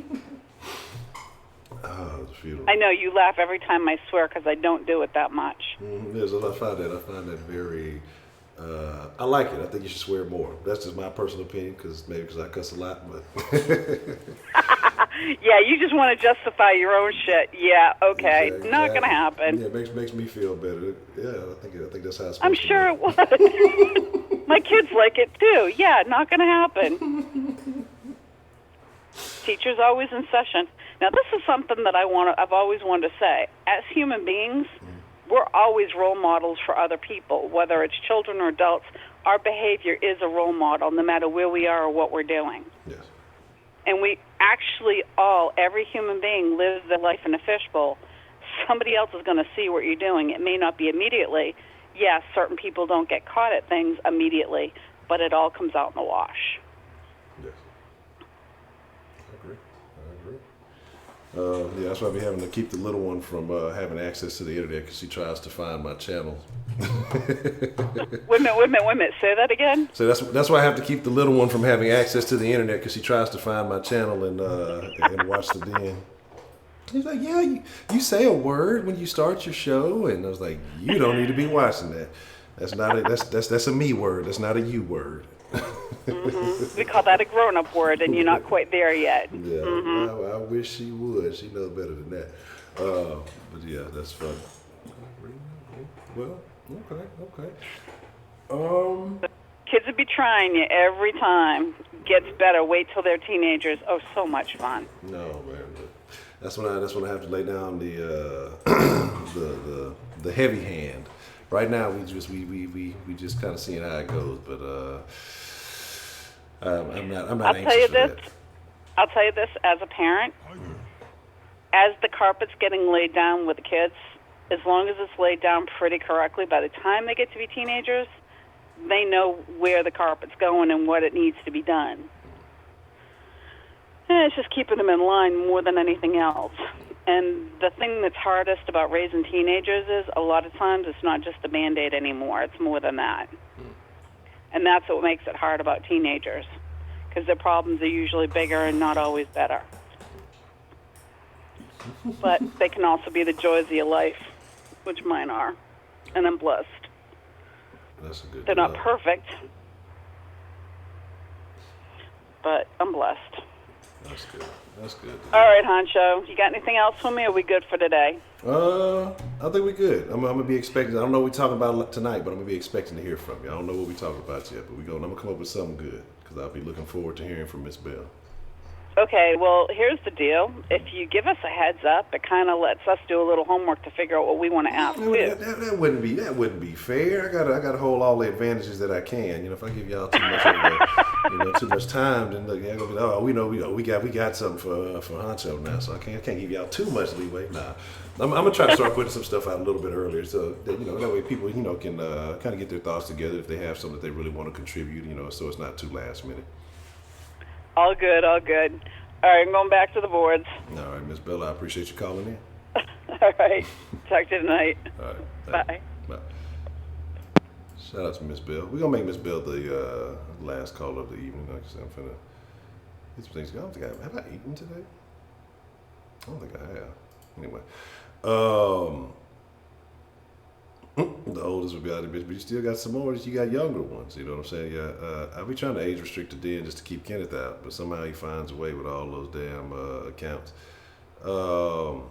The Funeral. I know, you laugh every time I swear because I don't do it that much. Yes, I find that very... I like it. I think you should swear more. That's just my personal opinion, because I cuss a lot. But yeah, you just want to justify your own shit. Yeah, okay, exactly. Not gonna happen. Yeah, it makes me feel better. Yeah, I think that's how it's supposed I'm to sure be. it would. My kids like it too. Yeah, not going to happen. Teacher's always in session. Now, this is something that I've always wanted to say. As human beings, we're always role models for other people, whether it's children or adults. Our behavior is a role model, no matter where we are or what we're doing. Yes. And we actually every human being lives their life in a fishbowl. Somebody else is going to see what you're doing. It may not be immediately. Yes, certain people don't get caught at things immediately, but it all comes out in the wash. Yes. I agree. Yeah, that's why we're having to keep the little one from having access to the internet because she tries to find my channel. Wait a minute. Say that again? So that's why I have to keep the little one from having access to the internet because she tries to find my channel and watch the den. He's like, yeah, you say a word when you start your show, and I was like, you don't need to be watching that. That's not that's a me word. That's not a you word. Mm-hmm. We call that a grown-up word, and you're not quite there yet. Yeah, Mm-hmm. I wish she would. She knows better than that. But yeah, that's fun. Well, okay. Kids will be trying you every time. Gets better. Wait till they're teenagers. Oh, so much fun. No, man. That's when I have to lay down the the heavy hand. Right now, we just kind of seeing how it goes, but I'm not anxious for that. I'll tell you this as a parent. As the carpet's getting laid down with the kids, as long as it's laid down pretty correctly, by the time they get to be teenagers, they know where the carpet's going and what it needs to be done. And it's just keeping them in line more than anything else. And the thing that's hardest about raising teenagers is a lot of times it's not just a Band-Aid anymore. It's more than that. And that's what makes it hard about teenagers, because their problems are usually bigger and not always better. But they can also be the joys of your life, which mine are. And I'm blessed. That's a good They're not perfect, but I'm blessed. That's good. That's good. All right, Honcho. You got anything else for me, or are we good for today? I think we're good. I'm gonna be expecting. I don't know what we're talking about tonight, but I'm gonna be expecting to hear from you. I don't know what we're talking about yet, but I'm gonna come up with something good because I'll be looking forward to hearing from Miss Bell. Okay, well, here's the deal. If you give us a heads up, it kind of lets us do a little homework to figure out what we want to ask too. That wouldn't be fair. I gotta hold all the advantages that I can. You know, if I give y'all too much too much time, then look, y'all gonna be we got something for Honcho now, so I can't give y'all too much leeway. Nah, I'm gonna try to start putting some stuff out a little bit earlier, so that, that way people can kind of get their thoughts together if they have something that they really want to contribute. So it's not too last minute. All good, all good. All right, I'm going back to the boards. All right, Miss Bella, I appreciate you calling in. All right. Talk to you tonight. All right. Bye. Bye. Shout out to Miss Bell. We're going to make Miss Bell the last call of the evening. Like I said, I'm finna get some things going. I don't think have I eaten today? I don't think I have. Anyway. The oldest would be out of the bitch, but you still got some more. You got younger ones. You know what I'm saying? Yeah. I'll be trying to age restrict the den just to keep Kenneth out, but somehow he finds a way with all those damn accounts. You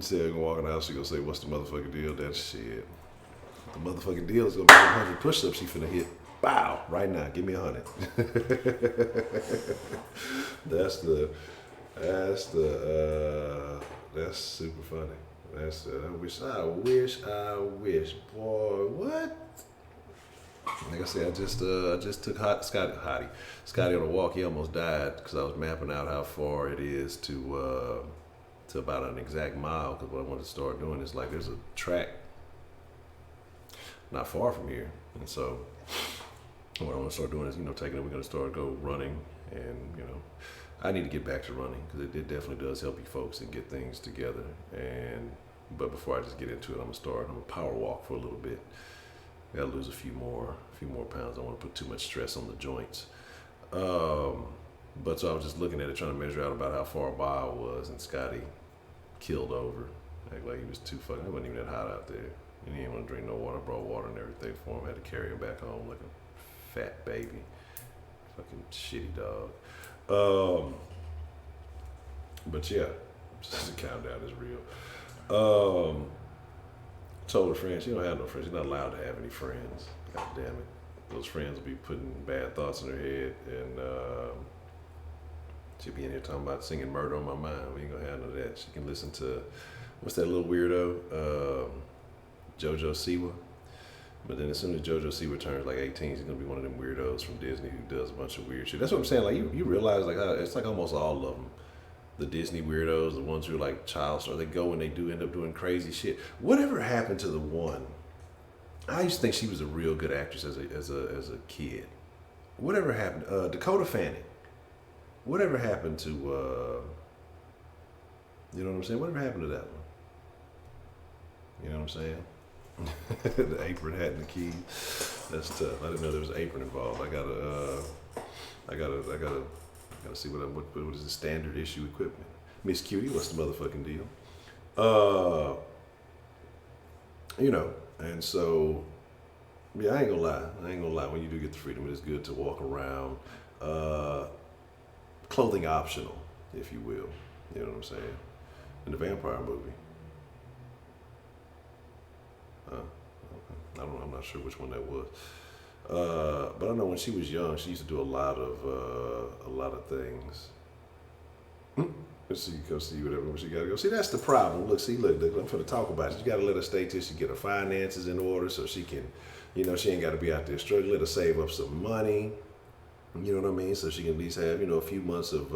say I'm gonna walk in the house, she gonna say, "What's the motherfucking deal?" That shit. The motherfucking deal is gonna be 100 push-ups. She finna hit. Bow right now. Give me 100. That's super funny. That's I wish, boy. What? Like I said, I just took Scotty on a walk. He almost died because I was mapping out how far it is to about an exact mile. Because what I wanted to start doing is there's a track not far from here, and so what I want to start doing is we're going to start go running, and I need to get back to running because it definitely does help you folks and get things together. But before I just get into it, I'm gonna power walk for a little bit. I gotta lose a few more pounds. I don't want to put too much stress on the joints. But so I was just looking at it, trying to measure out about how far a mile was, and Scotty killed over. Like he was too fucking. It wasn't even that hot out there, and he didn't want to drink no water. I brought water and everything for him. I had to carry him back home like a fat baby. Fucking shitty dog. But yeah, just the countdown is real. Told her friends, she don't have no friends. She's not allowed to have any friends. God damn it. those friends will be putting bad thoughts in her head, and she'll be in here talking about singing "Murder on My Mind." We ain't gonna have none of that. She can listen to what's that little weirdo, JoJo Siwa. But then as soon as JoJo Siwa turns like 18, she's gonna be one of them weirdos from Disney who does a bunch of weird shit. That's what I'm saying. Like you realize like how it's like almost all of them. The Disney weirdos, the ones who are like child stars, they go and they do end up doing crazy shit. Whatever happened to the one? I used to think she was a real good actress as a kid. Whatever happened? Dakota Fanning. Whatever happened to? You know what I'm saying? Whatever happened to that one? You know what I'm saying? The apron hat and the key. That's tough. I didn't know there was an apron involved. I gotta see what is the standard issue equipment. Miss Cutie, what's the motherfucking deal? You know, and so yeah, I ain't gonna lie. When you do get the freedom, it is good to walk around. Clothing optional, if you will. You know what I'm saying? In the vampire movie. Okay. I don't know. I'm not sure which one that was. But I know when she was young, she used to do a lot of things. Let's see, go see whatever she got to go. See, that's the problem. Look, I'm going to talk about it. You got to let her stay till she get her finances in order, so she can, you know, she ain't got to be out there struggling. Let her save up some money. You know what I mean? So she can at least have, you know, a few months of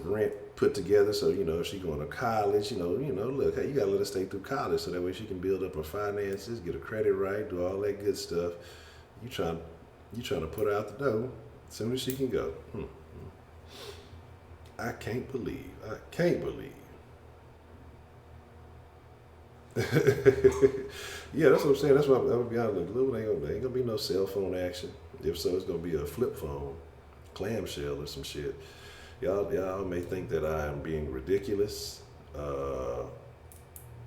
rent put together. So, you know, if she going to college, you know, look, you got to let her stay through college so that way she can build up her finances, get her credit right, do all that good stuff. You trying to put her out the door as soon as she can go. I can't believe. Yeah, that's what I'm saying. That's why I'm gonna be honest. There ain't gonna be no cell phone action. If so, it's gonna be a flip phone, clamshell or some shit. Y'all may think that I am being ridiculous.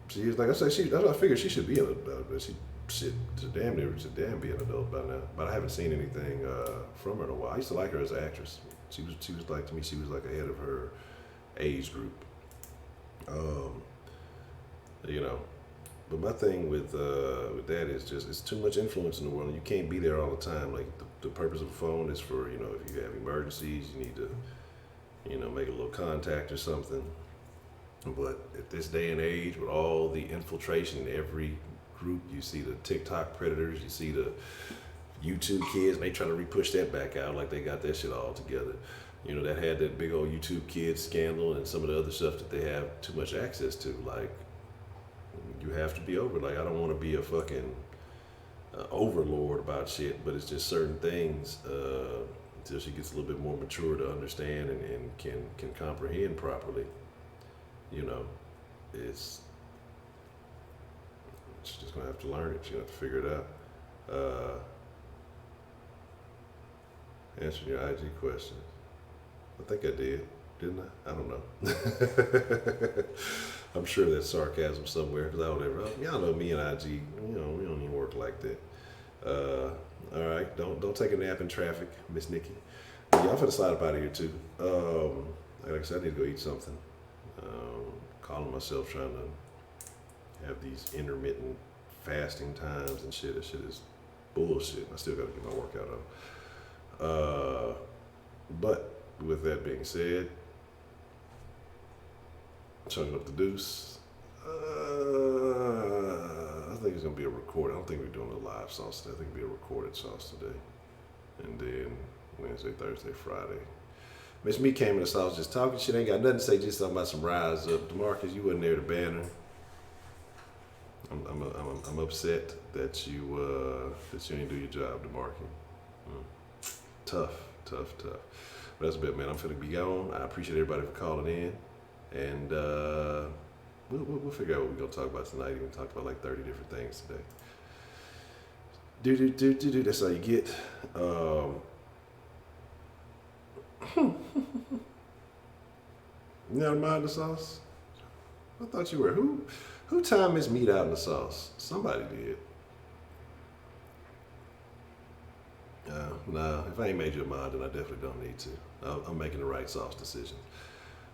She is, like I said, that's what I figured she should be an adult. But she damn be an adult by now. But I haven't seen anything from her in a while. I used to like her as an actress. She was like, to me, she was like ahead of her age group. You know. But my thing with that is just it's too much influence in the world. And you can't be there all the time. Like the purpose of a phone is for, you know, if you have emergencies, you need to, you know, make a little contact or something. But at this day and age, with all the infiltration in every group, you see the TikTok predators, you see the YouTube kids, and they try to re-push that back out like they got that shit all together. You know, that had that big old YouTube kids scandal and some of the other stuff that they have too much access to. Like, you have to be over. Like, I don't want to be a fucking overlord about shit, but it's just certain things until she gets a little bit more mature to understand and can comprehend properly. You know, she's just gonna have to learn it. She's gonna have to figure it out. Answer your IG questions. I think I did, didn't I? I don't know. I'm sure there's sarcasm somewhere because I don't ever. Y'all know me and IG. You know, we don't even work like that. All right, don't take a nap in traffic, Miss Nikki. Y'all finna slide up out of here too. Like I said, I need to go eat something. Calling myself trying to have these intermittent fasting times and shit. That shit is bullshit. I still gotta get my workout on. But with that being said, chugging up the deuce. I think it's gonna be a recorded. I don't think we're doing a live sauce today. I think it'll be a recorded sauce today. And then Wednesday, Thursday, Friday. Miss Me came in the sauce just talking shit. Ain't got nothing to say, just talking about some rise up. DeMarcus, you wasn't there to ban her. I'm upset that you didn't do your job, DeMarcus. Tough. But that's a bit, man. I'm finna be gone. I appreciate everybody for calling in. And we'll figure out what we're gonna talk about tonight. We talked about like 30 different things today. Do. That's all you get. You never mind the sauce? I thought you were. Who timed this meat out in the sauce? Somebody did. No, if I ain't made your mind, then I definitely don't need to. I'm making the right sauce decision.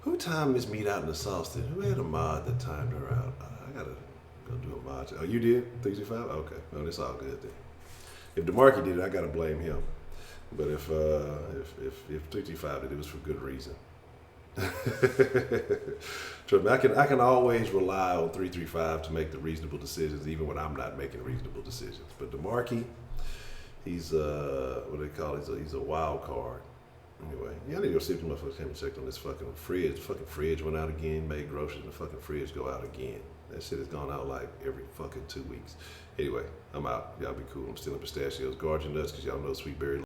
Who timed this meat out in the sauce then? Who had a mod that timed her out? I gotta Gonna do a mod. Oh, you did 365? Okay, well, it's all good then. If DeMarco did it, I gotta blame him. But if 335 did it, was for good reason. Trust me, I can always rely on 335 to make the reasonable decisions, even when I'm not making reasonable decisions. But DeMarco, he's what they call it? He's a wild card. Anyway, yeah, I need to go see if the motherfuckers came and checked on this fucking fridge. The fucking fridge went out again. Made groceries, and the fucking fridge go out again. That shit has gone out like every fucking 2 weeks. Anyway, I'm out. Y'all be cool. I'm stealing pistachios. Guard your nuts, because y'all know sweet berry